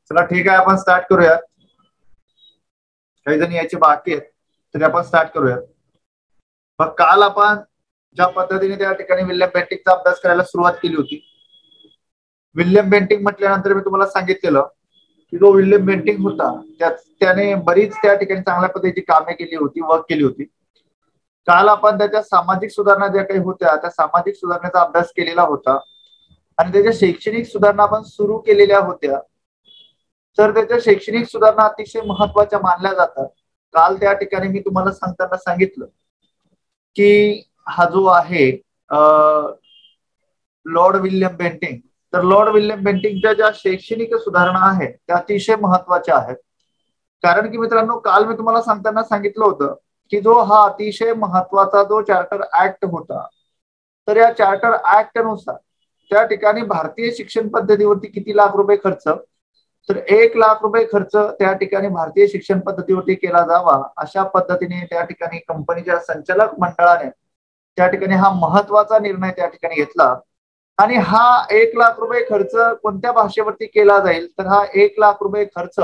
चला ठीक आहे, आपण स्टार्ट करूयात. काही जण यायचे बाकी आहेत तरी आपण स्टार्ट करूयात. मग काल आपण ज्या पद्धतीने त्या ठिकाणी विल्यम बेंटिंगचा अभ्यास करायला सुरुवात केली होती. विल्यम बेंटिंग म्हटल्यानंतर मी तुम्हाला सांगितलेलं की जो विल्यम बेंटिंग होता त्याने बरीच त्या ठिकाणी चांगल्या पद्धतीची कामे केली होती, वर्क केली होती. काल आपण त्याच्या सामाजिक सुधारणा ज्या काही होत्या त्या सामाजिक सुधारणेचा अभ्यास केलेला होता आणि त्याच्या शैक्षणिक सुधारणा आपण सुरू केलेल्या होत्या. तर त्याच्या शैक्षणिक सुधारणा अतिशय महत्वाच्या मानल्या जातात. काल त्या ठिकाणी मी तुम्हाला सांगताना सांगितलं की हा जो आहे लॉर्ड विल्यम बेंटिंग, तर लॉर्ड विल्यम बेंटिंगच्या ज्या शैक्षणिक सुधारणा आहेत त्या अतिशय महत्वाच्या आहेत. कारण की मित्रांनो, काल मी तुम्हाला सांगताना सांगितलं होतं की जो हा अतिशय महत्वाचा जो चार्टर ऍक्ट होता, तर या चार्टर ऍक्ट नुसार त्या ठिकाणी भारतीय शिक्षण पद्धतीवरती किती लाख रुपये खर्च, तर 1,00,000 रुपये खर्च त्या ठिकाणी भारतीय शिक्षण पद्धतीवरती केला जावा अशा पद्धतीने त्या ठिकाणी कंपनीच्या संचालक मंडळाने त्या ठिकाणी हा महत्वाचा निर्णय त्या ठिकाणी घेतला. आणि हा 1,00,000 रुपये खर्च कोणत्या भाषेवरती केला जाईल, तर हा 1,00,000 रुपये खर्च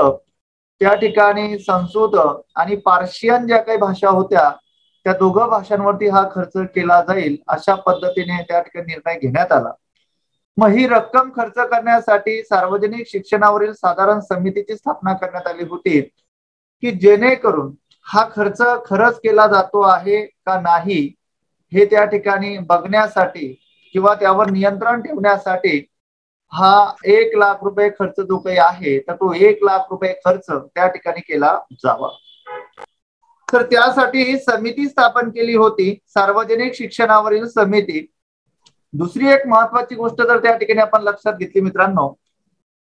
त्या ठिकाणी संस्कृत आणि पार्शियन ज्या काही भाषा होत्या त्या दोघं भाषांवरती हा खर्च केला जाईल अशा पद्धतीने त्या ठिकाणी निर्णय घेण्यात आला. मग ही रक्कम खर्च करण्यासाठी सार्वजनिक शिक्षणावरील साधारण समितीची स्थापना करण्यात आली होती की जेणेकरून हा खर्च खरंच केला जातो आहे का नाही हे त्या ठिकाणी बघण्यासाठी किंवा त्यावर नियंत्रण ठेवण्यासाठी हा 1,00,000 रुपये खर्च जो काही आहे तर तो 1,00,000 रुपये खर्च त्या ठिकाणी केला जावा. तर त्यासाठी ही समिती स्थापन केली होती, सार्वजनिक शिक्षणावरील समिती. दुसरी एक महत्वाची गोष्ट जर त्या ठिकाणी आपण लक्षात घेतली मित्रांनो,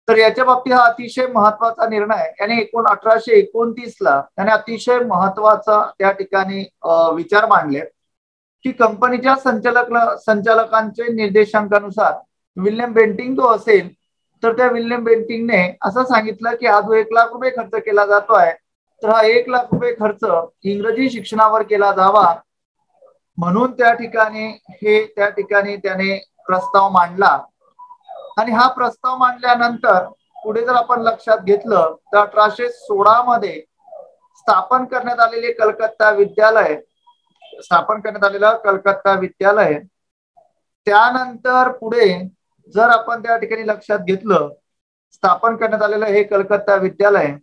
तर याच्या बाबतीत हा अतिशय महत्वाचा निर्णय याने 1829 ला त्याने अतिशय महत्वाचा त्या ठिकाणी विचार मांडले की कंपनीच्या संचालकांचे निर्देशांकानुसार विल्यम बेंटिंग जो असेल तर त्या विल्यम बेंटिंगने असं सांगितलं की हा जो 1,00,000 रुपये खर्च केला जातो आहे तर हा 1,00,000 रुपये खर्च इंग्रजी शिक्षणावर केला जावा. म्हणून त्या ठिकाणी त्याने प्रस्ताव मांडला. आणि हा प्रस्ताव मांडल्यानंतर पुढे जर आपण लक्षात घेतलं तर 1816 मध्ये स्थापन करण्यात आलेले कलकत्ता विद्यालय त्यानंतर पुढे जर आपण त्या ठिकाणी लक्षात घेतलं स्थापन करण्यात आलेलं हे कलकत्ता विद्यालय,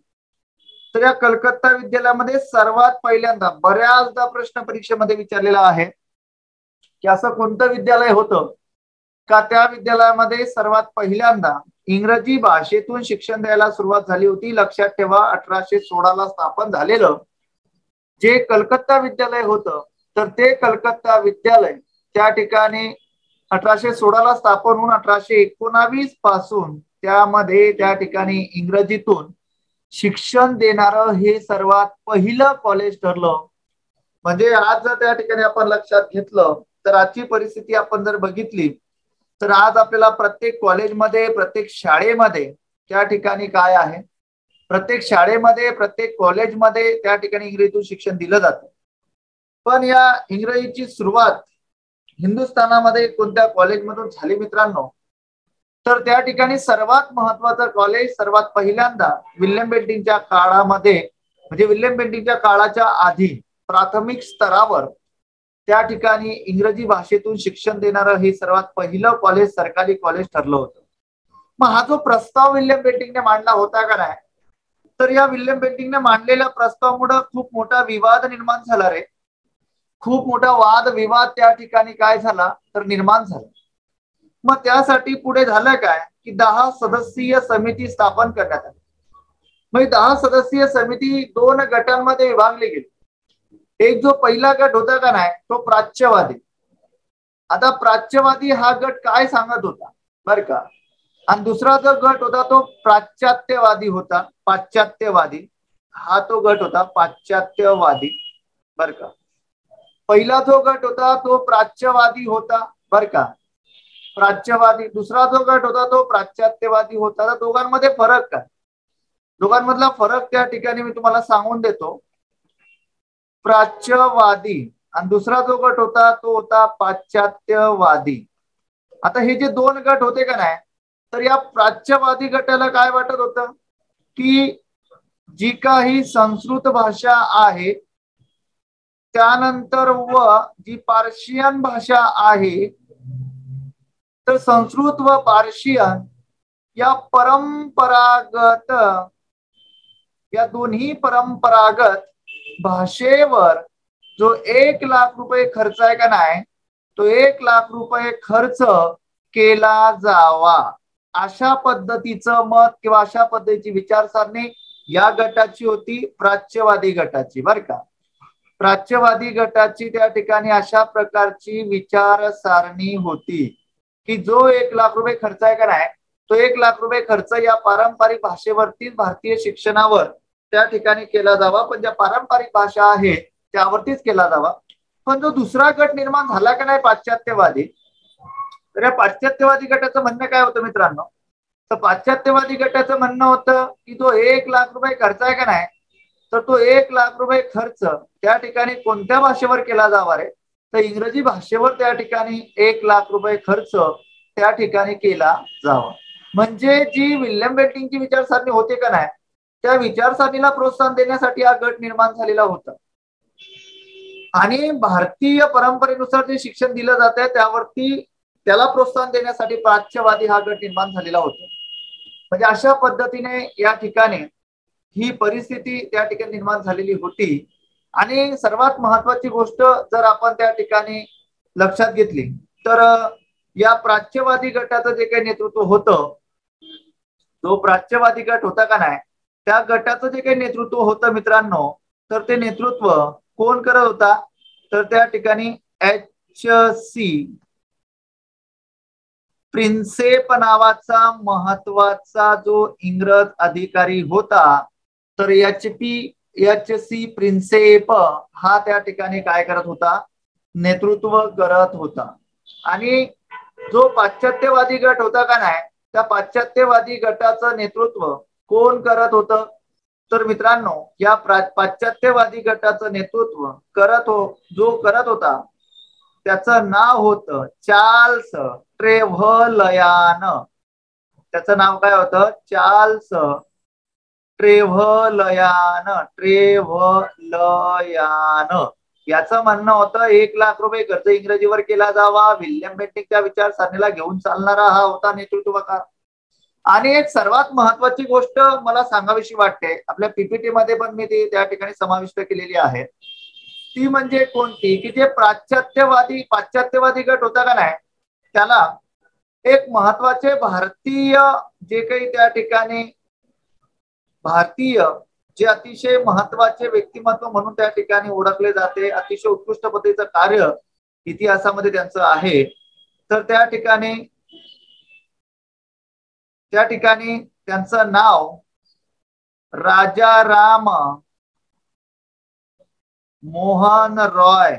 तर या कलकत्ता विद्यालयामध्ये सर्वात पहिल्यांदा बऱ्याचदा प्रश्न परीक्षेमध्ये विचारलेला आहे की असं कोणतं विद्यालय होतं का त्या विद्यालयामध्ये सर्वात पहिल्यांदा इंग्रजी भाषेतून शिक्षण द्यायला सुरुवात झाली होती. लक्षात ठेवा, 1816 ला स्थापन झालेलं जे कलकत्ता विद्यालय होतं तर ते कलकत्ता विद्यालय त्या ठिकाणी 1816 ला स्थापन होऊन 1819 पासून त्यामध्ये त्या ठिकाणी इंग्रजीतून शिक्षण देणारं हे सर्वात पहिलं कॉलेज ठरलं. म्हणजे आज जर त्या ठिकाणी आपण लक्षात घेतलं तर आजची परिस्थिती आपण जर बघितली तर आज आपल्याला प्रत्येक कॉलेजमध्ये प्रत्येक शाळेमध्ये त्या ठिकाणी काय आहे, प्रत्येक शाळेमध्ये प्रत्येक कॉलेजमध्ये त्या ठिकाणी इंग्रजीतून शिक्षण दिलं जातं. पण या इंग्रजीची सुरुवात हिंदुस्थानामध्ये कोणत्या कॉलेजमधून झाली मित्रांनो, तर त्या ठिकाणी सर्वात महत्वाचं कॉलेज सर्वात पहिल्यांदा विल्यम बेंटिंगच्या काळामध्ये म्हणजे विल्यम बेंटिंगच्या काळाच्या आधी प्राथमिक स्तरावर त्या ठिकाणी इंग्रजी भाषेतून शिक्षण देणारं हे सर्वात पहिलं कॉलेज सरकारी कॉलेज ठरलं होतं. मग हा जो प्रस्ताव विल्यम बेंटिंगने मांडला होता का नाही, तर या विल्यम बेंटिंगने मांडलेल्या प्रस्तावामुळे खूप मोठा विवाद निर्माण झाला रे. खूप मोठा वाद विवाद त्या ठिकाणी काय झाला तर निर्माण झाला. मग त्यासाठी पुढे झालं काय की 10 सदस्यीय समिती स्थापन करण्यात आली. मग 10 सदस्यीय समिती 2 गटांमध्ये विभागली गेली. एक जो पहिला गट होता का नाही तो प्राच्यवादी. आता प्राच्यवादी हा गट काय सांगत होता बर का, आणि दुसरा जो गट होता तो पाश्चात्यवादी होता. पाश्चात्यवादी हा तो गट होता पाश्चात्यवादी बर का. पहिला जो गट होता तो प्राच्यवादी होता बर का, प्राच्यवादी. दुसरा जो गट होता तो पाश्चात्यवादी होता. तर दोघांमध्ये फरक काय, दोघांमधला फरक त्या ठिकाणी मी तुम्हाला सांगून देतो. प्राच्यवादी आणि दुसरा जो गट होता तो होता पाश्चात्यवादी. आता हे जे 2 गट होते का नाही, तर या प्राच्यवादी गटाला काय वाटत होतं की जी काही संस्कृत भाषा आहे त्यानंतर व जी पार्शियन भाषा आहे, तर संस्कृत व पार्शियन या परंपरागत, या दोन्ही परंपरागत भाषेवर जो 1,00,000 रुपये खर्च आहे का नाही, तो 1,00,000 रुपये खर्च केला जावा, अशा पद्धतीचं मत किंवा अशा पद्धतीची विचारसरणी या गटाची होती, प्राच्यवादी गटाची। बर का, प्राच्यवादी गटाची त्या ठिकाणी अशा प्रकारची विचारसरणी होती की जो 1,00,000 रुपये खर्च आहे का नाही, तो 1,00,000 रुपये खर्च या पारंपरिक भाषेवरतीच भारतीय शिक्षणावर त्या ठिकाणी केला जावा, पण ज्या पारंपरिक भाषा आहे त्यावरतीच केला जावा। पण जो दुसरा गट निर्माण झाला का नाही पाश्चात्यवादी, तर या पाश्चात्यवादी गटाचं म्हणणं काय होतं मित्रांनो, तर पाश्चात्यवादी गटाचं म्हणणं होतं की जो 1,00,000 रुपये खर्च आहे का नाही, तर तो 1,00,000 रुपये खर्च त्या ठिकाणी कोणत्या भाषेवर केला जावा रे, तर इंग्रजी भाषेवर त्या ठिकाणी 1,00,000 रुपये खर्च त्या ठिकाणी केला जावा। म्हणजे जी विल्यम बेंटिंकची विचारसरणी होते का नाही, त्या विचारसरणीला प्रोत्साहन देण्यासाठी हा गट निर्माण झालेला होता। आणि भारतीय परंपरेनुसार जे शिक्षण दिलं जात आहे त्यावरती त्याला प्रोत्साहन देण्यासाठी प्राच्यवादी हा गट निर्माण झालेला होता। म्हणजे अशा पद्धतीने या ठिकाणी ही परिस्थिती त्या ठिकाणी निर्माण झालेली होती। आणि सर्वात महत्वाची गोष्ट जर आपण त्या ठिकाणी लक्षात घेतली तर या प्राच्यवादी गटाचं जे काही नेतृत्व होतं, जो प्राच्यवादी गट होता का नाही, त्या गटाचं जे काही नेतृत्व होतं मित्रांनो, तर ते नेतृत्व कोण करत होता, तर त्या ठिकाणी HC प्रिन्सेप नावाचा महत्वाचा जो इंग्रज अधिकारी होता, तर HC प्रिन्सेप हा त्या ठिकाणी काय करत होता, नेतृत्व करत होता। आणि जो पाश्चात्यवादी गट होता का नाही, त्या पाश्चात्यवादी गटाचं नेतृत्व कोण करत होतं, तर मित्रांनो या पाश्चात्यवादी गटाचं नेतृत्व जो करत होता त्याचं नाव होतं चार्ल्स ट्रेव्हलयान। त्याचं नाव काय होतं, चार्ल्स ट्रेव्हलयान। याचं म्हणणं होतं 1,00,000 रुपये खर्च इंग्रजीवर केला जावा। विल्यम बेंटिंकच्या विचारसरणीला घेऊन चालणारा हा होता नेतृत्वकार। आणि एक सर्वात महत्वाची गोष्ट मला सांगावीशी वाटते, आपल्या पीपीटी मध्ये पण मी ती त्या ठिकाणी समाविष्ट केलेली आहे, ती म्हणजे कोणती, की जे पाश्चात्यवादी गट होता का नाही, त्याला एक महत्वाचे भारतीय जे काही त्या ठिकाणी भारतीय जे अतिशय महत्वाचे व्यक्तिमत्व म्हणून त्या ठिकाणी ओळखले जाते, अतिशय उत्कृष्ट पद्धतीचं कार्य इतिहासामध्ये त्यांचं आहे, तर त्या ठिकाणी त्यांचं नाव राजाराम मोहन रॉय,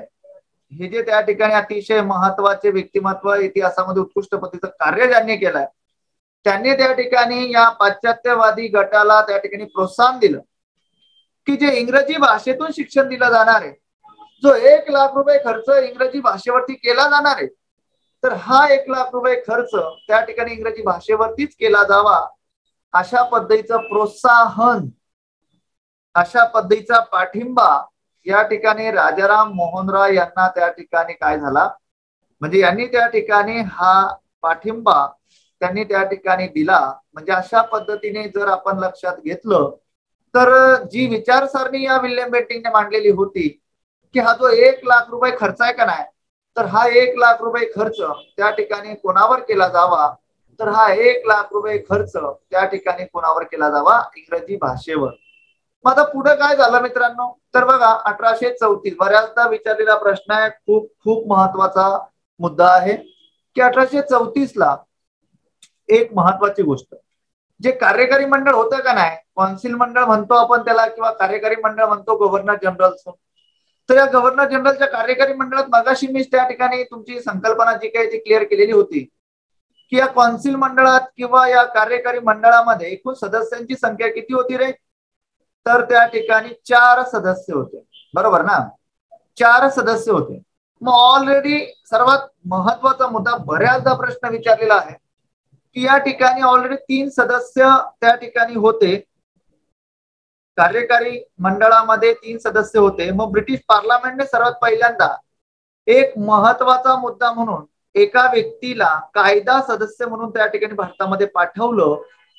हे जे त्या ठिकाणी अतिशय महत्वाचे व्यक्तिमत्व इतिहासामध्ये उत्कृष्ट पद्धतीचं कार्य ज्यांनी केलंय, त्यांनी त्या ठिकाणी या पाश्चात्यवादी गटाला त्या ठिकाणी प्रोत्साहन दिलं की जे इंग्रजी भाषेतून शिक्षण दिलं जाणार आहे, जो 1,00,000 रुपये खर्च इंग्रजी भाषेवरती केला जाणार आहे, तर हा 1,00,000 रुपये खर्च त्या ठिकाणी इंग्रजी भाषेवरतीच केला जावा, अशा पद्धतीचं प्रोत्साहन, अशा पद्धतीचा पाठिंबा या ठिकाणी राजाराम मोहन रॉय यांना त्या ठिकाणी काय झाला, म्हणजे यांनी त्या ठिकाणी हा पाठिंबा त्यांनी त्या ठिकाणी दिला। म्हणजे अशा पद्धतीने जर आपण लक्षात घेतलं तर जी विचारसरणी या विल्यम बेंटिंकने मांडलेली होती की हा जो 1,00,000 रुपये खर्च आहे का नाही, तर हा 1,00,000 रुपये खर्च त्या ठिकाणी कोणावर केला जावा, तर हा 1,00,000 रुपये खर्च त्या ठिकाणी कोणावर केला जावा, इंग्रजी भाषेवर। मग आता पुढे काय झालं मित्रांनो, तर बघा 1834 बऱ्याचदा विचारलेला प्रश्न आहे, खूप खूप महत्वाचा मुद्दा आहे की 1834ला एक महत्वाची गोष्ट, जे कार्यकारी मंडळ होतं का नाही, कौन्सिल मंडळ म्हणतो आपण त्याला किंवा कार्यकारी मंडळ म्हणतो गव्हर्नर जनरलचं, तर या गव्हर्नर जनरलच्या कार्यकारी मंडळात मगाशी मी त्या ठिकाणी तुमची संकल्पना जी काही ती क्लिअर केलेली होती की या कौन्सिल मंडळात किंवा या कार्यकारी मंडळामध्ये एकूण सदस्यांची संख्या किती होती रे, तर त्या ठिकाणी 4 सदस्य होते, बरोबर ना, 4 सदस्य होते। मग ऑलरेडी सर्वात महत्वाचा मुद्दा, बऱ्याचदा प्रश्न विचारलेला आहे की या ठिकाणी ऑलरेडी 3 सदस्य त्या ठिकाणी होते, कार्यकारी मंडळामध्ये 3 सदस्य होते. मग ब्रिटिश पार्लमेंटने सर्वात पहिल्यांदा एक महत्वाचा मुद्दा म्हणून एका व्यक्तीला कायदा सदस्य म्हणून त्या ठिकाणी भारतामध्ये पाठवलं.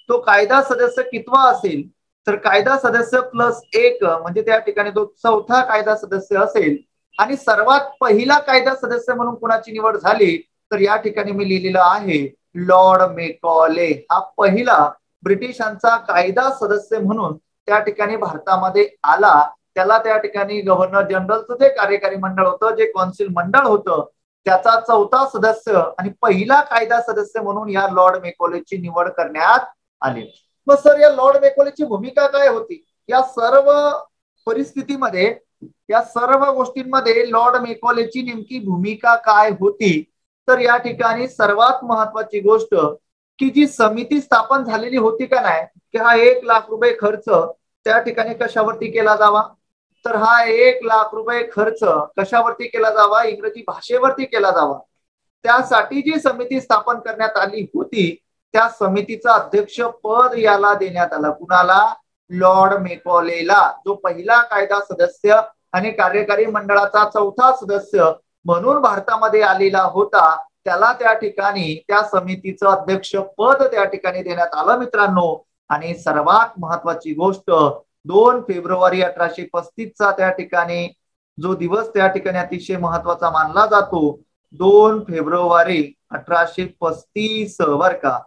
तो कायदा सदस्य कितवा असेल तर कायदा सदस्य +1 म्हणजे त्या ठिकाणी तो चौथा कायदा सदस्य असेल. आणि सर्वात पहिला कायदा सदस्य म्हणून कुणाची निवड झाली तर या ठिकाणी मी लिहिलेलं आहे लॉर्ड मेकॉले हा पहिला ब्रिटिशांचा कायदा सदस्य म्हणून त्या ठिकाणी भारतामध्ये आला. त्याला त्या ठिकाणी गव्हर्नर जनरलचं जे कार्यकारी मंडळ होतं, जे कौन्सिल मंडळ होतं, त्याचा चौथा सदस्य आणि पहिला कायदा सदस्य म्हणून या लॉर्ड मेकॉलेची निवड करण्यात आली. मग सर या लॉर्ड मेकॉलेची भूमिका काय होती या सर्व परिस्थितीमध्ये, या सर्व गोष्टींमध्ये लॉर्ड मेकॉलेची नेमकी भूमिका काय होती तर या ठिकाणी सर्वात महत्वाची गोष्ट की जी समिती स्थापन झालेली होती का नाही की हा 1 लाख रुपये खर्च त्या ठिकाणी कशावरती केला जावा तर हा 1 लाख रुपये खर्च कशावरती केला जावा इंग्रजी भाषेवरती केला जावा. त्यासाठी जी समिती स्थापन करण्यात आली होती त्या समितीचं अध्यक्ष पद याला देण्यात आलं. कुणाला? लॉर्ड मेकॉलेला, जो पहिला कायदा सदस्य आणि कार्यकारी मंडळाचा चौथा सदस्य म्हणून भारतामध्ये आलेला होता. त्याला त्या ठिकाणी त्या समितीचं अध्यक्ष पद त्या ठिकाणी देण्यात आलं मित्रांनो. आणि सर्वात महत्वाची गोष्ट 2 फेब्रुवारी 1835 चा त्या ठिकाणी जो दिवस त्या ठिकाणी अतिशय महत्वाचा मानला जातो 2 फेब्रुवारी 1835 बर का,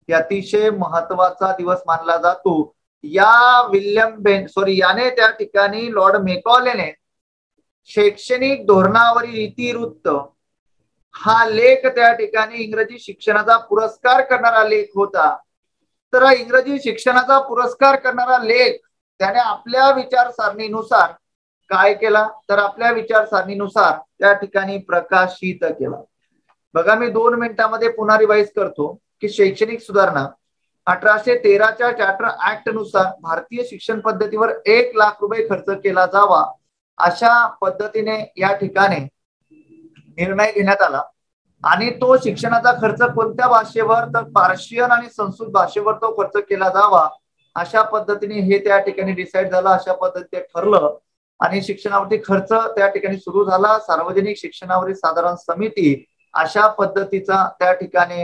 अतिशय महत्वाचा दिवस मानला जातो. याने त्या ठिकाणी लॉर्ड मेकॉलेने शैक्षणिक धोरणावरील इतिवृत्त हा लेख त्या ठिकाणी इंग्रजी शिक्षणाचा पुरस्कार करणारा लेख होता. तर इंग्रजी शिक्षणाचा पुरस्कार करणारा लेख त्याने आपल्या विचारसरणीनुसार काय केला तर आपल्या विचारसरणीनुसार त्या ठिकाणी प्रकाशित केला. बघा मी 2 मिनिटांमध्ये पुन्हा रिवाइज करतो की शैक्षणिक सुधारणा 1813च्या चार्टर ऍक्ट नुसार भारतीय शिक्षण पद्धतीवर 1 लाख रुपये खर्च केला जावा अशा पद्धतीने या ठिकाणी निर्णय घेण्यात आला. आणि तो शिक्षणाचा खर्च कोणत्या भाषेवर तर पार्शियन आणि संस्कृत भाषेवर तो खर्च केला जावा अशा पद्धतीने हे त्या ठिकाणी डिसाईड झालं. अशा पद्धतीने ठरलं आणि शिक्षणावरती खर्च त्या ठिकाणी सुरू झाला. सार्वजनिक शिक्षणावरील साधारण समिती अशा पद्धतीचा त्या ठिकाणी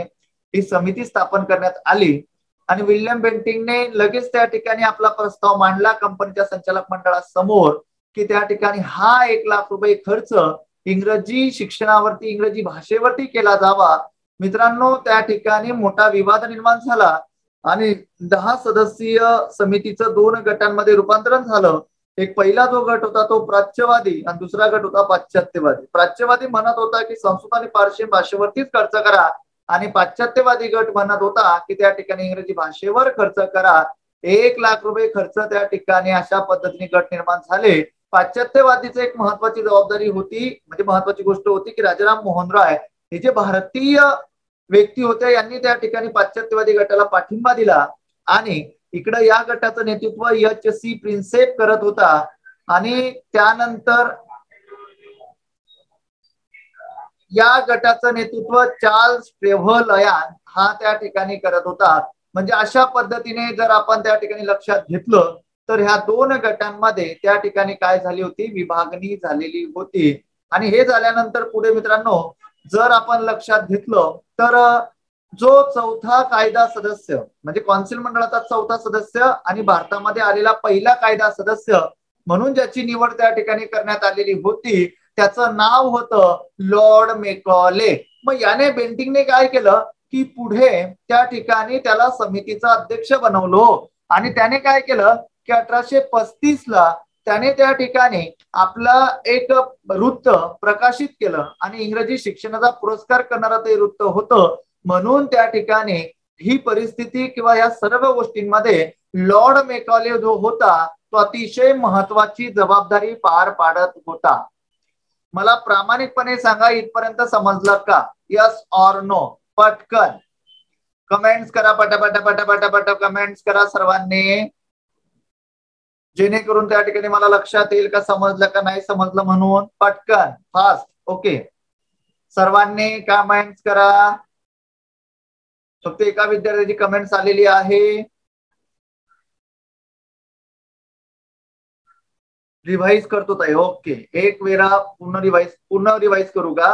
ही समिती स्थापन करण्यात आली. आणि विल्यम बेंटिंगने लगेच त्या ठिकाणी आपला प्रस्ताव मांडला कंपनीच्या संचालक मंडळासमोर की त्या ठिकाणी हा 1 लाख रुपये खर्च इंग्रजी शिक्षणावरती इंग्रजी भाषेवरती केला जावा. मित्रांनो त्या ठिकाणी मोठा विवाद निर्माण झाला आणि 10 सदस्यीय समितीचं 2 गटांमध्ये रूपांतरण झालं. एक पहिला जो गट होता तो प्राच्यवादी आणि दुसरा गट होता पाश्चात्यवादी. प्राच्यवादी म्हणत होता की संस्कृत आणि पार्शियन भाषेवरतीच खर्च करा आणि पाश्चात्यवादी गट म्हणत होता की त्या ठिकाणी इंग्रजी भाषेवर खर्च करा. 1 लाख रुपये खर्च त्या ठिकाणी अशा पद्धतीने गट निर्माण झाले. पाश्चात्यवादीची एक महत्वाची जबाबदारी होती म्हणजे महत्वाची गोष्ट होती की राजाराम मोहन राय हे जे भारतीय व्यक्ती होते यांनी त्या ठिकाणी पाश्चात्यवादी गटाला पाठिंबा दिला आणि इकडे या गटाचं नेतृत्व एच.सी. प्रिन्सेप करत होता. आणि त्यानंतर या गटाचं नेतृत्व चार्ल्स ट्रेव्हलयान हा त्या ठिकाणी करत होता. म्हणजे अशा पद्धतीने जर आपण त्या ठिकाणी लक्षात घेतलं तर ह्या 2 गटांमध्ये त्या ठिकाणी काय झाली होती विभागणी झालेली होती. आणि हे झाल्यानंतर पुढे मित्रांनो जर आपण लक्षात घेतलं तर जो चौथा कायदा सदस्य म्हणजे कौन्सिल मंडळाचा चौथा सदस्य आणि भारतामध्ये आलेला पहिला कायदा सदस्य म्हणून ज्याची निवड त्या ठिकाणी करण्यात आलेली होती त्याचं नाव होतं लॉर्ड मेकॉले. मग याने बेंटिंगने काय केलं की पुढे त्या ठिकाणी त्याला समितीचा अध्यक्ष बनवलं आणि त्याने काय केलं की 1835 ला त्याने त्या ठिकाणी आपला एक वृत्त प्रकाशित केलं आणि इंग्रजी शिक्षणाचा पुरस्कार करणारा ते वृत्त होतं. म्हणून त्या ठिकाणी ही परिस्थिती किंवा या सर्व गोष्टींमध्ये लॉर्ड मेकॉले जो होता तो अतिशय महत्वाची जबाबदारी पार पाडत होता. मला प्रामाणिकपणे सांगा इथपर्यंत समजलं का? Yes or no? पटकन कमेंट्स करा, पटापट कमेंट्स करा सर्वांनी जेणेकरून त्या ठिकाणी मला लक्षात येईल का समजलं का नाही समजलं म्हणून. पटकन फास्ट. ओके सर्वांनी कमेंट्स करा. फक्त एका विद्यार्थ्याची कमेंट्स आलेली आहे. रिवाइज करतो ताई. ओके, एक वेळा पूर्ण रिवाइज करू का?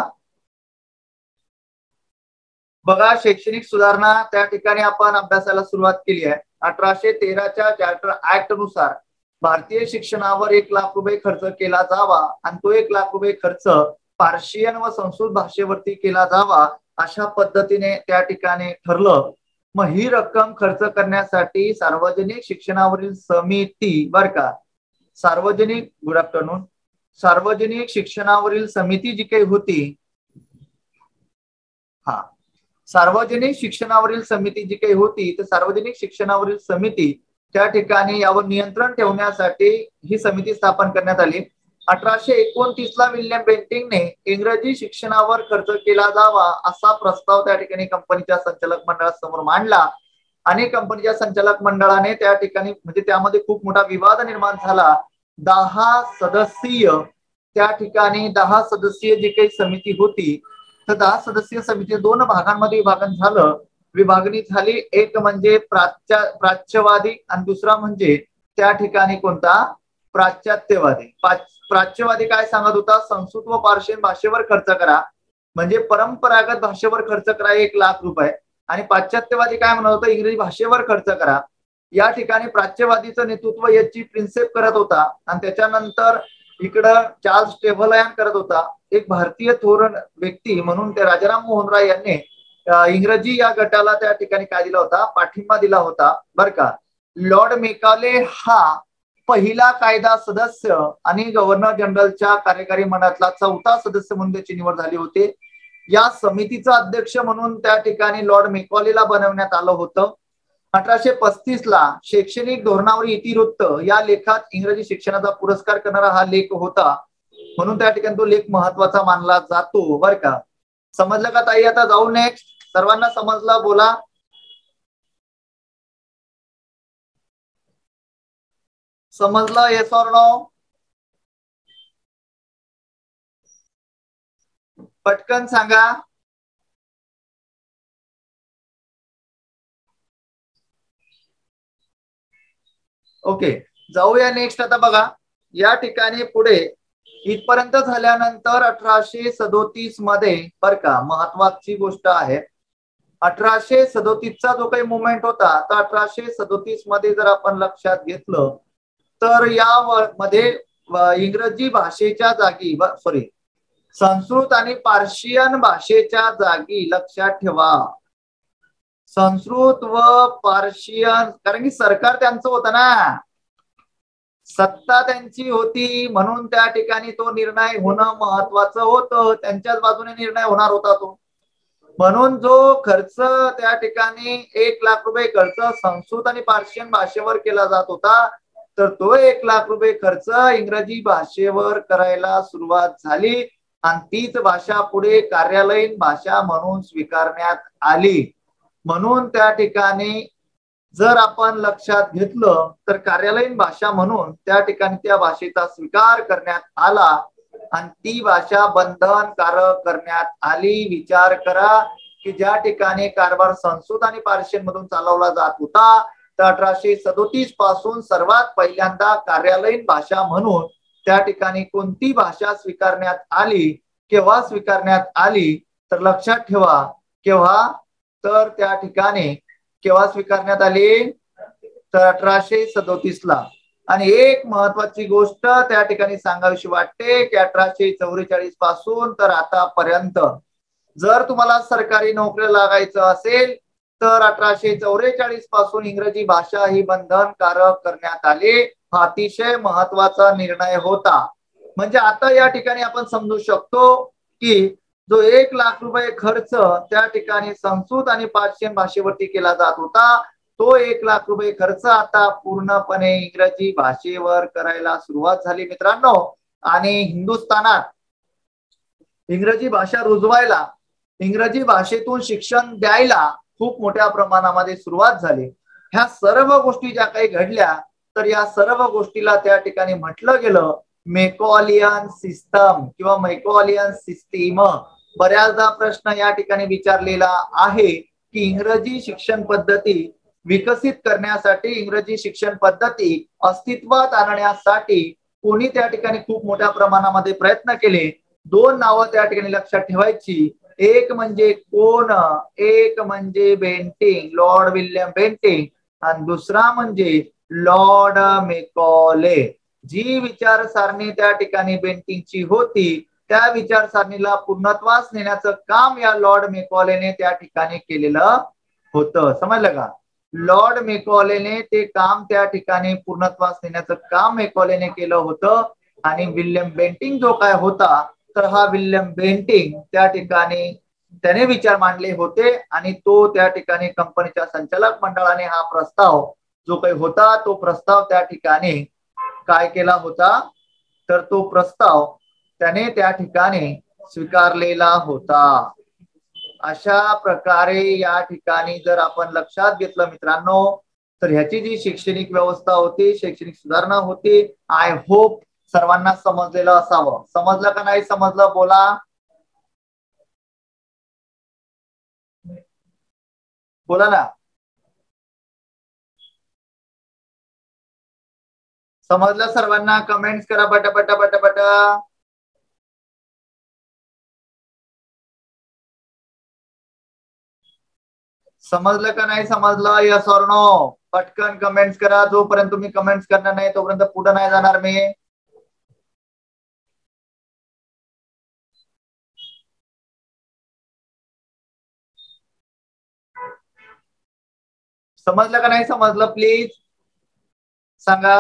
बघा, शैक्षणिक सुधारणा त्या ठिकाणी आपण अभ्यासाला सुरुवात केली आहे. 1813च्या चार्टर ऍक्ट नुसार भारतीय शिक्षणावर 1,00,000 रुपये खर्च केला जावा आणि तो 1,00,000 रुपये खर्च पार्शियन व संस्कृत भाषेवरती केला जावा अशा पद्धतीने त्या ठिकाणी ठरलं. मग ही रक्कम खर्च करण्यासाठी सार्वजनिक शिक्षणावरील समिती, बर का, सार्वजनिक, गुड आफ्टरनून, सार्वजनिक शिक्षणावरील समिती जी काही होती, हा, सार्वजनिक शिक्षणावरील समिती जी काही होती, तर सार्वजनिक शिक्षणावरील समिती त्या ठिकाणी यावर नियंत्रण ठेवण्यासाठी ही समिती स्थापन करण्यात आली. 1829ला विल्यम बेंटिंगने इंग्रजी शिक्षणावर खर्च केला जावा असा प्रस्ताव त्या ठिकाणी कंपनीच्या संचालक मंडळासमोर मांडला आणि कंपनीच्या संचालक मंडळाने त्या ठिकाणी म्हणजे त्यामध्ये खूप मोठा विवाद निर्माण झाला. 10 सदस्यीय त्या ठिकाणी 10 सदस्यीय जी काही समिती होती, तर 10 सदस्यीय समिती 2 भागांमध्ये विभागणी झाली. एक म्हणजे प्राच्यवादी आणि दुसरा म्हणजे त्या ठिकाणी कोणता, पाश्चात्यवादी. प्राच्यवादी काय सांगत होता, संस्कृत व पार्शियन भाषेवर खर्च करा, म्हणजे परंपरागत भाषेवर खर्च करा 1,00,000 रुपये. आणि पाश्चात्यवादी काय म्हणत होता, इंग्रजी भाषेवर खर्च करा. या ठिकाणी प्राच्यवादीचं नेतृत्व याची प्रिन्सेप करत होता आणि त्याच्यानंतर इकडं चार्ल्स टेव्हलयान करत होता. एक भारतीय थोर व्यक्ती म्हणून ते राजाराम मोहन राय यांनी इंग्रजी या गटाला त्या ठिकाणी काय दिला होता, पाठिंबा दिला होता, बर का. लॉर्ड मेकाले हा पहिला कायदा सदस्य आणि गव्हर्नर जनरलच्या कार्यकारी मंडळातला 4था सदस्य म्हणून त्याची निवड झाली होती. या समितीचा अध्यक्ष म्हणून त्या ठिकाणी लॉर्ड मेकॉलेला बनवण्यात आलं होतं. 1835ला शैक्षणिक धोरणावर इतिवृत्त या लेखात इंग्रजी शिक्षणाचा पुरस्कार करणारा हा लेख होता, म्हणून त्या ठिकाणी तो लेख महत्वाचा मानला जातो, बर का. समजलं का ताई? आता जाऊ नेक्स्ट. सर्वांना समजलं? बोला. समजलं? Yes or no? पटकन सांगा. ओके, जाऊया नेक्स्ट. आता बघा, या ठिकाणी पुढे इथपर्यंत झाल्यानंतर 1837 मध्ये, बर का, महत्वाची गोष्ट आहे, 1837चा जो काही मुवमेंट होता, तर 1837 मध्ये जर आपण लक्षात घेतलं तर या मध्ये इंग्रजी भाषेच्या जागी, सॉरी, संस्कृत आणि पार्शियन भाषेच्या जागी, लक्षात ठेवा, संस्कृत व पार्शियन, कारण की सरकार त्यांचं होतं ना, सत्ता त्यांची होती, म्हणून त्या ठिकाणी तो निर्णय होणं महत्वाचं होतं. त्यांच्याच बाजूने निर्णय होणार होता तो. म्हणून जो खर्च त्या ठिकाणी 1,00,000 रुपये खर्च संस्कृत आणि पार्शियन भाषेवर केला जात होता, तर तो 1,00,000 रुपये खर्च इंग्रजी भाषेवर करायला सुरुवात झाली आणि तीच भाषा पुढे कार्यालयीन भाषा म्हणून स्वीकारण्यात आली. म्हणून त्या ठिकाणी जर आपण लक्षात घेतलं तर कार्यालयीन भाषा म्हणून त्या ठिकाणी त्या भाषेचा स्वीकार करण्यात आला आणि ती भाषा बंधनकारक करण्यात आली. विचार करा की ज्या ठिकाणी कारभार संस्कृत आणि पार्शियन मधून चालवला जात होता, तर 1837 पासून सर्वात पहिल्यांदा कार्यालयीन भाषा म्हणून त्या ठिकाणी कोणती भाषा स्वीकारण्यात आली, केव्हा स्वीकारण्यात आली, तर लक्षात ठेवा, केव्हा, तर त्या ठिकाणी केव्हा स्वीकारण्यात आली, तर 1837ला. आणि एक महत्वाची गोष्ट त्या ठिकाणी सांगावीशी वाटते की 1844 पासून तर आतापर्यंत जर तुम्हाला सरकारी नोकरी लागायचं असेल तर 1844 पासून इंग्रजी भाषा ही बंधनकारक करण्यात आली. हा अतिशय महत्वाचा निर्णय होता. म्हणजे आता या ठिकाणी आपण समजू शकतो की जो 1,00,000 रुपये खर्च त्या ठिकाणी संस्कृत आणि पार्शियन भाषेवरती केला जात होता, तो 1,00,000 रुपये खर्च आता पूर्णपणे इंग्रजी भाषेवर करायला सुरुवात झाली मित्रांनो. आणि हिंदुस्थानात इंग्रजी भाषा रुजवायला, इंग्रजी भाषेतून शिक्षण द्यायला खूप मोठ्या प्रमाणामध्ये सुरुवात झाली. ह्या सर्व गोष्टी ज्या काही घडल्या, तर या सर्व गोष्टीला त्या ठिकाणी म्हटलं गेलं मेकॉलियन सिस्टम किंवा मेकॉलियन सिस्टीम. बऱ्याचदा प्रश्न या ठिकाणी विचारलेला आहे की इंग्रजी शिक्षण पद्धती विकसित करण्यासाठी, इंग्रजी शिक्षण पद्धती अस्तित्वात आणण्यासाठी कोणी त्या ठिकाणी खूप मोठ्या प्रमाणामध्ये प्रयत्न केले. 2 नावं त्या ठिकाणी लक्षात ठेवायची. एक म्हणजे कोण, एक म्हणजे बेंटिंग, लॉर्ड विल्यम बेंटिंग, आणि दुसरा म्हणजे लॉर्ड मेकॉले. जी विचारसारणी त्या ठिकाणी बेंटिंगची होती त्या विचारसारणीला पूर्णत्वास नेण्याचं काम या लॉर्ड मेकॉलेने त्या ठिकाणी केलेलं होतं. समजलं का? लॉर्ड मेकॉलेने ते काम त्या ठिकाणी पूर्णत्वास नेण्याचं काम मेकॉलेने केलं होतं. आणि विल्यम बेंटिंग जो काय होता, तर हा विल्यम बेंटिंग त्या ठिकाणी त्याने विचार मांडले होते आणि तो त्या ठिकाणी कंपनीच्या संचालक मंडळाने हा प्रस्ताव जो काही होता तो प्रस्ताव त्या ठिकाणी काय केला होता, तर तो प्रस्ताव त्याने त्या ठिकाणी स्वीकारलेला होता. अशा प्रकारे या ठिकाणी जर आपण लक्षात घेतलं मित्रांनो, तर ह्याची जी शैक्षणिक व्यवस्था होती, शैक्षणिक सुधारणा होती, आय होप सर्वांना समजलेलं असावं. समजलं का नाही समजलं बोला. बोला ना. समजलं सर्वांना? कमेंट्स करा पटा पटा पटा पटा. समजलं का नाही समजलं? Yes or no? पटकन कमेंट्स करा. जोपर्यंत तुम्ही कमेंट्स करणार नाही तोपर्यंत पुढे नाही जाणार मी. समजलं का नाही समजलं? प्लीज सांगा.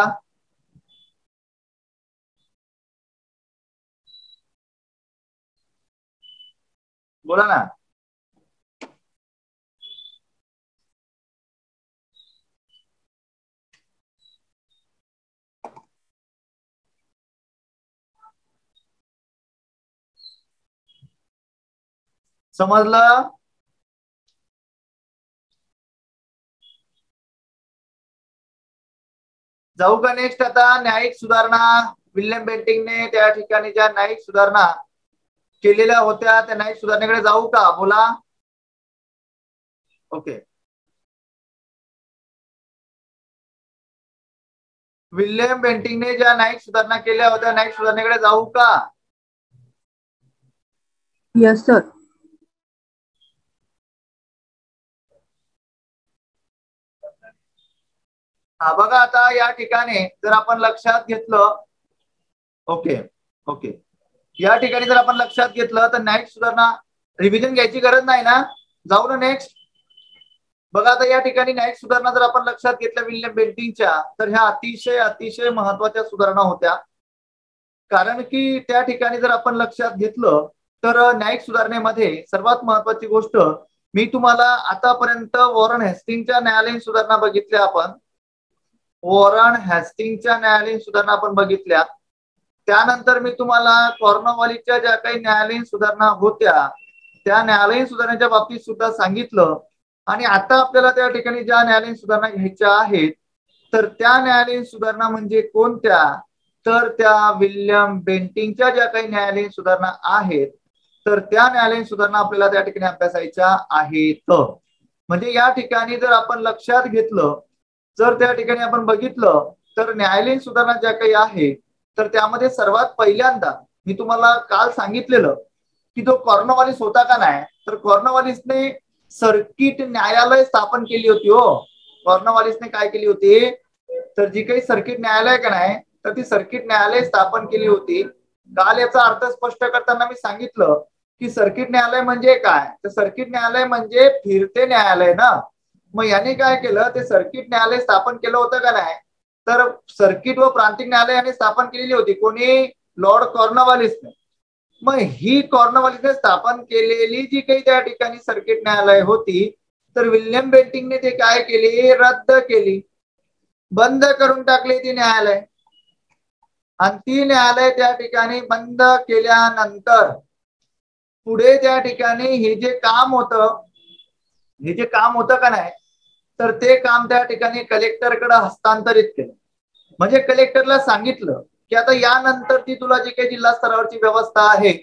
बोला ना. समजलं? जाऊ का नेक्स्ट? आता न्यायिक सुधारणा. विल्यम बेंटिंगने त्या ठिकाणी ज्या न्यायिक सुधारणा केलेल्या होत्या त्या न्यायिक सुधारणेकडे जाऊ का? बोला. ओके. विल्यम बेंटिंगने ज्या न्यायिक सुधारणा केल्या होत्या न्यायिक सुधारणेकडे जाऊ का? Yes sir. हा बघा आता या ठिकाणी जर आपण लक्षात घेतलं, ओके ओके, या ठिकाणी जर आपण लक्षात घेतलं तर न्यायिक सुधारणा रिव्हिजन घ्यायची गरज नाही ना. जाऊ ना नेक्स्ट. बघा आता या ठिकाणी न्यायिक सुधारणा जर आपण लक्षात घेतल्या विल्यम बेंटिंगच्या, तर ह्या अतिशय अतिशय महत्वाच्या सुधारणा होत्या. कारण की त्या ठिकाणी जर आपण लक्षात घेतलं तर न्यायिक सुधारणेमध्ये सर्वात महत्वाची गोष्ट मी तुम्हाला आतापर्यंत वॉरन हेस्टिंगच्या न्यायालयीन सुधारणा बघितल्या. आपण वॉरन हेस्टिंगच्या न्यायालयीन सुधारणा आपण बघितल्या. त्यानंतर मी तुम्हाला कॉर्नवॉलिसच्या ज्या काही न्यायालयीन सुधारणा होत्या त्या न्यायालयीन सुधारणेच्या बाबतीत सुद्धा सांगितलं. आणि आता आपल्याला त्या ठिकाणी ज्या न्यायालयीन सुधारणा घ्यायच्या आहेत तर त्या न्यायालयीन सुधारणा म्हणजे कोणत्या, तर त्या विल्यम बेंटिंगच्या ज्या काही न्यायालयीन सुधारणा आहेत तर त्या न्यायालयीन सुधारणा आपल्याला त्या ठिकाणी अभ्यासायच्या आहेत. म्हणजे या ठिकाणी जर आपण लक्षात घेतलं, जर त्या ठिकाणी आपण बघितलं तर न्यायालयीन सुधारणा ज्या काही आहे तर त्यामध्ये सर्वात पहिल्यांदा मी तुम्हाला काल सांगितलेलं की जो कॉर्नवॉलिस होता का नाही, तर कॉर्नवॉलिसने सर्किट न्यायालय स्थापन केली होती. हो, कॉर्नवॉलिसने काय केली होती, तर जी काही सर्किट न्यायालय का नाही तर ती सर्किट न्यायालय स्थापन केली होती. काल याचा अर्थ स्पष्ट करताना मी सांगितलं की सर्किट न्यायालय म्हणजे काय, तर सर्किट न्यायालय म्हणजे फिरते न्यायालय ना. मग याने काय केलं, ते सर्किट न्यायालय स्थापन केलं होतं का नाही, तर सर्किट व प्रांतिक न्यायालय याने स्थापन केलेली होती. कोणी? लॉर्ड कॉर्नवॉलिसने. मग ही कॉर्नवॉलिसने स्थापन केलेली जी काही त्या ठिकाणी सर्किट न्यायालय होती तर विल्यम बेंटिंगने ते काय केली, रद्द केली, बंद करून टाकली ती न्यायालय. आणि ती न्यायालय त्या ठिकाणी बंद केल्यानंतर पुढे त्या ठिकाणी हे जे काम होतं का नाही, तर ते काम त्या ठिकाणी कलेक्टरकडे हस्तांतरित केलं. म्हणजे कलेक्टरला सांगितलं की आता यानंतरची तुला जी काही जिल्हा स्तरावरची व्यवस्था आहे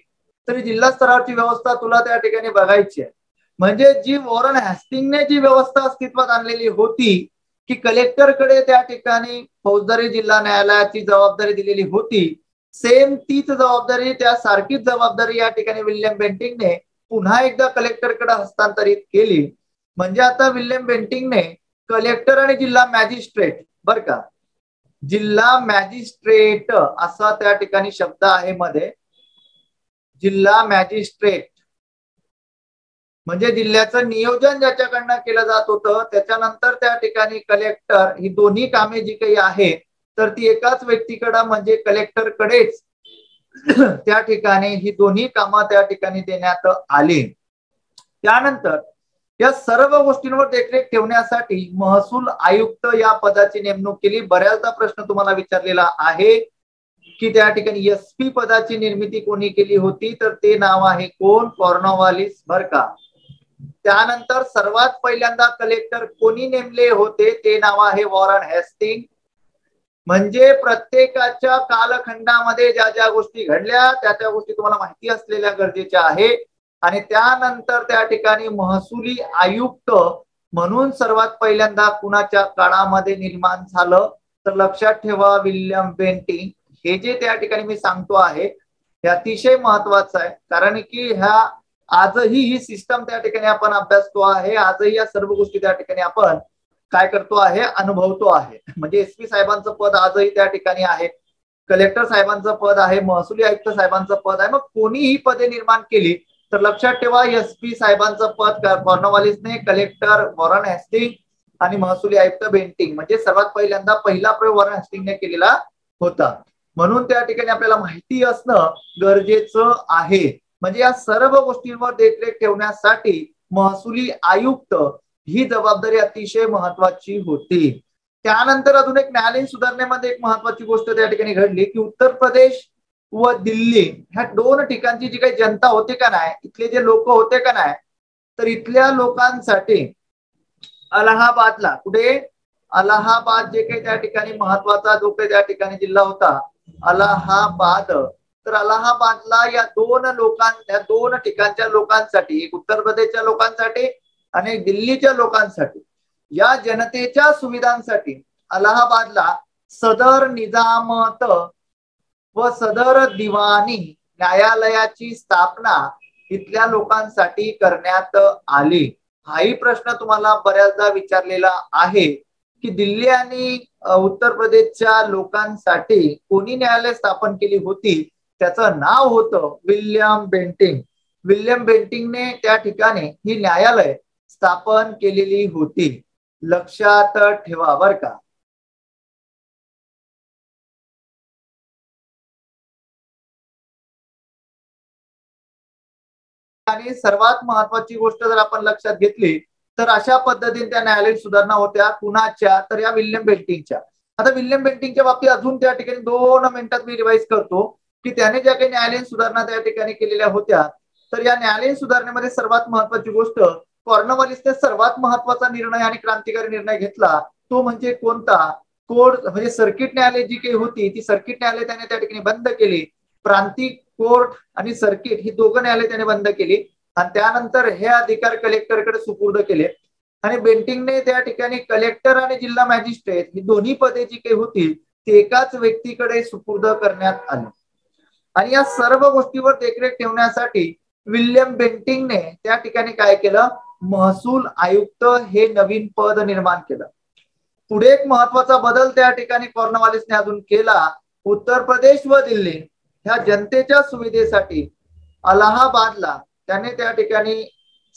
तर जिल्हा स्तरावरची व्यवस्था तुला त्या ठिकाणी बघायची आहे. म्हणजे जी वॉरन हेस्टिंगने जी व्यवस्था अस्तित्वात आणलेली होती की कलेक्टरकडे त्या ठिकाणी फौजदारी जिल्हा न्यायालयाची जबाबदारी दिलेली होती, सेम तीच जबाबदारी, त्या सारखीच जबाबदारी या ठिकाणी विल्यम बेंटिंकने पुन्हा एकदा कलेक्टरकडे हस्तांतरित केली. म्हणजे आता विल्यम बेंटिंकने कलेक्टर आणि जिल्हा मॅजिस्ट्रेट, बर का, जिल्हा मॅजिस्ट्रेट असा त्या ठिकाणी शब्द आहे मध्ये, जिल्हा मॅजिस्ट्रेट म्हणजे जिल्ह्याचं नियोजन ज्याच्याकडनं केलं जात होतं, त्याच्यानंतर त्या ठिकाणी कलेक्टर, ही दोन्ही कामे जी काही आहे तर ती एकाच व्यक्तीकडे म्हणजे कलेक्टरकडेच त्या ठिकाणी ही दोन्ही कामं त्या ठिकाणी देण्यात आली. त्यानंतर या सर्व गोष्टींवर देखरेख ठेवण्यासाठी महसूल आयुक्त या पदाची नेमणूक केली. बऱ्याचदा प्रश्न तुम्हाला विचारलेला आहे की त्या ठिकाणी एसपी पदाची निर्मिती कोणी केली होती, तर ते नाव आहे कोण, कॉर्नवालिस, बर का. त्यानंतर सर्वात पहिल्यांदा कलेक्टर कोणी नेमले होते, ते नाव आहे वॉरन हेस्टिंग. म्हणजे प्रत्येकाच्या कालखंडामध्ये ज्या ज्या गोष्टी घडल्या त्या त्या गोष्टी तुम्हाला माहिती असलेल्या गरजेच्या आहे. आणि त्यानंतर त्या ठिकाणी महसुली आयुक्त म्हणून सर्वात पहिल्यांदा कुणाच्या काळामध्ये निर्माण झालं, तर लक्षात ठेवा विल्यम बेंटिंक. हे जे त्या ठिकाणी मी सांगतो आहे हे अतिशय महत्वाचं आहे, कारण की ह्या आजही ही सिस्टम त्या ठिकाणी आपण अभ्यासतो आहे, आजही या सर्व गोष्टी त्या ठिकाणी आपण काय करतो आहे, अनुभवतो आहे. म्हणजे एसपी साहेबांचं पद आजही त्या ठिकाणी आहे, कलेक्टर साहेबांचं पद आहे, महसुली आयुक्त साहेबांचं पद आहे. मग कोणी ही पदे निर्माण केली, तर लक्षात ठेवा एसपी साहेबांचं पद कॉर्नवालिसने, कलेक्टर वॉरन हेस्टिंग आणि महसुली आयुक्त बेंटिंक. म्हणजे सर्वात पहिल्यांदा पहिला प्रयोग वॉरन हेस्टिंगने केलेला होता. म्हणून त्या ठिकाणी आपल्याला माहिती असणं गरजेचं आहे. म्हणजे या सर्व गोष्टींवर देखरेख ठेवण्यासाठी महसुली आयुक्त ही जबाबदारी अतिशय महत्वाची होती. त्यानंतर अजून एक न्यायालयीन सुधारणेमध्ये एक महत्वाची गोष्ट त्या ठिकाणी घडली की उत्तर प्रदेश व दिल्ली ह्या दोन ठिकाणची जी काही जनता होते का नाही, इथले जे लोक होते का नाही, तर इथल्या लोकांसाठी अलाहाबादला, कुठे अलाहाबाद जे काही त्या ठिकाणी महत्वाचा जो काही त्या ठिकाणी जिल्हा होता अलाहाबाद, तर अलाहाबादला या दोन ठिकाणच्या लोकांसाठी, एक उत्तर प्रदेशच्या लोकांसाठी आणि दिल्लीच्या लोकांसाठी, या जनतेच्या सुविधांसाठी अलाहाबादला सदर निजामत व सदर दिवाणी न्यायालयाची स्थापना इथल्या लोकांसाठी करण्यात आली. हाही प्रश्न तुम्हाला बऱ्याचदा विचारलेला आहे की दिल्ली आणि उत्तर प्रदेशच्या लोकांसाठी कोणी न्यायालय स्थापन केली होती, त्याचं नाव होतं विल्यम बेंटिंक. विल्यम बेंटिंकने त्या ठिकाणी ही न्यायालय स्थापन केलेली होती. लक्षात ठेवा बर का. आणि सर्वात महत्वाची गोष्ट जर आपण लक्षात घेतली तर अशा पद्धतीने त्या न्यायालयीन सुधारणा होत्या. कुणाच्या, तर या विल्यम बेंटिंकच्या. आता विल्यम बेंटिंकच्या बाबतीत अजून त्या ठिकाणी 2 मिनिटात मी रिवाइज करतो की त्याने ज्या काही न्यायालयीन सुधारणा त्या ठिकाणी केलेल्या होत्या, तर या न्यायालयीन सुधारणेमध्ये सर्वात महत्वाची गोष्ट, कॉर्नवालिसने सर्वात महत्वाचा निर्णय आणि क्रांतिकारी निर्णय घेतला तो म्हणजे कोणता, कोड म्हणजे सर्किट न्यायालय जी काही होती ती सर्किट न्यायालय त्याने त्या ठिकाणी बंद केली. प्रांतिक कोर्ट आणि सर्किट ही दोघं न्यायालय त्याने बंद केली आणि त्यानंतर हे अधिकार कलेक्टरकडे सुपूर्द केले. आणि बेंटिंकने त्या ठिकाणी कलेक्टर आणि जिल्हा मॅजिस्ट्रेट ही दोन्ही पदे जी काही होती ती एकाच व्यक्तीकडे सुपूर्द करण्यात आली. आणि या सर्व गोष्टीवर देखरेख ठेवण्यासाठी विल्यम बेंटिंकने त्या ठिकाणी काय केलं, महसूल आयुक्त हे नवीन पद निर्माण केलं. पुढे एक महत्वाचा बदल त्या ठिकाणी कॉर्नवालिसने अजून केला. उत्तर प्रदेश व दिल्ली ह्या जनतेच्या सुविधेसाठी अलाहाबादला त्याने त्या ठिकाणी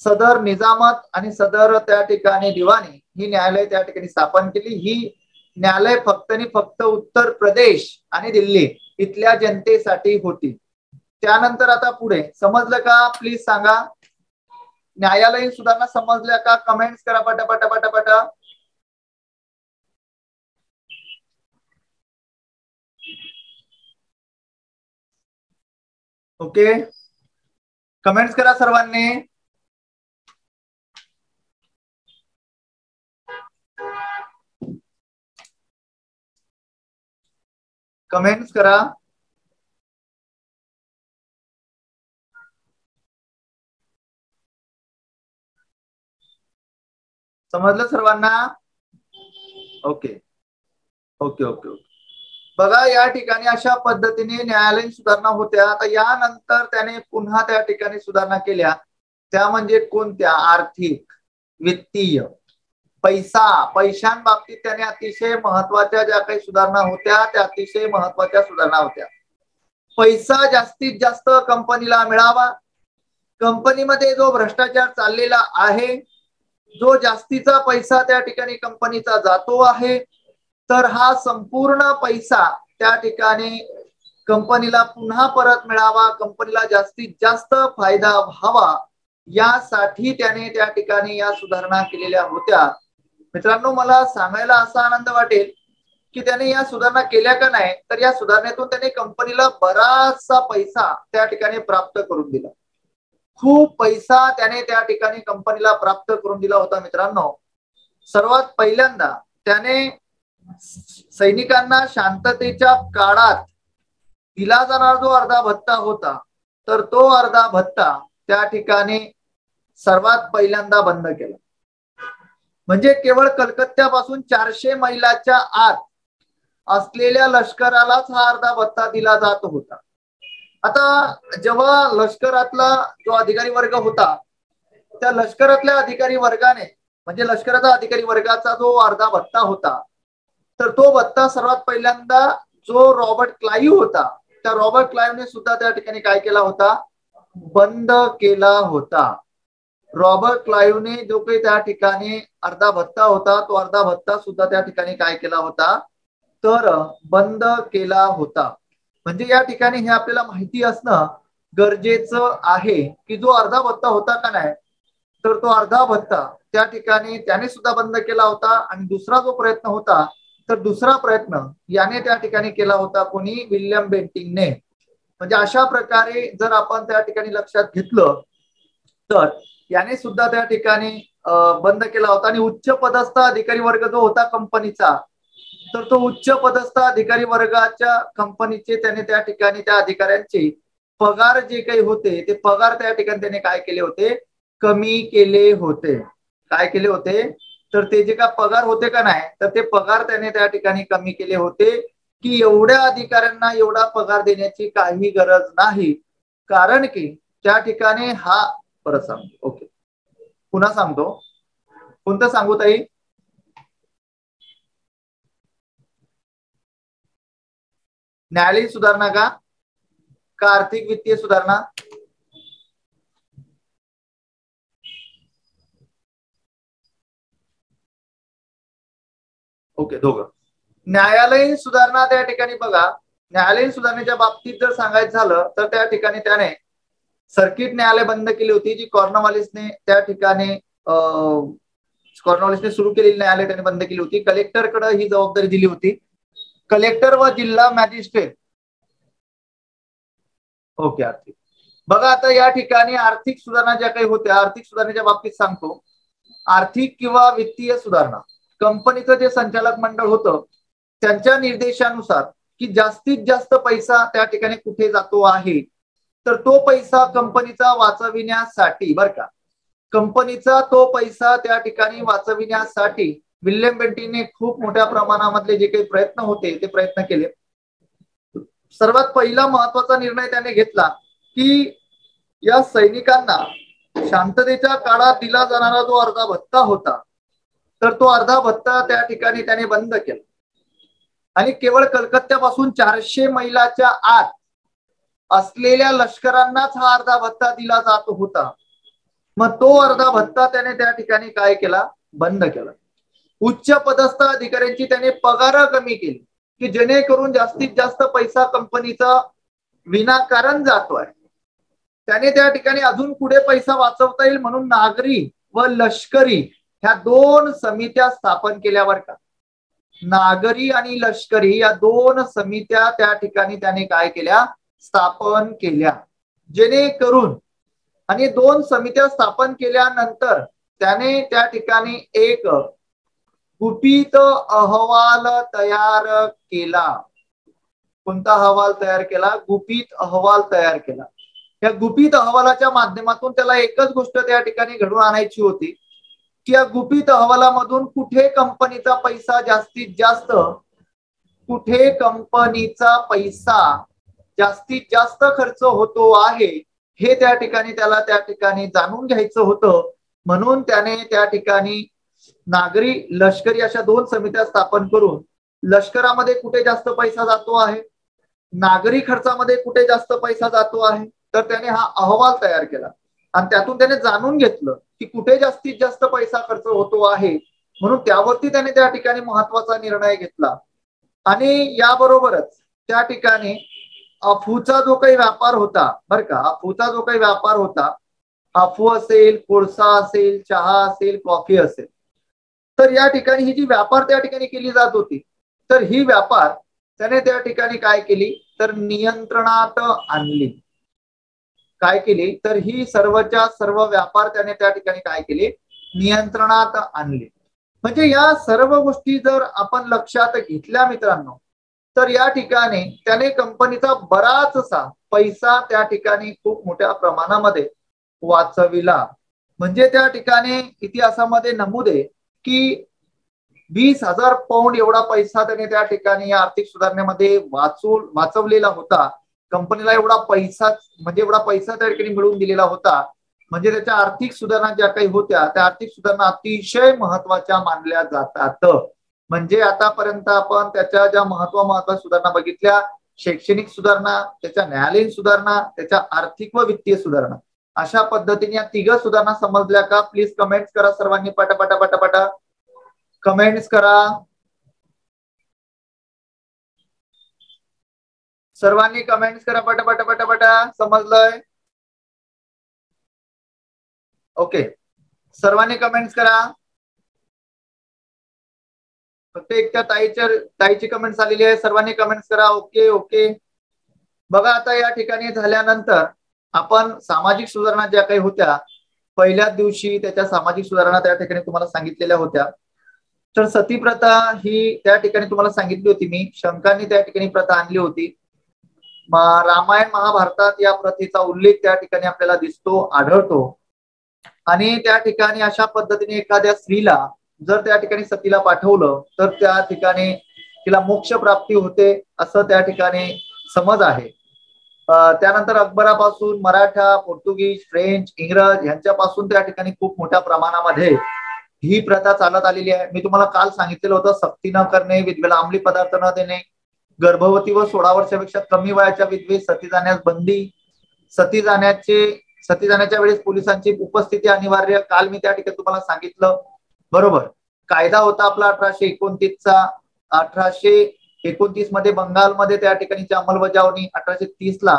सदर निजामत आणि सदर त्या ठिकाणी दिवाणी ही न्यायालय त्या ठिकाणी स्थापन केली. ही न्यायालय फक्त आणि फक्त उत्तर प्रदेश आणि दिल्ली इथल्या जनतेसाठी होती. त्यानंतर आता पुढे समजलं का, प्लीज सांगा. न्यायालयीन सुधारणा समजल्या का, कमेंट्स करा पटापट पटापट. ओके, कमेंट्स करा सर्वांनी. कमेंट्स करा. समजलं सर्वांना. Okay okay okay okay. बघा या ठिकाणी अशा पद्धतीने न्यायालयीन सुधारणा होत्या. आता यानंतर त्याने पुन्हा त्या ठिकाणी सुधारणा केल्या. त्या म्हणजे कोणत्या? आर्थिक, वित्तीय, पैशांबाबतीत त्याने अतिशय महत्वाच्या ज्या काही सुधारणा होत्या त्या अतिशय महत्वाच्या सुधारणा होत्या. पैसा जास्तीत जास्त कंपनीला मिळावा, कंपनीमध्ये जो भ्रष्टाचार चाललेला आहे, जो जास्तीचा पैसा त्या ठिकाणी कंपनीचा जातो आहे, तर हा संपूर्ण पैसा त्या ठिकाणी कंपनीला पुन्हा परत मिळावा, कंपनीला जास्तीत जास्त फायदा व्हावा, यासाठी त्याने त्या ठिकाणी या सुधारणा केलेल्या होत्या. मित्रांनो, मला सांगायला असा आनंद वाटेल की त्याने या सुधारणा केल्या का नाही, तर या सुधारणेतून त्याने कंपनीला बराचसा पैसा त्या ठिकाणी प्राप्त करून दिला. खूप पैसा त्याने त्या ठिकाणी कंपनीला प्राप्त करून दिला होता. मित्रांनो, सर्वात पहिल्यांदा त्याने सैनिकांना शांततेच्या काळात दिला जाणारा जो अर्धा भत्ता होता, तर तो अर्धा भत्ता त्या ठिकाणी सर्वात पहिल्यांदा बंद केला. म्हणजे केवळ कलकत्त्यापासून 400 मैलाच्या आत असलेल्या लष्करालाच हा अर्धा भत्ता दिला जात होता. आता जेव्हा लष्करातला जो अधिकारी वर्ग होता, त्या लष्करातल्या अधिकारी वर्गाने म्हणजे लष्कराचा अधिकारी वर्गाचा जो अर्धा भत्ता होता, तर तो भत्ता सर्वात पहिल्यांदा जो रॉबर्ट क्लाइव्ह होता, त्या रॉबर्ट क्लाइव्हने सुद्धा त्या ठिकाणी काय केला होता? बंद केला होता. रॉबर्ट क्लाइव्हने जो काही त्या ठिकाणी अर्धा भत्ता होता, तो अर्धा भत्ता सुद्धा त्या ठिकाणी काय केला होता? तर बंद केला होता. म्हणजे या ठिकाणी हे आपल्याला माहिती असणं गरजेचं आहे की जो अर्धा भत्ता होता का नाही, तर तो अर्धा भत्ता त्या ठिकाणी त्याने सुद्धा बंद केला होता. आणि दुसरा जो प्रयत्न होता, तर दुसरा प्रयत्न याने त्या ठिकाणी केला होता. कोणी? विल्यम बेंटिंकने. म्हणजे अशा प्रकारे जर आपण त्या ठिकाणी लक्षात घेतलं, तर याने सुद्धा त्या ठिकाणी बंद केला होता. आणि उच्च पदस्थ अधिकारी वर्ग जो होता कंपनीचा, तर तो उच्च पदस्थ अधिकारी वर्गाच्या कंपनीचे त्याने त्या ठिकाणी त्या अधिकाऱ्यांचे पगार जे काही होते, ते पगार त्या ठिकाणी त्याने काय केले होते? कमी केले होते. काय केले होते? तर ते जे का पगार होते का नाही, तर ते पगार त्याने त्या ठिकाणी कमी केले होते की एवढ्या अधिकाऱ्यांना एवढा पगार देण्याची काही गरज नाही. कारण की त्या ठिकाणी हा परत सांगतो. ओके, पुन्हा सांगतो. कोणतं सांगू ताई? न्यायालयीन सुधारणा का आर्थिक वित्तीय सुधारणा? ओके, दोघं. न्यायालयीन सुधारणा त्या ठिकाणी बघा, न्यायालयीन सुधारणेच्या बाबतीत जर सांगायचं झालं, तर त्या ठिकाणी त्याने सर्किट न्यायालय बंद केली होती, जी कॉर्नवालिसने त्या ठिकाणी कॉर्नवालिसने सुरू केलेली न्यायालय त्याने बंद केली होती. कलेक्टरकडे ही जबाबदारी दिली होती. कलेक्टर व जिल्हा मॅजिस्ट्रेट. ओके, आर्थिक. बघा, आता या ठिकाणी आर्थिक सुधारणा ज्या काही होत्या, आर्थिक सुधारणेच्या बाबतीत सांगतो. आर्थिक किंवा वित्तीय सुधारणा, कंपनीचं जे संचालक मंडळ होतं त्यांच्या निर्देशानुसार की जास्तीत जास्त पैसा त्या ठिकाणी कुठे जातो आहे, तर तो पैसा कंपनीचा वाचविण्यासाठी, बर का, कंपनीचा तो पैसा त्या ठिकाणी वाचविण्यासाठी विल्यम बेंटिंकने खूप मोठ्या प्रमाणामधले जे काही प्रयत्न होते ते प्रयत्न केले. सर्वात पहिला महत्वाचा निर्णय त्याने घेतला की या सैनिकांना शांततेच्या काळात दिला जाणारा जो अर्धा भत्ता होता, तर तो अर्धा भत्ता त्या ठिकाणी त्याने बंद केला. आणि केवळ कलकत्त्यापासून 400 मैलाच्या आत असलेल्या लष्करांनाच हा अर्धा भत्ता दिला जात होता. मग तो अर्धा भत्ता त्याने त्या ठिकाणी काय केला? बंद केला. उच्च पदस्थ अधिकाऱ्यांची त्याने पगार कमी केली की जेणेकरून जास्तीत जास्त पैसा कंपनीचा विनाकारण जातोय. त्याने त्या ठिकाणी अजून पुढे पैसा वाचवता येईल म्हणून नागरी व लष्करी ह्या दोन समित्या स्थापन केल्यावर का, नागरी आणि लष्करी या दोन समित्या त्या ठिकाणी त्याने काय केल्या? स्थापन केल्या. जेणेकरून आणि दोन समित्या स्थापन केल्यानंतर त्याने त्या ठिकाणी एक गुपित अहवाल तयार केला. कोणता अहवाल तयार केला? गुपित अहवाल तयार केला. या गुपित अहवालाच्या माध्यमातून त्याला एकच गोष्ट त्या ठिकाणी घडवून आणायची होती की या गुपित अहवालामधून कुठे कंपनीचा पैसा जास्तीत जास्त, कुठे कंपनीचा पैसा जास्तीत जास्त खर्च होतो आहे हे त्या ठिकाणी जाणून घ्यायचं होतं. म्हणून त्याने त्या ठिकाणी नागरी लष्करी अशा 2 समित्या स्थापन करून लष्करामध्ये कुठे जास्त पैसा जातो आहे, नागरी खर्चामध्ये कुठे जास्त पैसा जातो आहे, तर त्याने हा अहवाल तयार केला आणि त्यातून त्याने जाणून घेतलं की कुठे जास्तीत जास्त पैसा खर्च होतो आहे. म्हणून त्यावरती त्याने त्या ठिकाणी महत्वाचा निर्णय घेतला. आणि याबरोबरच त्या ठिकाणी अफूचा जो काही व्यापार होता बरं का, अफूचा जो काही व्यापार होता, अफू असेल, कोळसा असेल, चहा असेल, कॉफी असेल, तर या ठिकाणी ही जी व्यापार त्या ठिकाणी केली जात होती, तर ही व्यापार त्याने त्या ठिकाणी काय केली तर नियंत्रणात आणली. काय केली तर ही सर्वच्या सर्व व्यापार त्याने त्या ठिकाणी काय केले, नियंत्रणात आणले. म्हणजे या सर्व गोष्टी जर आपण लक्षात घेतल्या मित्रांनो, तर या ठिकाणी त्याने कंपनीचा बराचसा पैसा त्या ठिकाणी खूप मोठ्या प्रमाणामध्ये वाचविला. म्हणजे त्या ठिकाणी इतिहासामध्ये नमूद आहे की 20,000 पौंड एवढा पैसा त्याने त्या ठिकाणी या आर्थिक सुधारणेमध्ये वाचवलेला होता. कंपनीला एवढा पैसा, म्हणजे एवढा पैसा त्या ठिकाणी मिळवून दिलेला होता. म्हणजे त्याच्या आर्थिक सुधारणा ज्या काही होत्या त्या आर्थिक सुधारणा अतिशय महत्वाच्या मानल्या जातात. म्हणजे आतापर्यंत आपण त्याच्या ज्या महत्वाच्या सुधारणा बघितल्या, शैक्षणिक सुधारणा, त्याच्या न्यायालयीन सुधारणा, त्याच्या आर्थिक व वित्तीय सुधारणा, अशा पद्धतीने या 3 सुधारणा समजल्या का? प्लीज कमेंट्स करा सर्वांनी, पटापटा पटापटा कमेंट्स करा. सर्वांनी कमेंट्स करा पटापटा पटापटा. समजलंय? ओके, सर्वांनी कमेंट्स करा. फक्त एक त्या ताईची कमेंट्स आलेली आहे, सर्वांनी कमेंट्स करा. Okay okay. बघा आता या ठिकाणी झाल्यानंतर आपण सामाजिक सुधारणा ज्या काही होत्या, पहिल्याच दिवशी त्याच्या सामाजिक सुधारणा त्या ठिकाणी तुम्हाला सांगितलेल्या होत्या. तर सती प्रथा ही त्या ठिकाणी तुम्हाला सांगितली होती मी, शंकांनी त्या ठिकाणी प्रथा आणली होती. रामायण महाभारतात या प्रथेचा उल्लेख त्या ठिकाणी आपल्याला दिसतो, आढळतो. आणि त्या ठिकाणी अशा पद्धतीने एखाद्या स्त्रीला जर त्या ठिकाणी सतीला पाठवलं तर त्या ठिकाणी तिला मोक्ष प्राप्ती होते असं त्या ठिकाणी समज आहे. त्यानंतर अकबरापासून मराठा, पोर्तुगीज, फ्रेंच, इंग्रज यांच्यापासून त्या ठिकाणी खूप मोठ्या प्रमाणामध्ये ही प्रथा चालत आलेली आहे. मी तुम्हाला काल सांगितलेलं होतं, सक्ती न करणे, विधवेला अंमली पदार्थ न देणे, गर्भवती व 16 वर्षापेक्षा कमी वयाच्या विधवेस सती जाण्यास बंदी, सती जाण्याच्या वेळेस पोलिसांची उपस्थिती अनिवार्य, काल मी त्या ठिकाणी तुम्हाला सांगितलं. बरोबर. कायदा होता आपला 1829चा. 1829 मध्ये बंगालमध्ये त्या ठिकाणीची अंमलबजावणी, 1830 ला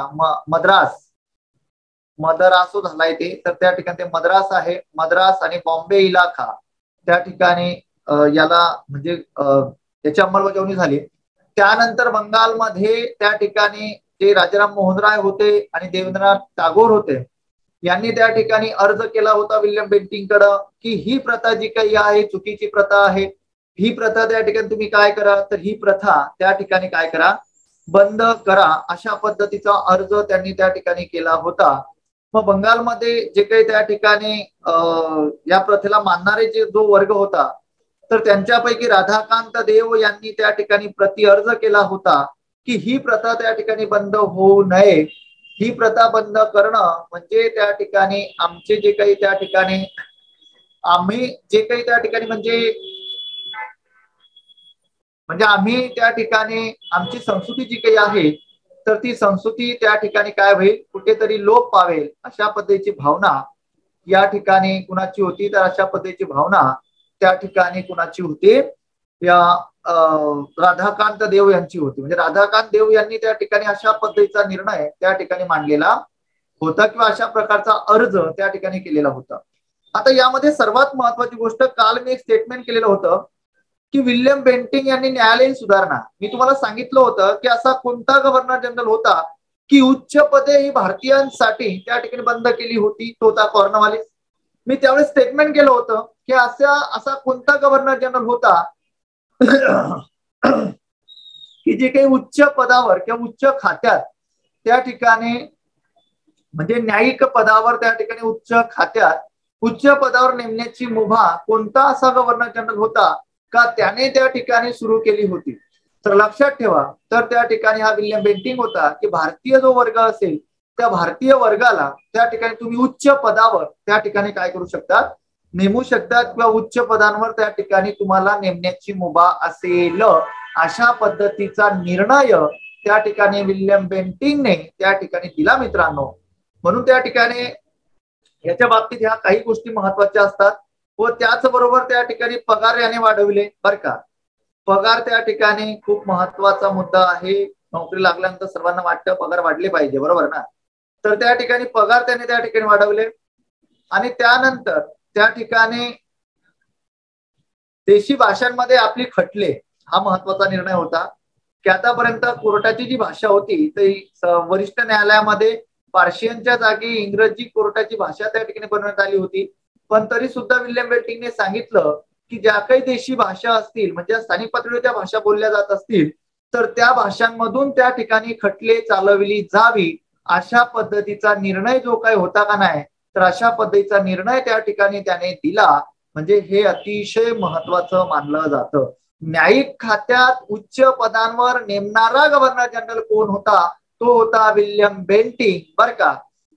मद्रासो झालाय ते, तर त्या ठिकाणी ते मद्रास आहे. मद्रास आणि बॉम्बे इलाखा त्या ठिकाणी याला म्हणजे याची अंमलबजावणी झाली. त्यानंतर बंगालमध्ये त्या ठिकाणी जे राजाराम मोहन राय होते आणि देवेंद्रनाथ टागोर होते, यांनी त्या ठिकाणी अर्ज केला होता विल्यम बेंटिंगकडे की ही प्रथा जी काही आहे चुकीची प्रथा आहे, ही प्रथा त्या ठिकाणी तुम्ही काय करा, तर ही प्रथा त्या ठिकाणी काय करा, बंद करा, अशा पद्धतीचा अर्ज त्यांनी त्या ठिकाणी केला होता. मग बंगालमध्ये जे काही त्या ठिकाणी या प्रथेला मानणारे जो वर्ग होता, तर त्यांच्यापैकी राधाकांत देव यांनी त्या ठिकाणी प्रति अर्ज केला होता की ही प्रथा त्या ठिकाणी बंद होऊ नये. ही प्रथा बंद करणं म्हणजे त्या ठिकाणी आमचे जे काही त्या ठिकाणी आम्ही जे काही त्या ठिकाणी म्हणजे आम्ही त्या ठिकाणी आमची संस्कृती जी काही आहे तर ती संस्कृती त्या ठिकाणी काय होईल, कुठेतरी लोप पावेल अशा पद्धतीची भावना या ठिकाणी कुणाची होती. तर अशा पद्धतीची भावना त्या ठिकाणी कुणाची होती, या राधाकांत देव यांची होती. म्हणजे राधाकांत देव यांनी त्या ठिकाणी अशा पद्धतीचा निर्णय त्या ठिकाणी मांडलेला होता किंवा अशा प्रकारचा अर्ज त्या ठिकाणी केलेला होता. आता यामध्ये सर्वात महत्वाची गोष्ट, काल मी एक स्टेटमेंट केलेलं होतं की विल्यम बेंटिंग यांनी न्यायालयीन सुधारणा, मी तुम्हाला सांगितलं होतं की असा कोणता गव्हर्नर जनरल होता की उच्च पदे ही भारतीयांसाठी त्या ठिकाणी बंद केली होती, तो होता कॉर्नवालिस. मी त्यावेळेस स्टेटमेंट केलं होतं की असा कोणता गव्हर्नर जनरल होता की जे काही उच्च पदावर किंवा उच्च खात्यात त्या ठिकाणी म्हणजे न्यायिक पदावर त्या ठिकाणी उच्च खात्यात उच्च पदावर नेमण्याची मुभा कोणता असा गव्हर्नर जनरल होता का त्याने त्या ठिकाणी सुरू केली होती? तर लक्षात ठेवा, तर त्या ठिकाणी हा विल्यम बेंटिंक होता की भारतीय जो वर्ग असेल त्या भारतीय वर्गाला त्या ठिकाणी तुम्ही उच्च पदावर त्या ठिकाणी काय करू शकतात, नेमू शकतात किंवा उच्च पदांवर त्या ठिकाणी तुम्हाला नेमण्याची मुभा असेल अशा पद्धतीचा निर्णय त्या ठिकाणी विल्यम बेंटिंकने त्या ठिकाणी दिला मित्रांनो. म्हणून त्या ठिकाणी याच्या बाबतीत ह्या काही गोष्टी महत्वाच्या असतात व त्याचबरोबर त्या ठिकाणी पगार याने वाढविले बरं का. पगार त्या ठिकाणी खूप महत्वाचा मुद्दा आहे. नोकरी लागल्यानंतर सर्वांना वाटतं पगार वाढले पाहिजे, बरोबर ना. तर त्या ठिकाणी पगार त्याने त्या ठिकाणी वाढवले आणि त्यानंतर त्या ठिकाणी देशी भाषांमध्ये आपली खटले हा महत्वाचा निर्णय होता की आतापर्यंत कोर्टाची जी भाषा होती ती वरिष्ठ न्यायालयामध्ये पार्शियनच्या जागी इंग्रजी कोर्टाची भाषा त्या ठिकाणी बनवण्यात आली होती. पण तरी सुद्धा विल्यम बेंटिंकने सांगितलं की ज्या काही देशी भाषा असतील म्हणजे स्थानिक पातळीवर त्या भाषा बोलल्या जात असतील तर त्या भाषांमधून त्या ठिकाणी खटले चालविली जावी अशा पद्धतीचा निर्णय जो काही होता का नाही, तर अशा पद्धतीचा निर्णय त्या ठिकाणी त्याने दिला. म्हणजे हे अतिशय महत्वाचं मानलं जातं. न्यायिक खात्यात उच्च पदांवर नेमणारा गव्हर्नर जनरल कोण होता? तो होता विल्यम बेंटिंक बर का.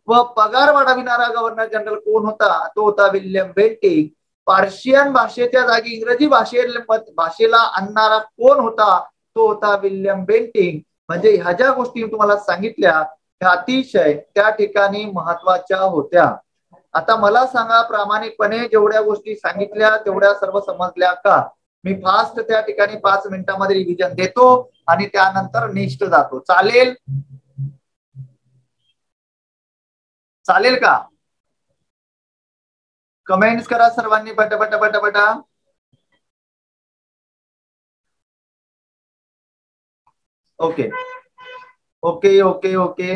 व पगार वाढविणारा गव्हर्नर जनरल कोण होता? तो होता विल्यम बेंटिंक. पार्शियन भाषेच्या जागी इंग्रजी भाषेला आणणारा कोण होता? तो होता विल्यम बेंटिंक. म्हणजे ह्या ज्या गोष्टी तुम्हाला सांगितल्या ह्या अतिशय त्या ठिकाणी महत्वाच्या होत्या. आता मला सांगा प्रामाणिकपणे जेवढ्या गोष्टी सांगितल्या तेवढ्या सर्व समजल्या का? मी फास्ट त्या ठिकाणी 5 मिनिटांमध्ये रिव्हिजन देतो आणि त्यानंतर नेक्स्ट जातो. चालेल? चालेल का? कमेंट्स करा सर्वांनी पटापटा पटापटा. Okay okay okay okay.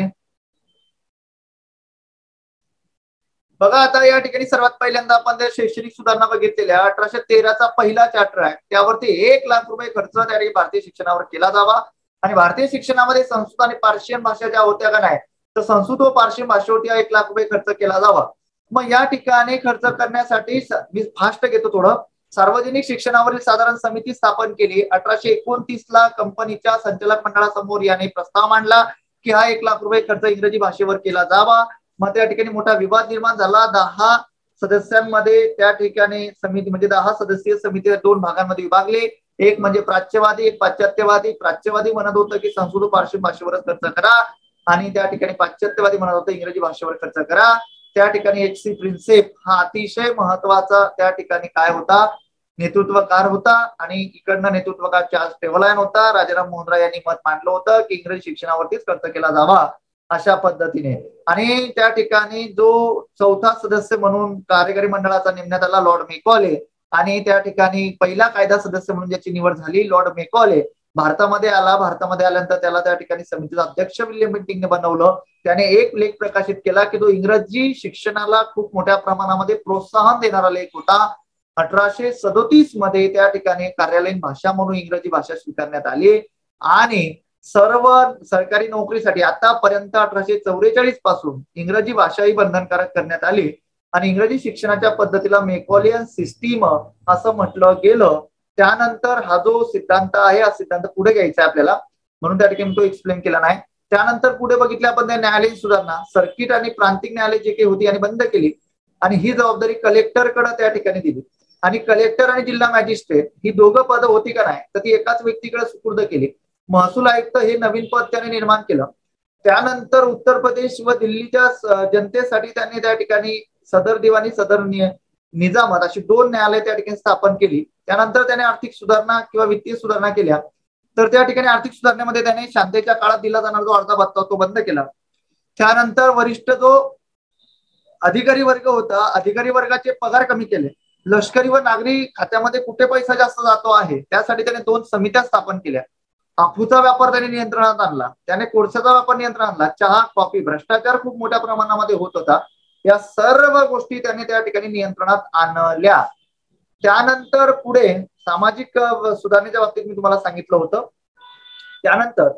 बघा आता या ठिकाणी सर्वात पहिल्यांदा आपण त्या शैक्षणिक सुधारणा बघितलेल्या 1813चा पहिला चार्टर आहे त्यावरती 1,00,000 रुपये खर्च त्या ठिकाणी भारतीय शिक्षणावर केला जावा आणि भारतीय शिक्षणामध्ये संस्कृत आणि पार्शियन भाषा ज्या होत्या का नाही तर संस्कृत व पार्शियन भाषेवरती 1,00,000 रुपये खर्च केला जावा. मग या ठिकाणी खर्च करण्यासाठी मी फास्ट घेतो थोडं. सार्वजनिक शिक्षणावरील साधारण समिती स्थापन केली. 1829ला कंपनीच्या संचालक मंडळासमोर याने प्रस्ताव मांडला की हा 1,00,000 रुपये खर्च इंग्रजी भाषेवर केला जावा. मग त्या ठिकाणी मोठा विवाद निर्माण झाला. 10 सदस्यांमध्ये त्या ठिकाणी समिती म्हणजे 10 सदस्यीय समिती 2 भागांमध्ये विभागले. एक म्हणजे प्राच्यवादी, एक पाश्चात्यवादी. प्राच्यवादी म्हणत होतं की संस्कृत पार्शियन भाषेवरच खर्च करा आणि त्या ठिकाणी पाश्चात्यवादी म्हणत होतं इंग्रजी भाषेवर खर्च करा. त्या ठिकाणी H.C. प्रिन्सेप हा अतिशय महत्वाचा त्या ठिकाणी काय होता, नेतृत्वकार होता आणि इकडनं नेतृत्वकार चार्ल्स टेव्हलाइन होता. राजाराम मोहन राय यांनी मत मांडलं होतं की इंग्रजी शिक्षणावरतीच खर्च केला जावा अशा पद्धतीने. आणि त्या ठिकाणी जो चौथा सदस्य म्हणून कार्यकारी मंडळाचा नेमण्यात आला लॉर्ड मेकॉले आणि त्या ठिकाणी पहिला कायदा सदस्य म्हणून ज्याची निवड झाली लॉर्ड मेकॉले भारतामध्ये आला. भारतामध्ये आल्यानंतर त्याला त्या ठिकाणी समितीचा अध्यक्ष विल्यम बेंटिंकने बनवलं. त्याने एक लेख प्रकाशित केला की तो इंग्रजी शिक्षणाला खूप मोठ्या प्रमाणामध्ये प्रोत्साहन देणारा लेख होता. 1837 मध्ये त्या ठिकाणी कार्यालयीन भाषा म्हणून इंग्रजी भाषा स्वीकारण्यात आली आणि सर्व सरकारी नोकरीसाठी आतापर्यंत 1844 पासून इंग्रजी भाषा ही बंधनकारक करण्यात आली आणि इंग्रजी शिक्षणाच्या पद्धतीला मेकॉलियन सिस्टीम असं म्हटलं गेलं. त्यानंतर हा जो सिद्धांत आहे हा सिद्धांत पुढे घ्यायचा आहे आपल्याला म्हणून त्या ठिकाणी तो एक्सप्लेन केला नाही. त्यानंतर पुढे बघितल्या आपण न्यायालयीन सुधारणा सर्किट आणि प्रांतिक न्यायालय जे काही होती आणि बंद केली आणि ही जबाबदारी कलेक्टरकडे त्या ठिकाणी दिली आणि कलेक्टर आणि जिल्हा मॅजिस्ट्रेट ही दोघं पद होती का नाही तर ती एकाच व्यक्तीकडे सुपूर्द केली. महसूल आयुक्त हे नवीन पद त्याने निर्माण केलं. त्यानंतर उत्तर प्रदेश व दिल्लीच्या जनतेसाठी त्यांनी त्या ठिकाणी सदर दिवाणी सदर निजामत अशी 2 न्यायालय त्या ठिकाणी स्थापन केली. त्यानंतर त्याने आर्थिक सुधारणा किंवा वित्तीय सुधारणा केल्या. तर त्या ठिकाणी आर्थिक सुधारणेमध्ये त्याने शांततेच्या काळात दिला जाणारा जो अर्धा भत्ता तो बंद केला. त्यानंतर वरिष्ठ जो अधिकारी वर्ग होता अधिकारी वर्गाचे पगार कमी केले. लष्करी व नागरी खात्यामध्ये कुठे पैसा जास्त जातो आहे त्यासाठी त्याने 2 समित्या स्थापन केल्या. अफूचा व्यापार त्याने नियंत्रणात आणला. त्याने कोळशाचा व्यापार नियंत्रणात आणला. चहा कॉफी भ्रष्टाचार खूप मोठ्या प्रमाणामध्ये होत होता. या सर्व गोष्टी त्याने त्या ठिकाणी नियंत्रणात आणल्या. त्यानंतर पुढे सामाजिक सुधारणेच्या बाबतीत मी तुम्हाला सांगितलं होतं. त्यानंतर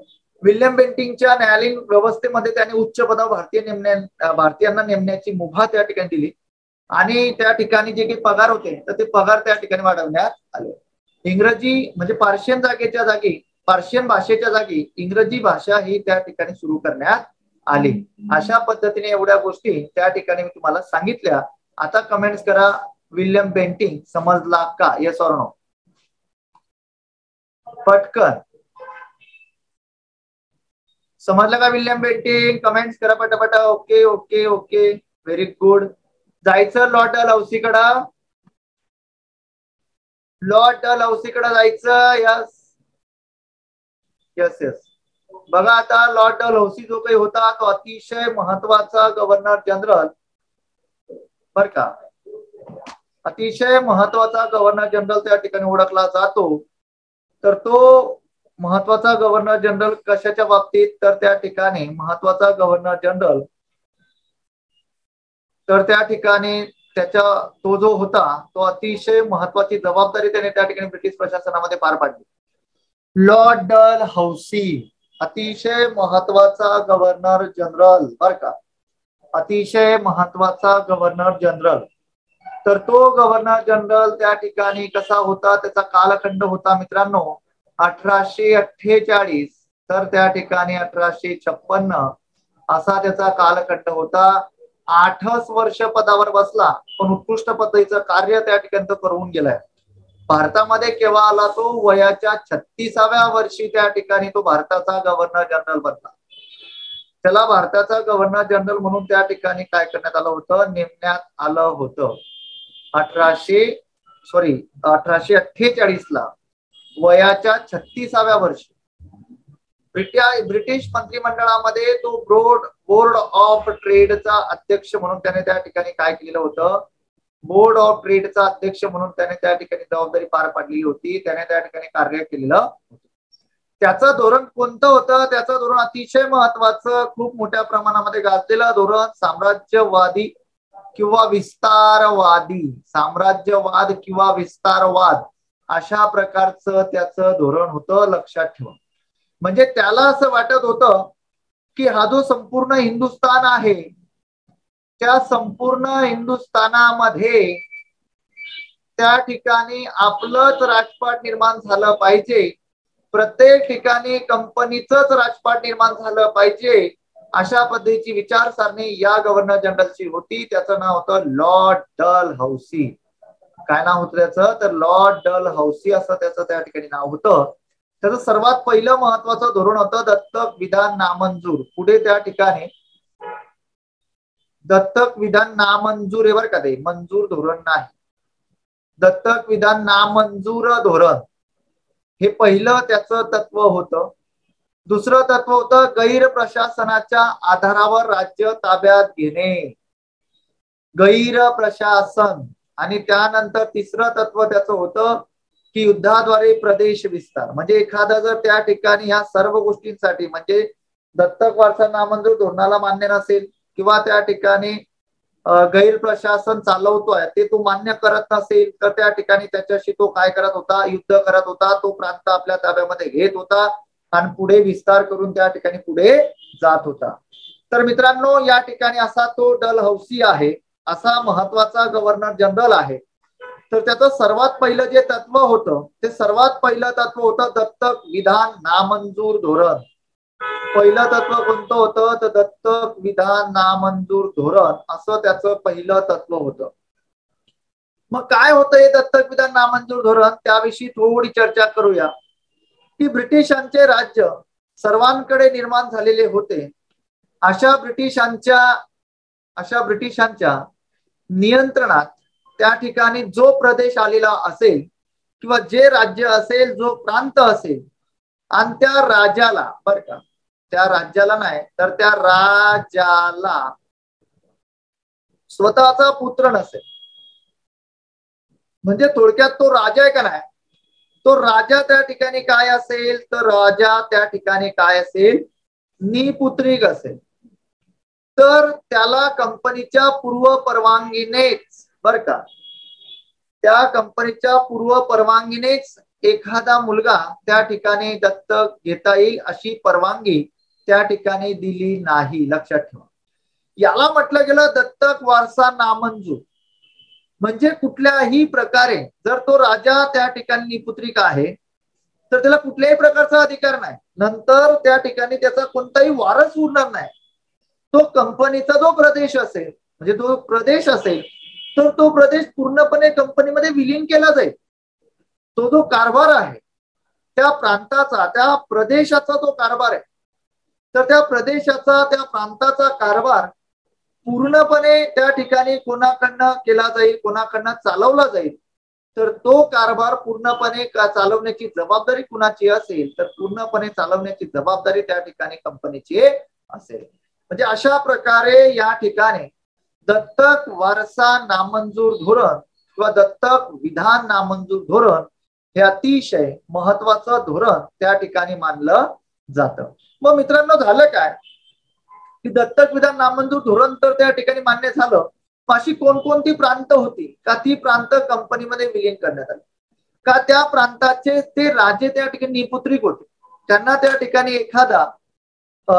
विल्यम बेंटिंकच्या न्यायालयीन व्यवस्थेमध्ये त्याने उच्च पदावर भारतीयांना नेमण्याची मुभा त्या ठिकाणी दिली. आणि त्या ठिकाणी जे काही पगार होते तर ते पगार त्या ठिकाणी वाढवण्यात आले. इंग्रजी म्हणजे पार्शियन जागेच्या जागी, पार्शियन भाषेच्या जागी इंग्रजी भाषा ही त्या ठिकाणी सुरू करण्यात आली. अशा पद्धतीने एवढ्या गोष्टी त्या ठिकाणी मी तुम्हाला सांगितल्या. आता कमेंट्स करा, विल्यम बेंटिंग समजला का? Yes or no? पटकन समजलं का विल्यम बेंटिंग? कमेंट्स करा पटापटा. Okay okay okay, very good. जायचं लॉर्ड डलहौसीकडं, लॉर्ड डलहौसीकडे जायचं. Yes yes yes. बघा आता लॉर्ड डलहौसी जो काही होता तो अतिशय महत्वाचा गव्हर्नर जनरल, बर का, अतिशय महत्वाचा गव्हर्नर जनरल त्या ठिकाणी ओळखला जातो. तर तो महत्वाचा गव्हर्नर जनरल कशाच्या बाबतीत? तर त्या ठिकाणी महत्वाचा गव्हर्नर जनरल, तर त्या ठिकाणी त्याच्या तो जो होता तो अतिशय महत्वाची जबाबदारी त्याने त्या ठिकाणी ब्रिटिश प्रशासनामध्ये पार पाडली. लॉर्ड डलहौसी अतिशय महत्वाचा गव्हर्नर जनरल, बर का, अतिशय महत्वाचा गव्हर्नर जनरल. तर तो गव्हर्नर जनरल त्या ठिकाणी कसा होता, त्याचा कालखंड होता मित्रांनो 1848 तर त्या ठिकाणी 1856 असा त्याचा कालखंड होता. 8 वर्ष पदावर बसला, पण उत्कृष्ट पद्धतीचं कार्य त्या ठिकाणी तो करून गेलाय. भारतामध्ये केव्हा आला तो? वयाच्या 36व्या वर्षी त्या ठिकाणी तो भारताचा गव्हर्नर जनरल बनला. त्याला भारताचा गव्हर्नर जनरल म्हणून त्या ठिकाणी काय करण्यात आलं होतं? नेमण्यात आलं होतं. 1848 ला वयाच्या 36व्या वर्षी ब्रिटिश मंत्रिमंडळामध्ये तो बोर्ड ऑफ ट्रेडचा अध्यक्ष म्हणून त्याने त्या ठिकाणी काय केलेलं होतं? बोर्ड ऑफ ट्रेडचा अध्यक्ष म्हणून त्याने त्या ठिकाणी जबाबदारी पार पाडली होती. त्याने त्या ठिकाणी कार्य केलेलं होतं. त्याचं धोरण कोणतं होतं? त्याचं धोरण अतिशय महत्वाचं, खूप मोठ्या प्रमाणामध्ये गाजलेलं धोरण साम्राज्यवादी किंवा विस्तारवादी, साम्राज्यवाद किंवा विस्तारवाद अशा प्रकारचं त्याचं धोरण होतं. लक्षात ठेवा. म्हणजे त्याला असं वाटत होतं की हा जो संपूर्ण हिंदुस्थान आहे त्या संपूर्ण हिंदुस्थानामध्ये त्या ठिकाणी आपलंच राजपाट निर्माण झालं पाहिजे, प्रत्येक ठिकाणी कंपनीचंच राजपाट निर्माण झालं पाहिजे, अशा पद्धतीची विचारसरणी या गव्हर्नर जनरलची होती. त्याचं नाव होतं लॉर्ड डलहौसी. काय नाव होतं त्याचं? तर लॉर्ड डलहौसी असं त्याचं त्या ठिकाणी नाव होतं. त्याचं सर्वात पहिलं महत्वाचं धोरण होतं दत्तक विधान नामंजूर. पुढे त्या ठिकाणी दत्तक विधान नामंजूर, बरं का, ते मंजूर धोरण नाही, दत्तक विधान नामंजूर धोरण हे पहिलं त्याचं तत्व होतं. दुसरं तत्व होतं गैर प्रशासनाच्या आधारावर राज्य ताब्यात घेणे, गैर प्रशासन. आणि त्यानंतर तिसरं तत्व त्याचं होतं की युद्धाद्वारे प्रदेश विस्तार. म्हणजे एखादा जर त्या ठिकाणी ह्या सर्व गोष्टींसाठी म्हणजे दत्तक वारसा नामंजूर धोरणाला मान्य नसेल किंवा त्या ठिकाणी गैर प्रशासन चालवतोय ते तो मान्य करत नसेल तर त्या ठिकाणी त्याच्याशी तो काय करत होता? युद्ध करत होता. तो प्रांत आपल्या ताब्यामध्ये घेत होता आणि पुढे विस्तार करून त्या ठिकाणी पुढे जात होता. तर मित्रांनो या ठिकाणी असा तो डलहौसी आहे, असा महत्वाचा गव्हर्नर जनरल आहे. तर त्याचं सर्वात पहिलं जे तत्व होतं ते सर्वात पहिलं तत्व होतं दत्तक विधान नामंजूर धोरण. पहिलं तत्व कोणतं होतं? तर दत्तक विधान नामंजूर धोरण असं त्याचं पहिलं तत्व होतं. मग काय होतं हे दत्तक विधान नामंजूर धोरण? त्याविषयी थोडी चर्चा करूया. की ब्रिटिशांचे राज्य सर्वांकडे निर्माण झालेले होते. अशा ब्रिटिशांच्या नियंत्रणात त्या ठिकाणी जो प्रदेश आलेला असेल किंवा जे राज्य असेल, जो प्रांत असेल, आणि त्या राजाला, बर का, त्या राज्याला नाही तर त्या राजाला स्वतःचा पुत्र नसेल, म्हणजे थोडक्यात तो राजा आहे का नाही, तो राजा त्या ठिकाणी काय असेल? तर राजा त्या ठिकाणी काय असेल? निपुत्रिक असेल. तर त्याला कंपनीच्या पूर्व परवानगीनेच, बर का, त्या कंपनीच्या पूर्व परवानगीनेच एखादा मुलगा त्या ठिकाणी दत्तक घेता येईल अशी परवानगी त्या ठिकाणी दिली नाही. लक्षात ठेवा. याला म्हटलं गेलं दत्तक वारसा नामंजूर. म्हणजे कुठल्याही प्रकारे जर तो राजा त्या ठिकाणी निपुत्रिक आहे तर त्याला कुठल्याही प्रकारचा अधिकार नाही, नंतर त्या ठिकाणी त्याचा कोणताही वारस उरणार नाही. तो कंपनीचा जो प्रदेश असेल म्हणजे तो प्रदेश असेल तर तो प्रदेश पूर्णपणे कंपनीमध्ये विलीन केला जाईल. तो जो कारभार आहे त्या प्रांताचा त्या प्रदेशाचा जो कारभार आहे तर त्या प्रदेशाचा त्या प्रांताचा कारभार पूर्णपणे त्या ठिकाणी कोणाकडनं केला जाईल, कोणाकडनं चालवला जाईल. तर तो कारभार पूर्णपणे चालवण्याची जबाबदारी कुणाची असेल तर पूर्णपणे चालवण्याची जबाबदारी त्या ठिकाणी कंपनीची असेल. म्हणजे अशा प्रकारे या ठिकाणी दत्तक वारसा नामंजूर धोरण किंवा दत्तक विधान नामंजूर धोरण हे अतिशय महत्वाचं धोरण त्या ठिकाणी मानलं जातं. मग मित्रांनो झालं काय की दत्तक विधान नामंजूर धोरण तर त्या ठिकाणी मान्य झालं, अशी कोणकोणती प्रांत होती का ती प्रांत कंपनीमध्ये विलीन करण्यात आली, का त्या प्रांताचे ते राजे त्या ठिकाणी निपुत्रिक होते, त्यांना त्या ठिकाणी एखादा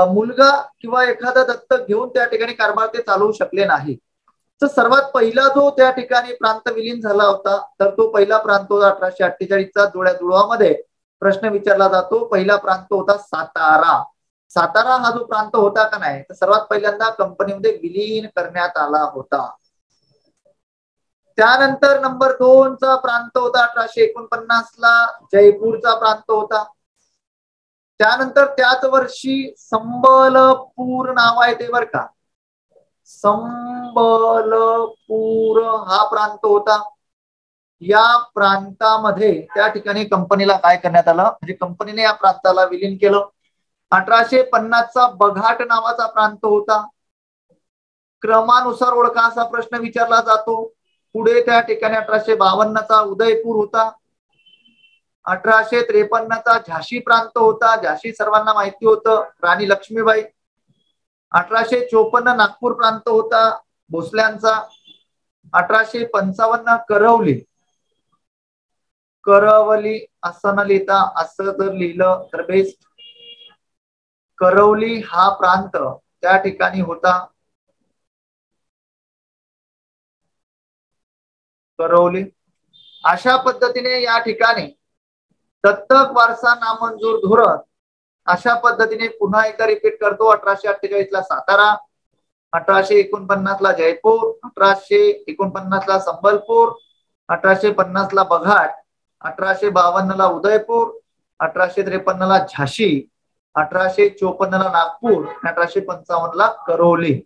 मुलगा किंवा एखादा दत्तक घेऊन त्या ठिकाणी कारभार ते चालवू शकले नाही. तर सर्वात पहिला जो त्या ठिकाणी प्रांत विलीन झाला होता तर तो पहिला प्रांत होता 1848चा जुळवामध्ये प्रश्न विचारला जातो. पहिला प्रांत होता सातारा. सातारा हा जो प्रांत होता का नाही तर सर्वात पहिल्यांदा कंपनीमध्ये विलीन करण्यात आला होता. त्यानंतर नंबर 2 चा प्रांत होता 1849ला जयपूरचा प्रांत होता. त्यानंतर त्याच वर्षी संबलपूर नाव आहे ते बरं का, संबलपूर हा प्रांत होता. या प्रांतामध्ये त्या ठिकाणी कंपनीला काय करण्यात आलं म्हणजे कंपनीने या प्रांताला विलीन केलं. 1850चा बघाट नावाचा प्रांत होता. क्रमानुसार ओळखा असा प्रश्न विचारला जातो. पुढे त्या ठिकाणी 1852चा उदयपूर होता. 1853चा झाशी प्रांत होता. झाशी सर्वांना माहिती होतं, राणी लक्ष्मीबाई. 1854 नागपूर प्रांत होता भोसल्यांचा. 1855 करवली, करवली असं न लिहिता असं जर लिहिलं तर बेस्ट. करवली हा प्रांत त्या ठिकाणी होता. करवली. अशा पद्धतीने या ठिकाणी दत्तक वारसा नामंजूर धोरण अशा पद्धतीने पुन्हा एकदा रिपीट करतो. 1848ला सातारा, 1849ला जयपूर, 1849ला संबलपूर, 1850ला बघाट, 1852ला उदयपूर, 1853ला झाशी, 1854ला नागपूर, 1855ला करवली.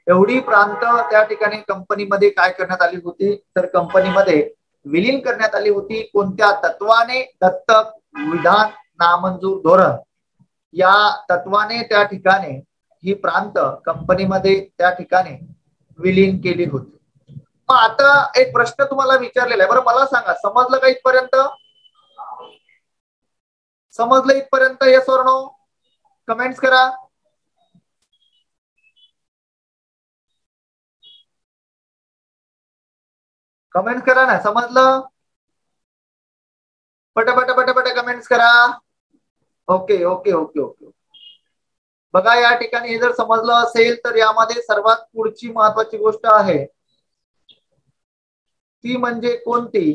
एवढी प्रांत त्या ठिकाणी कंपनीमध्ये काय करण्यात आली होती तर कंपनीमध्ये विलीन करण्यात आली होती. कोणत्या तत्वाने? दत्तक विधान नामंजूर धोरण या तत्वाने त्या ठिकाणी ही प्रांत कंपनीमध्ये त्या ठिकाणी विलीन केली होती. मग आता एक प्रश्न तुम्हाला विचारलेला आहे, बरं मला सांगा समजलं का इथपर्यंत? समजलं इथपर्यंत? Yes or no? कमेंट्स करा. कमेंट करा ना, समजलं? पटापट पटापट कमेंट्स करा. Okay okay okay okay. बघा या ठिकाणी हे जर समजलं असेल तर यामध्ये सर्वात पुढची महत्वाची गोष्ट आहे ती म्हणजे कोणती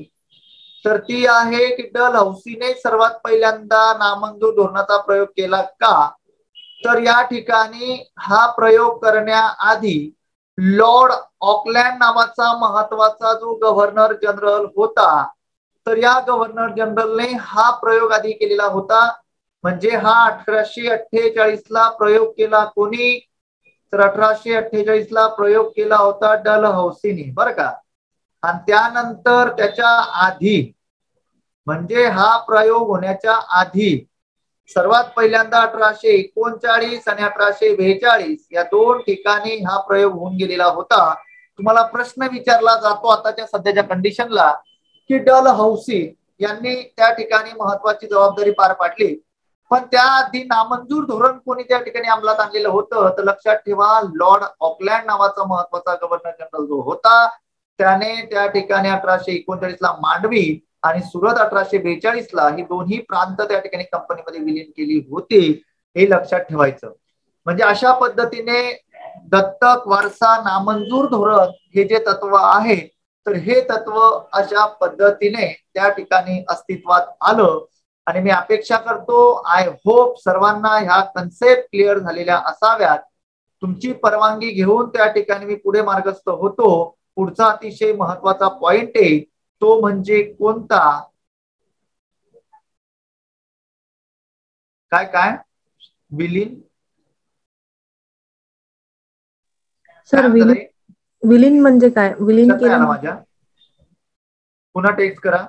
तर ती आहे की डलहौसीने सर्वात पहिल्यांदा नामंजूर धोरणाचा प्रयोग केला का तर या ठिकाणी हा प्रयोग करण्याआधी लॉर्ड ऑकलँड नावाचा महत्वाचा जो गव्हर्नर जनरल होता तर या गव्हर्नर जनरलने हा प्रयोग आधी केलेला होता. म्हणजे हा 1848ला प्रयोग केला कोणी तर 1848ला प्रयोग केला होता डलहौसीने बरं का. आणि त्यानंतर त्याच्या आधी म्हणजे हा प्रयोग होण्याच्या आधी सर्वात पहिल्यांदा 1839 आणि 1842 या 2 ठिकाणी हा प्रयोग होऊन गेलेला होता. तुम्हाला प्रश्न विचारला जातो आताच्या सध्याच्या कंडिशनला की डलहौसी यांनी त्या ठिकाणी महत्वाची जबाबदारी पार पाडली, पण त्याआधी नामंजूर धोरण कोणी त्या ठिकाणी अंमलात आणलेलं होतं तर लक्षात ठेवा लॉर्ड ऑकलँड नावाचा महत्वाचा गव्हर्नर जनरल जो होता त्याने त्या ठिकाणी 1839ला मांडवी आणि सुरत 1842ला ही दोन्ही प्रांत त्या ठिकाणी कंपनीमध्ये विलीन केली होती, हे लक्षात ठेवायचं. म्हणजे अशा पद्धतीने दत्तक वारसा नामंजूर धोरण हे जे तत्व आहे तर हे तत्व अशा पद्धतीने त्या ठिकाणी अस्तित्वात आलं आणि मी अपेक्षा करतो, आय होप सर्वांना ह्या कन्सेप्ट क्लिअर झालेल्या असाव्यात. तुमची परवानगी घेऊन त्या ठिकाणी मी पुढे मार्गस्थ होतो. पुढचा अतिशय महत्वाचा पॉइंट आहे तो म्हणजे कोणता, काय काय विलीन सर. विलीन म्हणजे काय? विलीन केलं माझ्या पुन्हा टेक्स्ट करा.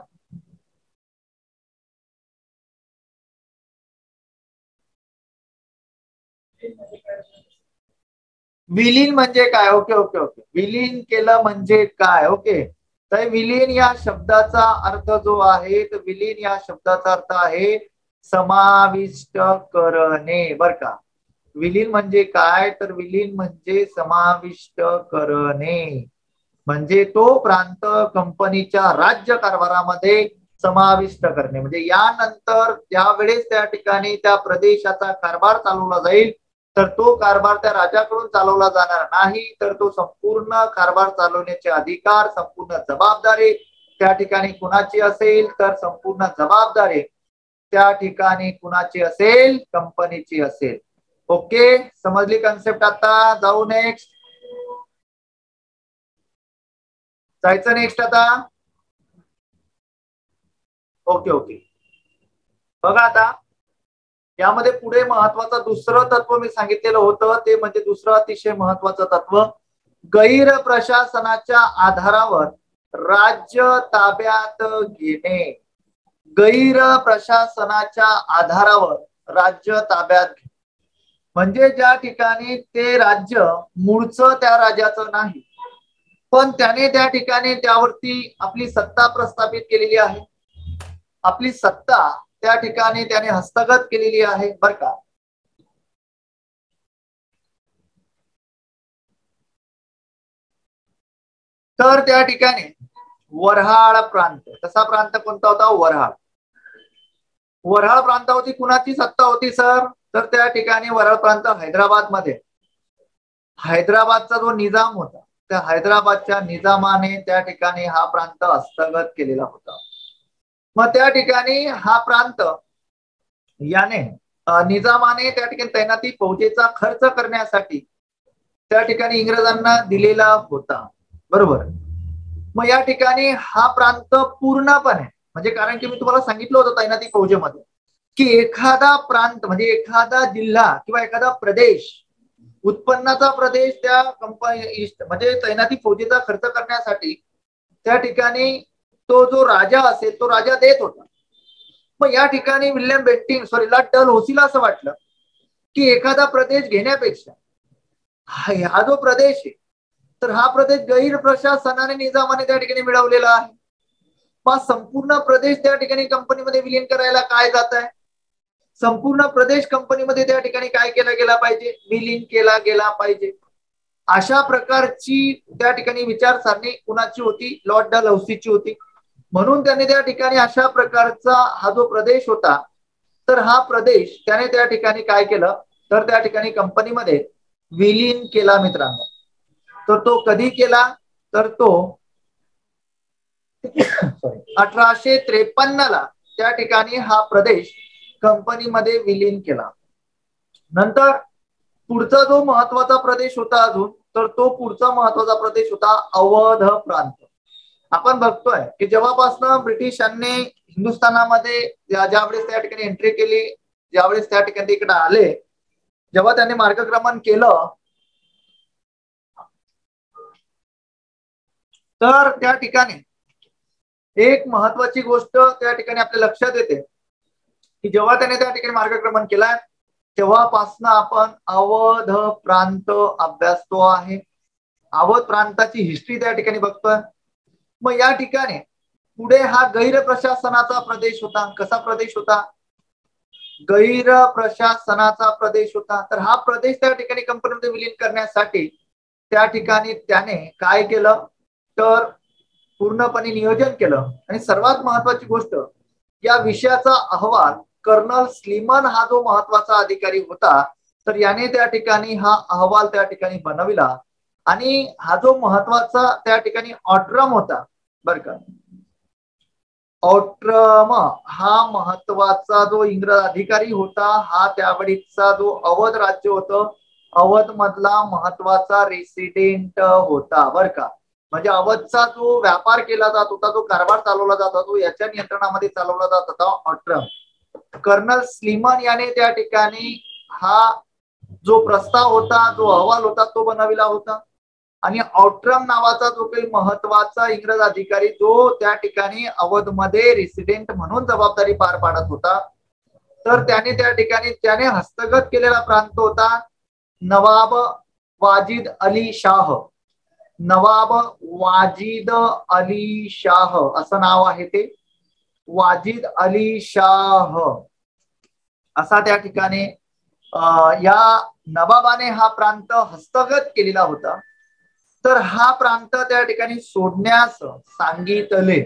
विलीन म्हणजे काय? Okay okay okay. विलीन केलं म्हणजे काय? ओके. तर विलीन या शब्दाचा अर्थ जो आहे, तर विलीन या शब्दाचा अर्थ आहे समाविष्ट करणे. बर का, विलीन म्हणजे काय? तर विलीन म्हणजे समाविष्ट करणे, म्हणजे तो प्रांत कंपनीच्या राज्य कारभारामध्ये समाविष्ट करणे. म्हणजे यानंतर ज्यावेळेस त्या ठिकाणी त्या प्रदेशाचा कारभार चालवला जाईल तर तो कारभार त्या राजाकडून चालवला जाणार नाही, तर तो संपूर्ण कारभार चालवण्याचे अधिकार, संपूर्ण जबाबदारी त्या ठिकाणी कुणाची असेल? तर संपूर्ण जबाबदारी त्या ठिकाणी कुणाची असेल? कंपनीची असेल. ओके, समजली कन्सेप्ट? आता जाऊ नेक्स्ट. जायचं नेक्स्ट आता. Okay okay. बघा आता यामध्ये पुढे महत्वाचं दुसरं तत्व मी सांगितलेलं होतं, ते म्हणजे दुसरं अतिशय महत्वाचं तत्व, गैर प्रशासनाच्या आधारावर राज्य ताब्यात घेणे. गैर प्रशासनाच्या आधारावर राज्य ताब्यात घेणे म्हणजे ज्या ठिकाणी ते राज्य मूळचं त्या राजाचं नाही, पण त्याने त्या ठिकाणी त्यावरती आपली सत्ता प्रस्थापित केलेली आहे, आपली सत्ता त्या ठिकाणी त्याने हस्तगत केलेली आहे. बर का, तर त्या ठिकाणी वऱ्हाड प्रांत, कसा प्रांत कोणता होता? वऱ्हाड. वऱ्हाड प्रांतावरती कुणाची सत्ता होती सर? तर त्या ठिकाणी वऱ्हाड प्रांत हैदराबाद मध्ये, हैदराबादचा जो निजाम होता त्या हैदराबादच्या निजामाने त्या ठिकाणी हा प्रांत हस्तगत केलेला होता. मग त्या ठिकाणी हा प्रांत याने निजामाने त्या ठिकाणी तैनाती फौजेचा खर्च करण्यासाठी त्या ठिकाणी इंग्रजांना दिलेला होता. बरोबर. मग या ठिकाणी हा प्रांत पूर्णपणे, म्हणजे कारण की मी तुम्हाला सांगितलं होतं तैनाती फौजेमध्ये की एखादा प्रांत म्हणजे एखादा जिल्हा किंवा एखादा प्रदेश, उत्पन्नाचा प्रदेश त्या कंपनी म्हणजे तैनाती फौजेचा खर्च करण्यासाठी त्या ठिकाणी तो जो राजा असेल तो राजा देत होता. मग या ठिकाणी विल्यम बेंटिंग लॉर्ड डलहौसीला असं वाटलं की एखादा प्रदेश घेण्यापेक्षा हा जो प्रदेश आहे तर हा प्रदेश गैर प्रशासनाने निजामाने त्या ठिकाणी मिळवलेला आहे. मग संपूर्ण प्रदेश त्या ठिकाणी कंपनीमध्ये विलीन करायला काय जात आहे? संपूर्ण प्रदेश कंपनीमध्ये त्या ठिकाणी काय केला गेला पाहिजे? विलीन केला गेला पाहिजे. अशा प्रकारची त्या ठिकाणी विचारसरणी कुणाची होती? लॉर्ड डलहौसीची होती. म्हणून त्याने त्या ठिकाणी अशा प्रकारचा हा जो प्रदेश होता तर हा प्रदेश त्याने त्या ठिकाणी काय केलं तर त्या ठिकाणी कंपनीमध्ये विलीन केला मित्रांनो. तर तो कधी केला? तर तो 1853 ला त्या ठिकाणी हा प्रदेश कंपनीमध्ये विलीन केला. नंतर पुढचा जो महत्वाचा प्रदेश होता अजून, तर तो पुढचा महत्वाचा प्रदेश होता अवध प्रांत. आपण बघतोय की जेव्हापासून ब्रिटिशांनी हिंदुस्थानामध्ये ज्यावेळेस त्या ठिकाणी एंट्री केली, ज्यावेळेस त्या ठिकाणी इकडे आले, जेव्हा त्यांनी मार्गक्रमण केलं तर त्या ठिकाणी एक महत्वाची गोष्ट त्या ठिकाणी आपल्या लक्षात येते की जेव्हा त्याने त्या ठिकाणी मार्गक्रमण केलाय तेव्हापासून आपण अवध प्रांत अभ्यासतो आहे, अवध प्रांताची हिस्ट्री त्या ठिकाणी बघतोय. मग या ठिकाणी पुढे हा गैर प्रशासनाचा प्रदेश होता. कसा प्रदेश होता? गैर प्रशासनाचा प्रदेश होता. तर हा प्रदेश त्या ठिकाणी कंपनीमध्ये विलीन करण्यासाठी त्या ठिकाणी त्याने काय केलं तर पूर्णपणे नियोजन केलं. आणि सर्वात महत्वाची गोष्ट, या विषयाचा अहवाल कर्नल स्लीमन हा जो महत्वाचा अधिकारी होता तर याने त्या ठिकाणी हा अहवाल त्या ठिकाणी बनविला आणि हा जो महत्वाचा त्या ठिकाणी ऑट्रम होता बर का, ऑट्रम हा महत्वाचा जो इंग्रज अधिकारी होता, हा त्यावेळीचा जो अवध राज्य होतं, अवध मधला महत्वाचा रेसिडेंट होता बर का. म्हणजे अवधचा जो व्यापार केला जात होता, जो कारभार चालवला जात होता, याच्या नियंत्रणामध्ये चालवला जात होता ऑट्रम. कर्नल स्लीमन याने त्या ठिकाणी हा जो प्रस्ताव होता, जो अहवाल होता, तो बनविला होता. आणि ऑट्रम नावाचा जो काही महत्वाचा इंग्रज अधिकारी जो त्या ठिकाणी अवधमध्ये रेसिडेंट म्हणून जबाबदारी पार पाडत होता, तर त्याने त्या ठिकाणी त्याने हस्तगत केलेला प्रांत होता नवाब वाजिद अली शाह. नवाब वाजिद अली शाह असं नाव आहे ते, वाजिद अली शाह असा त्या ठिकाणी या नवाबाने हा प्रांत हस्तगत केलेला होता. तर हा प्रांत त्या ठिकाणी सोडण्यास सांगितले.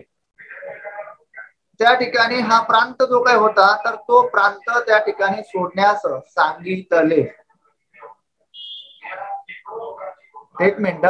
त्या ठिकाणी हा प्रांत जो काही होता, तर तो प्रांत त्या ठिकाणी सोडण्यास सांगितले. एक मिनिट.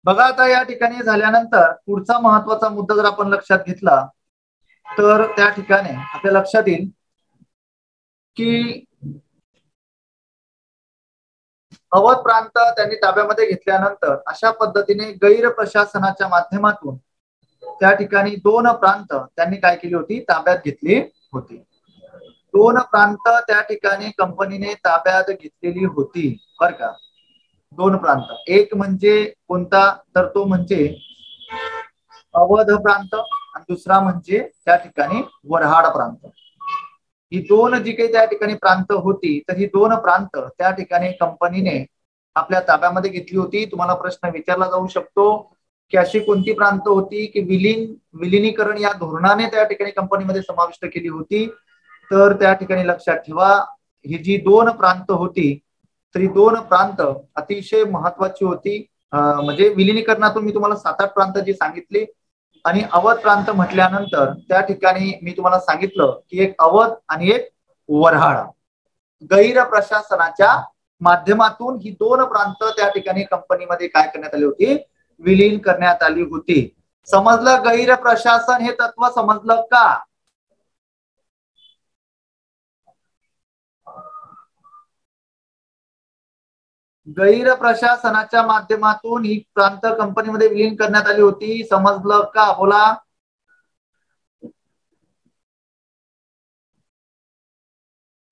बघा आता या ठिकाणी झाल्यानंतर पुढचा महत्वाचा मुद्दा जर आपण लक्षात घेतला, तर त्या ठिकाणी आपल्या लक्षात येईल की अवध प्रांत त्यांनी ताब्यामध्ये घेतल्यानंतर अशा पद्धतीने गैर प्रशासनाच्या माध्यमातून त्या ठिकाणी 2 प्रांत त्यांनी काय केली होती, ताब्यात घेतली होती. 2 प्रांत त्या ठिकाणी कंपनीने ताब्यात घेतलेली होती बर का. 2 प्रांत, एक म्हणजे कोणता, तर तो म्हणजे अवध प्रांत आणि दुसरा म्हणजे त्या ठिकाणी वऱ्हाड प्रांत. ही 2 जी काही त्या ठिकाणी प्रांत होती, तर ही 2 प्रांत त्या ठिकाणी कंपनीने आपल्या ताब्यामध्ये घेतली होती. तुम्हाला प्रश्न विचारला जाऊ शकतो की अशी कोणती प्रांत होती की विलिनीकरण या धोरणाने त्या ठिकाणी कंपनीमध्ये समाविष्ट केली होती. तर त्या ठिकाणी लक्षात ठेवा, ही जी 2 प्रांत होती, तर ही 2 प्रांत अतिशय महत्वाची होती. म्हणजे विलिनीकरणातून मी तुम्हाला 7-8 प्रांत जी सांगितली, आणि अवध प्रांत म्हटल्यानंतर त्या ठिकाणी मी तुम्हाला सांगितलं की एक अवध आणि एक वऱ्हाड. गैर प्रशासनाच्या माध्यमातून ही 2 प्रांत त्या ठिकाणी कंपनीमध्ये काय करण्यात आली होती, विलीन करण्यात आली होती. समजलं गैर प्रशासन हे तत्व समजलं का? गैर प्रशासनाच्या माध्यमातून ही प्रांत कंपनीमध्ये विलीन करण्यात आली होती, समजलं का? बोला.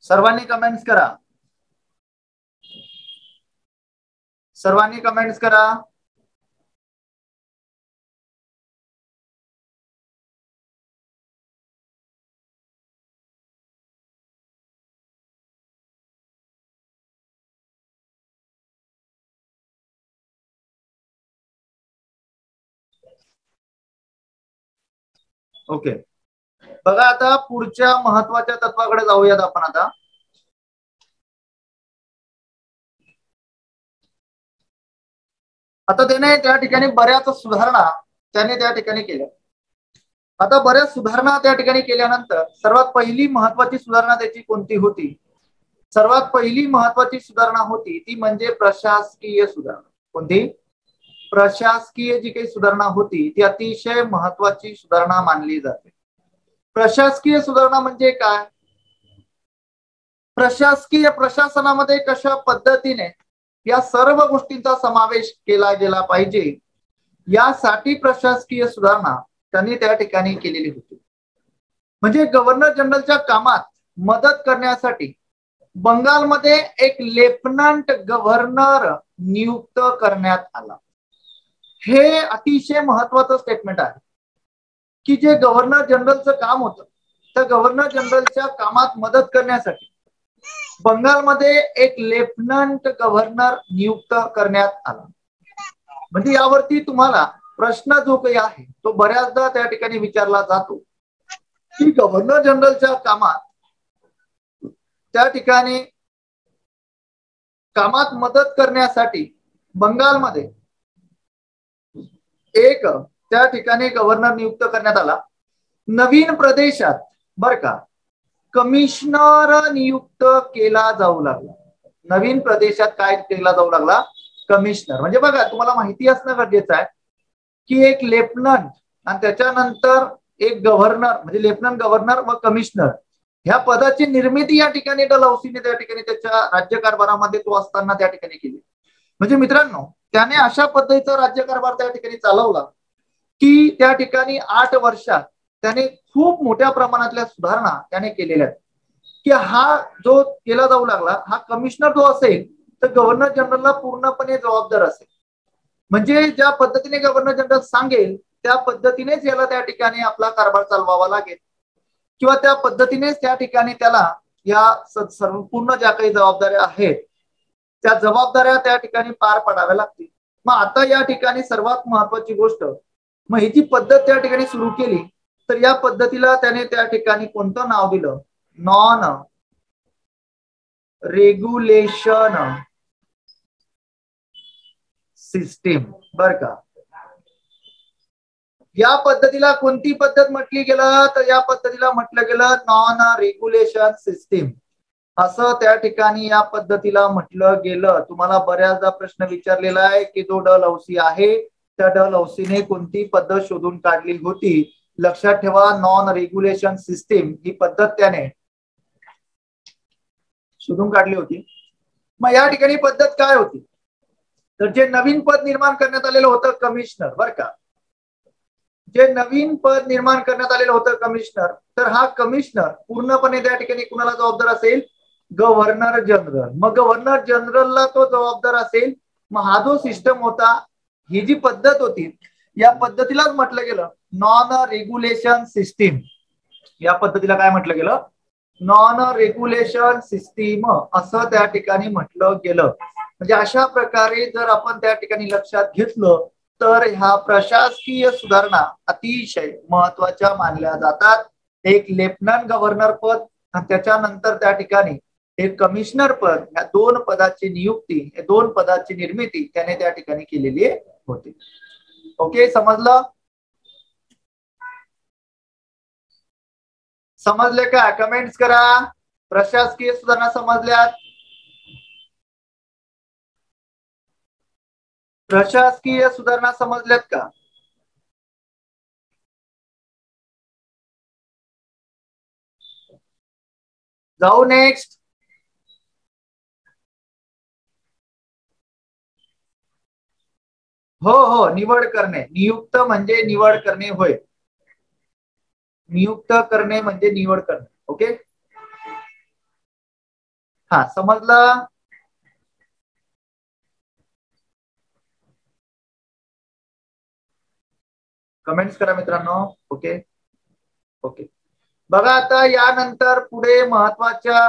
सर्वांनी कमेंट्स करा, सर्वांनी कमेंट्स करा. ओके, बघा आता पुढच्या महत्वाच्या तत्वाकडे जाऊयात आपण. आता त्याने त्या ठिकाणी बऱ्याच सुधारणा त्याने त्या ठिकाणी केल्या. आता बऱ्याच सुधारणा त्या ठिकाणी केल्यानंतर सर्वात पहिली महत्वाची सुधारणा त्याची कोणती होती? सर्वात पहिली महत्वाची सुधारणा होती ती म्हणजे प्रशासकीय सुधारणा. कोणती? प्रशासकीय जी काही सुधारणा होती ती अतिशय महत्वाची सुधारणा मानली जाते. प्रशासकीय सुधारणा म्हणजे काय? प्रशासकीय प्रशासनामध्ये कशा पद्धतीने या सर्व गोष्टींचा समावेश केला गेला पाहिजे, यासाठी प्रशासकीय सुधारणा त्यांनी त्या ठिकाणी केलेली होती. म्हणजे गव्हर्नर जनरलच्या कामात मदत करण्यासाठी बंगालमध्ये एक लेफ्टनंट गव्हर्नर नियुक्त करण्यात आला. हे अतिशय महत्वाचं स्टेटमेंट आहे की जे गव्हर्नर जनरलचं काम होतं त्या गव्हर्नर जनरलच्या कामात मदत करण्यासाठी बंगालमध्ये एक लेफ्टनंट गव्हर्नर नियुक्त करण्यात आला. म्हणजे यावरती तुम्हाला प्रश्न जो काही आहे तो बऱ्याचदा त्या ठिकाणी विचारला जातो की गव्हर्नर जनरलच्या कामात त्या ठिकाणी कामात मदत करण्यासाठी बंगालमध्ये एक त्या ठिकाणी गव्हर्नर नियुक्त करण्यात आला. नवीन प्रदेशात बर का कमिशनर नियुक्त केला जाऊ लागला. नवीन प्रदेशात काय केला जाऊ लागला? कमिशनर. म्हणजे बघा तुम्हाला माहिती असणं गरजेचं आहे की एक लेफ्टनंट आणि त्याच्यानंतर एक गव्हर्नर म्हणजे लेफ्टनंट गव्हर्नर व कमिशनर ह्या पदाची निर्मिती या ठिकाणी डलहौसीने त्या ठिकाणी त्याच्या राज्यकारभारामध्ये तो असताना त्या ठिकाणी केली. म्हणजे मित्रांनो त्याने अशा पद्धतीचा राज्यकारभार त्या ठिकाणी चालवला की त्या ठिकाणी 8 वर्षात त्याने खूप मोठ्या प्रमाणातल्या सुधारणा त्याने केलेल्या आहेत की हा जो केला जाऊ लागला हा कमिशनर जो असेल तर गव्हर्नर जनरलला पूर्णपणे जबाबदार असेल. म्हणजे ज्या पद्धतीने गव्हर्नर जनरल सांगेल त्या पद्धतीनेच याला त्या ठिकाणी आपला कारभार चालवावा लागेल किंवा त्या पद्धतीनेच त्या ठिकाणी त्याला या संपूर्ण ज्या काही जबाबदाऱ्या आहेत त्या जबाबदाऱ्या त्या ठिकाणी पार पाडाव्या लागतील. मग आता या ठिकाणी सर्वात महत्वाची गोष्ट मग ही जी पद्धत त्या ठिकाणी सुरू केली तर या पद्धतीला त्याने त्या ठिकाणी कोणतं नाव दिलं? Non regulation system. बर का या पद्धतीला कोणती पद्धत म्हटली गेलं तर या पद्धतीला म्हटलं गेलं नॉन रेग्युलेशन सिस्टीम असं त्या ठिकाणी या पद्धतीला म्हटलं गेलं. तुम्हाला बऱ्याचदा प्रश्न विचारलेला आहे की जो डलहौसी आहे त्या डलहौसीने कोणती पद्धत शोधून काढली होती? लक्षात ठेवा नॉन रेग्युलेशन सिस्टीम ही पद्धत त्याने शोधून काढली होती. मग या ठिकाणी पद्धत काय होती तर जे नवीन पद निर्माण करण्यात आलेलं होतं कमिशनर बर का जे नवीन पद निर्माण करण्यात आलेलं होतं कमिशनर तर हा कमिशनर पूर्णपणे त्या ठिकाणी कुणाला जबाबदार असेल? Governor general. मग गव्हर्नर जनरलला तो जबाबदार असेल. मग हा जो सिस्टम होता ही जी पद्धत होती या पद्धतीलाच म्हटलं गेलं नॉन रेग्युलेशन सिस्टीम. या पद्धतीला काय म्हटलं गेलं? नॉन रेग्युलेशन सिस्टीम असं त्या ठिकाणी म्हटलं गेलं. म्हणजे अशा प्रकारे जर आपण त्या ठिकाणी लक्षात घेतलं तर ह्या प्रशासकीय सुधारणा अतिशय महत्वाच्या मानल्या जातात. एक लेफ्टनंट गव्हर्नर पद आणि त्याच्यानंतर त्या ठिकाणी एक कमिशनर पद या 2 पदाची नियुक्ती या 2 पदाची निर्मिती त्याने त्या ठिकाणी केलेली होती. ओके समजलं? समजले का? कमेंट्स करा. प्रशासकीय सुधारणा समजल्यात? प्रशासकीय सुधारणा समजल्यात का? जाऊ नेक्स्ट. हो हो निवड करणे. नियुक्त म्हणजे निवड करणे होय. नियुक्त करणे म्हणजे निवड करणे. ओके हा समजलं? कमेंट्स करा मित्रांनो. ओके ओके बघा आता यानंतर पुढे महत्वाच्या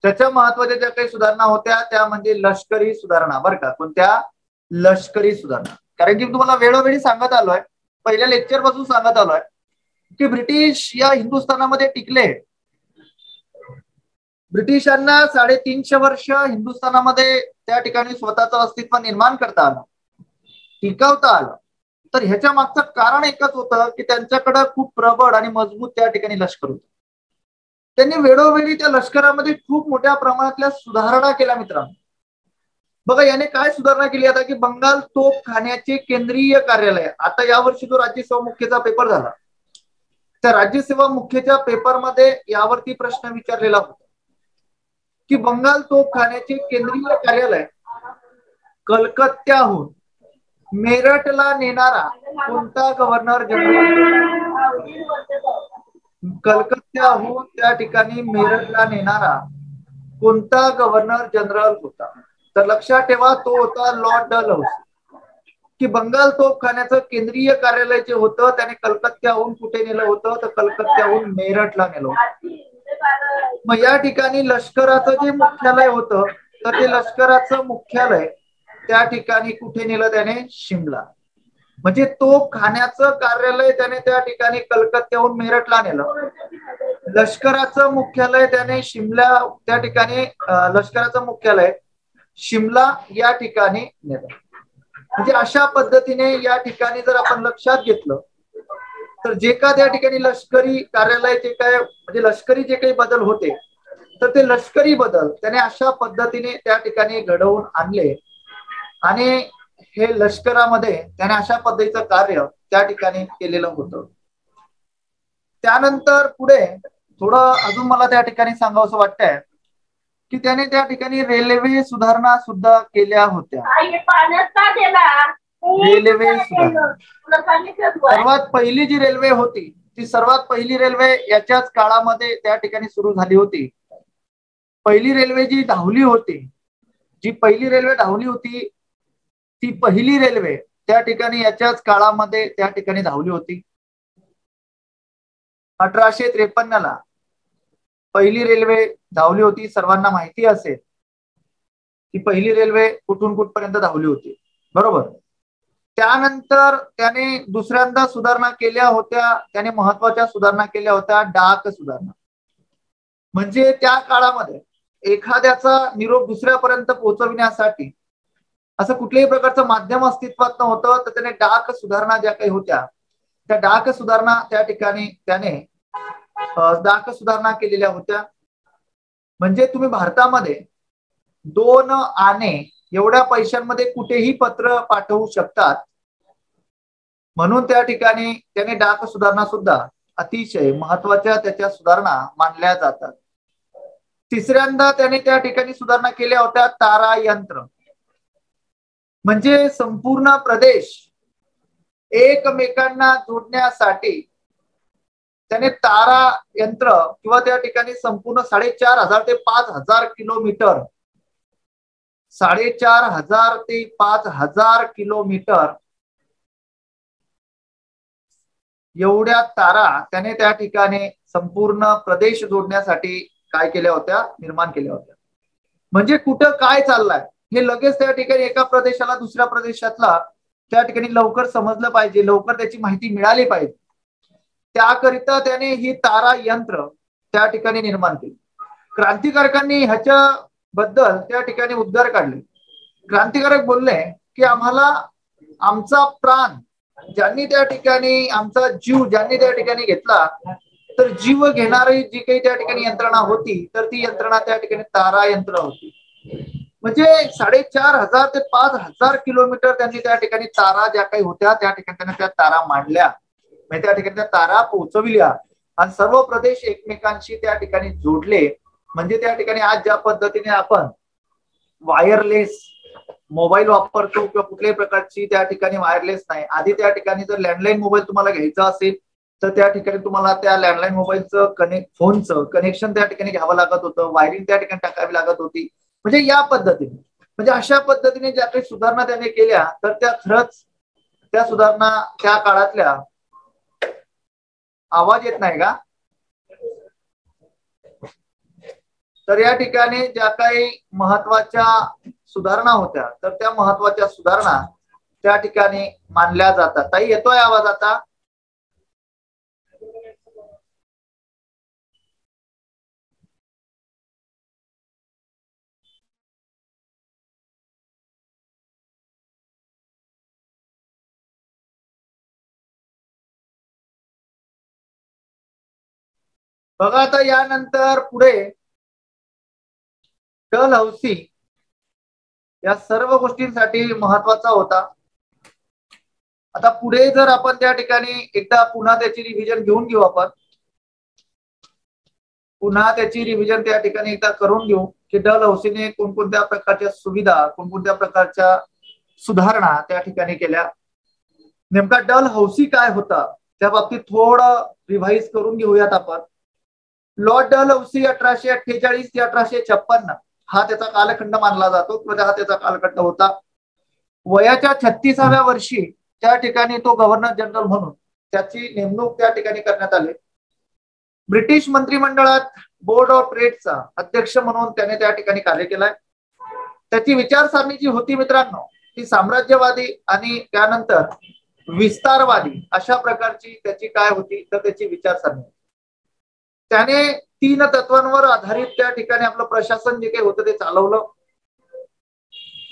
महत्वाच्या ज्या काही सुधारणा होत्या त्या म्हणजे लष्करी सुधारणा. बरं का कोणत्या? लष्करी सुधारणा. कारण की तुम्हाला वेळोवेळी सांगत आलोय पहिल्या लेक्चर पासून सांगत आलोय की ब्रिटिश या हिंदुस्थानामध्ये टिकले. ब्रिटिशांना 350 वर्ष हिंदुस्थानामध्ये त्या ठिकाणी स्वतःचं अस्तित्व निर्माण करता आलं टिकवता आलं. तर ह्याच्या मागचं कारण एकच होतं की त्यांच्याकडे खूप प्रबळ आणि मजबूत त्या ठिकाणी लष्कर होतं. त्यांनी वेळोवेळी त्या लष्करामध्ये खूप मोठ्या प्रमाणातल्या सुधारणा केल्या मित्रांनो. बघा याने काय सुधारणा केली आता की बंगाल तोफखान्याचे केंद्रीय कार्यालय. आता यावर्षी जो राज्यसेवा मुख्यचा पेपर झाला त्या राज्यसेवा मुख्यच्या पेपरमध्ये यावरती प्रश्न विचारलेला होता की बंगाल तोफखान्याचे केंद्रीय कार्यालय कलकत्त्याहून मेरठला नेणारा कोणता गव्हर्नर जनरल? कलकत्त्याहून त्या ठिकाणी मेरठला नेणारा कोणता गव्हर्नर जनरल होता? तर लक्षात ठेवा, तो होता लॉर्ड डलहौसी. की बंगाल तोफखान्याचं केंद्रीय कार्यालय जे होतं त्याने कलकत्त्याहून कुठे नेलं होतं? तर कलकत्त्याहून मेरठला नेलं होतं. मग या ठिकाणी लष्कराचं जे मुख्यालय होतं तर ते लष्कराचं मुख्यालय त्या ठिकाणी कुठे नेलं त्याने? शिमला. म्हणजे तोफखान्याचं कार्यालय त्याने त्या ठिकाणी कलकत्त्याहून मेरठला नेलं. लष्कराचं मुख्यालय त्याने शिमला, त्या ठिकाणी लष्कराचं मुख्यालय शिमला या ठिकाणी नेलं. म्हणजे अशा पद्धतीने या ठिकाणी जर आपण लक्षात घेतलं तर जे का त्या ठिकाणी लष्करी कार्यालय जे काय म्हणजे लष्करी जे काही बदल होते तर ते लष्करी बदल त्याने अशा पद्धतीने त्या ठिकाणी घडवून आणले आणि हे लष्करामध्ये त्याने अशा पद्धतीचं कार्य त्या ठिकाणी केलेलं होतं. त्यानंतर पुढे थोडं अजून मला त्या ठिकाणी सांगावंसं वाटतंय की त्याने त्या ठिकाणी रेल्वे सुधारणा सुद्धा केल्या होत्या. रेल्वे सुधारणा सर्वात पहिली जी रेल्वे होती ती सर्वात पहिली रेल्वे याच्याच काळामध्ये त्या ठिकाणी सुरू झाली होती. पहिली रेल्वे जी धावली होती, जी पहिली रेल्वे धावली होती ती पहिली रेल्वे त्या ठिकाणी याच्याच काळामध्ये त्या ठिकाणी धावली होती. 1853 ला पहिली रेल्वे धावली होती. सर्वांना माहिती असेल की पहिली रेल्वे कुठून कुठपर्यंत धावली होती, बरोबर. त्यानंतर त्याने दुसऱ्यांदा सुधारणा केल्या होत्या, त्याने महत्वाच्या सुधारणा केल्या होत्या, डाक सुधारणा. म्हणजे त्या काळामध्ये एखाद्याचा निरोप दुसऱ्यापर्यंत पोहोचविण्यासाठी असं कुठल्याही प्रकारचं माध्यम अस्तित्वात नव्हतं तर त्याने डाक सुधारणा ज्या काही होत्या त्या डाक सुधारणा त्या ठिकाणी त्याने डाक सुधारणा केलेल्या होत्या. म्हणजे तुम्ही भारतामध्ये 2 आणे एवढ्या पैशांमध्ये कुठेही पत्र पाठवू शकतात, म्हणून त्या ठिकाणी त्याने डाक सुधारणा सुद्धा अतिशय महत्वाच्या त्याच्या सुधारणा मानल्या जातात. तिसऱ्यांदा त्याने त्या ठिकाणी सुधारणा केल्या होत्या तारा यंत्र. म्हणजे संपूर्ण प्रदेश एकमेकांना जोडण्यासाठी त्याने तारा यंत्र किंवा त्या ठिकाणी संपूर्ण 4,500 ते 5,000 किलोमीटर 4,500 ते 5,000 किलोमीटर एवढ्या तारा त्याने त्या ठिकाणी संपूर्ण प्रदेश जोडण्यासाठी काय केल्या होत्या? निर्माण केल्या होत्या. म्हणजे कुठं काय चाललंय हे लगेच त्या ठिकाणी एका प्रदेशाला दुसऱ्या प्रदेशातला त्या ठिकाणी लवकर समजलं पाहिजे, लवकर त्याची माहिती मिळाली पाहिजे, त्याकरिता त्याने ही तारा यंत्र त्या ठिकाणी निर्माण केली. क्रांतिकारकांनी ह्याच्या बद्दल त्या ठिकाणी उद्गार काढले. क्रांतिकारक बोलले की आम्हाला आमचा प्राण ज्यांनी त्या ठिकाणी, आमचा जीव ज्यांनी त्या ठिकाणी घेतला तर जीव घेणारी जी काही त्या ठिकाणी यंत्रणा होती तर ती यंत्रणा त्या ठिकाणी तारा यंत्र होती. म्हणजे 4,500 ते 5,000 किलोमीटर त्यांनी त्या ठिकाणी तारा ज्या काही होत्या त्या ठिकाणी त्यांनी त्या तारा मांडल्या, म्हणजे त्या ठिकाणी त्या तारा पोहोचविल्या आणि सर्व प्रदेश एकमेकांशी त्या ठिकाणी जोडले. म्हणजे त्या ठिकाणी आज ज्या पद्धतीने आपण वायरलेस मोबाईल वापरतो किंवा कुठल्याही प्रकारची त्या ठिकाणी वायरलेस नाही, आधी त्या ठिकाणी जर लँडलाईन मोबाईल तुम्हाला घ्यायचा असेल तर त्या ठिकाणी तुम्हाला त्या लँडलाईन मोबाईलचं फोनचं कनेक्शन त्या ठिकाणी घ्यावं लागत होतं, वायरिंग त्या ठिकाणी टाकावी लागत होती. म्हणजे या पद्धतीने, म्हणजे अशा पद्धतीने ज्या काही सुधारणा त्याने केल्या तर त्या खरंच त्या सुधारणा त्या काळातल्या, आवाज येत नाही का? तर या ठिकाणी ज्या काही महत्वाच्या सुधारणा होत्या तर त्या महत्वाच्या सुधारणा त्या ठिकाणी मानल्या जातात. ताई येतोय आवाज आता? बघा आता यानंतर पुढे डलहौसी या सर्व गोष्टींसाठी महत्वाचा होता. आता पुढे जर आपण त्या ठिकाणी एकदा पुन्हा त्याची रिव्हिजन घेऊन घेऊ, आपण पुन्हा त्याची रिव्हिजन त्या ठिकाणी एकदा करून घेऊ की डलहौसीने कोणकोणत्या प्रकारच्या सुविधा, कोणकोणत्या प्रकारच्या सुधारणा त्या ठिकाणी केल्या. नेमका डलहौसी काय होता त्या बाबतीत थोडं रिव्हाइज करून घेऊयात आपण. लॉर्ड डलहौसी 1848 ते 1856 हा त्याचा कालखंड मानला जातो किंवा हा त्याचा कालखंड होता. वयाच्या 36व्या वर्षी त्या ठिकाणी तो गव्हर्नर जनरल म्हणून त्याची नेमणूक त्या ठिकाणी करण्यात आली. ब्रिटिश मंत्रिमंडळात बोर्ड ऑफ ट्रेडचा अध्यक्ष म्हणून त्याने त्या ठिकाणी कार्य केलंय. त्याची विचारसरणी जी होती मित्रांनो ती साम्राज्यवादी आणि त्यानंतर विस्तारवादी अशा प्रकारची त्याची काय होती तर त्याची विचारसरणी. त्याने 3 तत्वांवर आधारित त्या ठिकाणी आपलं प्रशासन जे काही होतं ते चालवलं.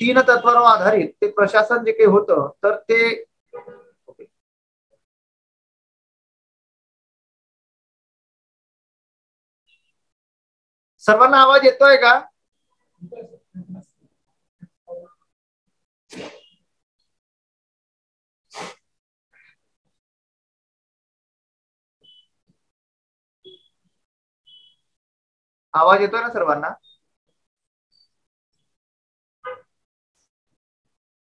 3 तत्वांवर आधारित ते प्रशासन जे काही होतं तर ते सर्वांना आवाज येतोय का? आवाज येतोय ना सर्वांना?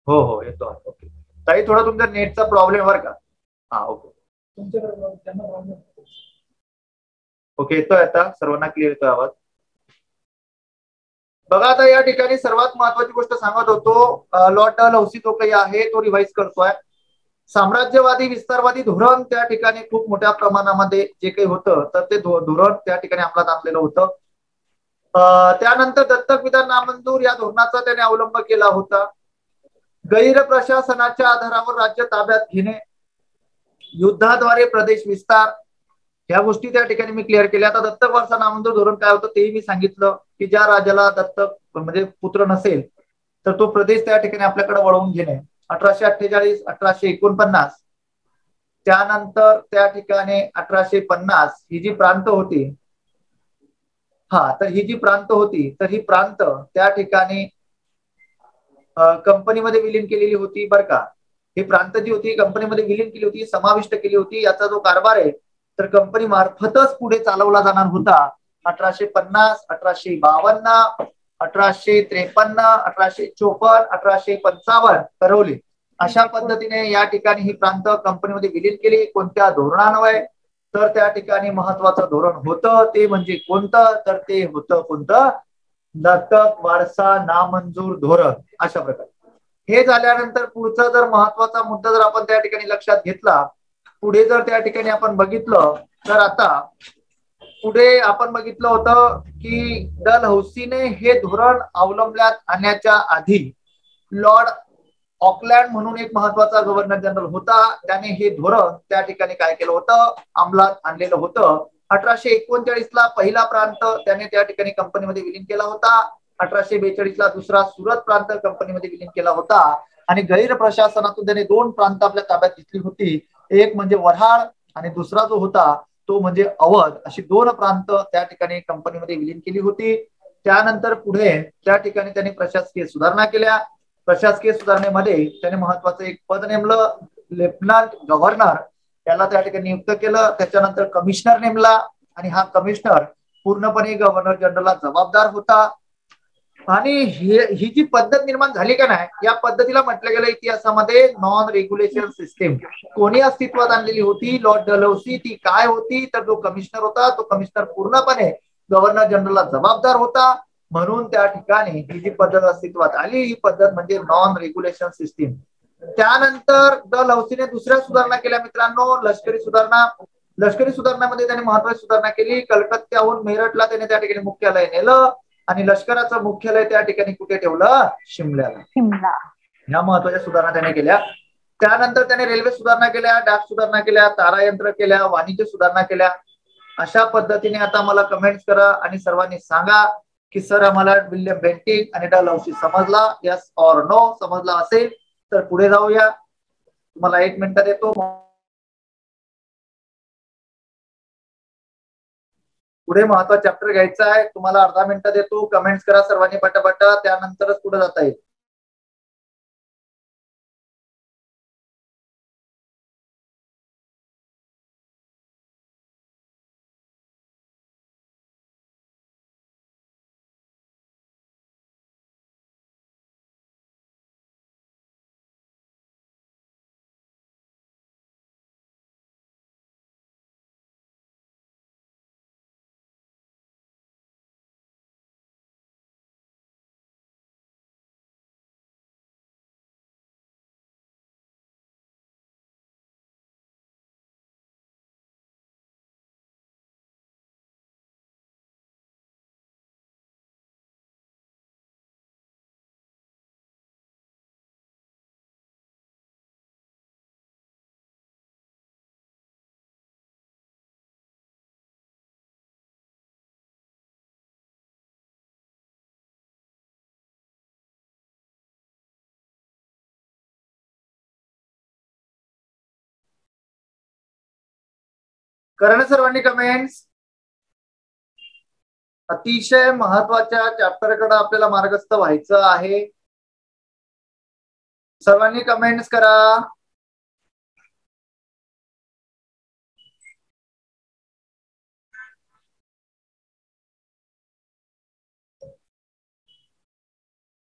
हो हो येतो. ओके ताई थोडा तुमचा नेटचा प्रॉब्लेम बर का. हा ओके ओके येतोय आता सर्वांना क्लिअर येतोय आवाज. बघा आता या ठिकाणी सर्वात महत्वाची गोष्ट सांगत होतो. लॉर्ड डलहौसी जो काही आहे तो रिवाइज करतोय. साम्राज्यवादी विस्तारवादी धोरण त्या ठिकाणी खूप मोठ्या प्रमाणामध्ये जे काही होतं तर ते धोरण त्या ठिकाणी अंमलात आणलेलं होतं. त्यानंतर दत्तक विधान नामंजूर या धोरणाचा त्याने अवलंब केला होता. गैर प्रशासनाच्या आधारावर राज्य ताब्यात घेणे, युद्धाद्वारे प्रदेश विस्तार या गोष्टी त्या ठिकाणी मी क्लिअर केल्या. आता दत्तक वारसा नामंजूर धोरण काय होतं तेही मी सांगितलं की ज्या राजाला दत्तक म्हणजे पुत्र नसेल तर तो प्रदेश त्या ठिकाणी आपल्याकडे वळवून घेणे. 1848 1849 त्यानंतर त्या ठिकाणी 1850 ही जी प्रांत होती तर ही जी प्रांत होती तर ही प्रांत त्या ठिकाणी कंपनीमध्ये विलीन केलेली होती बरं का. ही प्रांत जी होती कंपनीमध्ये विलीन केली होती, समाविष्ट केली होती. याचा जो कारभार आहे तर कंपनी मार्फतच पुढे चालवला जाणार होता. 1850 1852 1853 1854 1855 करवली अशा पद्धतीने या ठिकाणी ही प्रांत कंपनीमध्ये विलीन केली. कोणत्या धोरणान्वये तर त्या ठिकाणी महत्वाचं धोरण होतं ते म्हणजे कोणतं तर ते होतं कोणतं दत्तक वारसा नामंजूर धोरण. अशा प्रकारे हे झाल्यानंतर पुढचा जर महत्वाचा मुद्दा जर आपण त्या ठिकाणी लक्षात घेतला, पुढे जर त्या ठिकाणी आपण बघितलं तर आता पुढे आपण बघितलं होतं की डलहौसीने हे धोरण अवलंबण्यात आणण्याच्या आधी लॉर्ड ऑकलँड म्हणून एक महत्वाचा गव्हर्नर जनरल होता. त्याने हे धोरण त्या ठिकाणी काय केलं होतं अंमलात आणलेलं होतं. 1839 ला पहिला प्रांत त्याने त्या ठिकाणी कंपनीमध्ये विलीन केला होता. 1842 ला दुसरा सुरत प्रांत कंपनीमध्ये विलीन केला होता. आणि गैर प्रशासनातून त्याने 2 प्रांत आपल्या ताब्यात घेतली होती. एक म्हणजे वऱ्हाड आणि दुसरा जो होता तो म्हणजे अवध. अशी 2 प्रांत त्या ठिकाणी कंपनीमध्ये विलीन केली होती. त्यानंतर पुढे त्या ठिकाणी त्यांनी प्रशासकीय सुधारणा केल्या. प्रशासकीय सुधारणेमध्ये त्याने महत्वाचं एक पद नेमलं लेफ्टनंट गव्हर्नर. त्याला त्या ठिकाणी नियुक्त केलं. त्याच्यानंतर कमिशनर नेमला आणि हा कमिशनर पूर्णपणे गव्हर्नर जनरलला जबाबदार होता. आणि ही जी पद्धत निर्माण झाली का नाही या पद्धतीला म्हटलं गेलं इतिहासामध्ये नॉन रेग्युलेशन सिस्टीम. कोणी अस्तित्वात आणलेली होती? Lord Dalhousie. ती काय होती तर जो कमिशनर होता तो कमिशनर पूर्णपणे गव्हर्नर जनरलला जबाबदार होता. म्हणून त्या ठिकाणी ही जी पद्धत अस्तित्वात आली ही पद्धत म्हणजे नॉन रेग्युलेशन सिस्टीम. त्यानंतर डलहौसीने दुसऱ्या सुधारणा केल्या मित्रांनो लष्करी सुधारणा. लष्करी सुधारणामध्ये त्याने महत्वाची सुधारणा केली. कलकत्त्याहून मेरठला त्याने त्या ठिकाणी मुख्यालय नेलं आणि लष्कराचं मुख्यालय त्या ठिकाणी कुठे ठेवलं? शिमल्याला. ह्या महत्वाच्या सुधारणा त्याने केल्या. त्यानंतर त्याने रेल्वे सुधारणा केल्या, डाक सुधारणा केल्या, तारा यंत्र केल्या, वाणिज्य सुधारणा केल्या. अशा पद्धतीने आता मला कमेंट्स करा आणि सर्वांनी सांगा की सर आम्हाला विल्यम बेंटिक आणि डलहौसी समजला, यस ऑर नो. समजला असेल तर पुढे जाऊया. तुम्हाला 1 मिनिट देतो. पुढे महत्वाचा चॅप्टर घ्यायचा आहे. तुम्हाला अर्धा मिनिट देतो. कमेंट्स करा सर्वांनी पटापट, त्यानंतरच पुढे जाता येईल. करणं सर्वांनी कमेंट्स. अतिशय महत्वाच्या चॅप्टरकडे आपल्याला मार्गस्थ व्हायचं आहे. सर्वांनी कमेंट्स करा.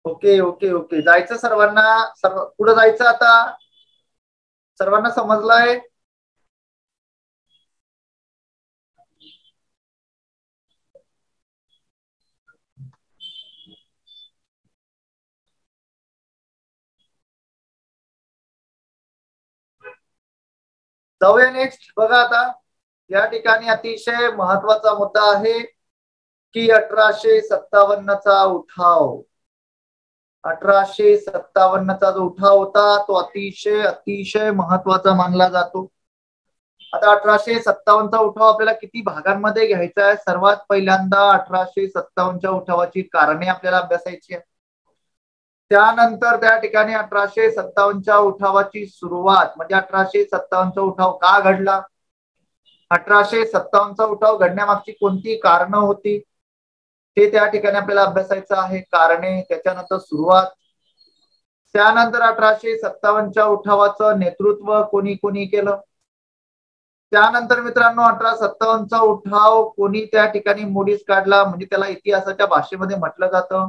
ओके ओके ओके, जायचं सर्वांना. पुढे जायचं आता. सर्वांना समजलंय? जाऊया नेक्स्ट. बघा आता या ठिकाणी अतिशय महत्वाचा मुद्दा आहे की 1857चा उठाव. 1857चा जो उठाव होता तो अतिशय अतिशय महत्वाचा मानला जातो. आता 1857चा उठाव आपल्याला किती भागांमध्ये घ्यायचा आहे? सर्वात पहिल्यांदा 1857च्या उठावाची कारणे आपल्याला अभ्यासायची आहे. त्यानंतर त्या ठिकाणी 1857च्या उठावाची सुरुवात म्हणजे 1857चा उठाव का घडला, 1857चा उठाव घडण्यामागची कोणती कारणं होती ते त्या ठिकाणी आपल्याला अभ्यासायचं आहे. कारणे, त्याच्यानंतर सुरुवात, त्यानंतर 1857च्या उठावाचं नेतृत्व कोणी कोणी केलं, त्यानंतर मित्रांनो 1857चा उठाव कोणी त्या ठिकाणी मोडीस काढला म्हणजे त्याला इतिहासाच्या भाषेमध्ये म्हटलं जातं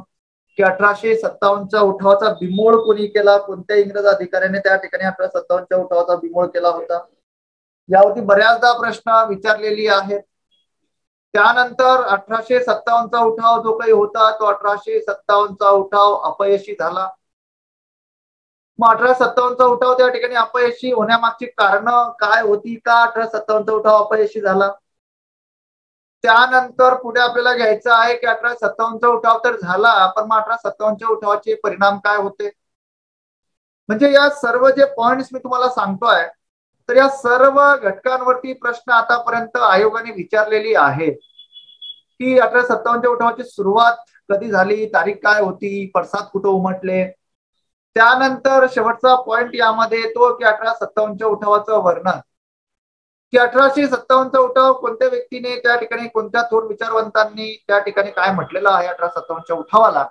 की 1857च्या उठावाचा बिमोड कोणी केला, कोणत्या इंग्रज अधिकाऱ्याने त्या ठिकाणी 1857च्या उठावाचा बिमोड केला होता. यावरती बऱ्याचदा प्रश्न विचारलेली आहेत. त्यानंतर 1857चा उठाव जो काही होता तो 1857चा उठाव अपयशी झाला. मग 1857चा उठाव त्या ठिकाणी अपयशी होण्यामागची कारण काय होती, का 1857चा उठाव अपयशी झाला. त्यानंतर पुढे आपल्याला घ्यायचं आहे की 1857चा उठाव तर झाला पण मग 1857च्या उठावाचे परिणाम काय होते. म्हणजे या सर्व जे पॉइंट्स मी तुम्हाला सांगतोय तर या सर्व घटकांवरती प्रश्न आतापर्यंत आयोगाने विचारलेली आहे की 1857च्या उठावाची सुरुवात कधी झाली, तारीख काय होती, पडसाद कुठं उमटले. त्यानंतर शेवटचा पॉइंट यामध्ये येतो की 1857च्या उठावाचं वर्णन, की 1857चा उठाव कोणत्या व्यक्तीने त्या ठिकाणी, कोणत्या थोर विचारवंतांनी त्या ठिकाणी काय म्हटलेलं आहे 1857च्या उठावाला.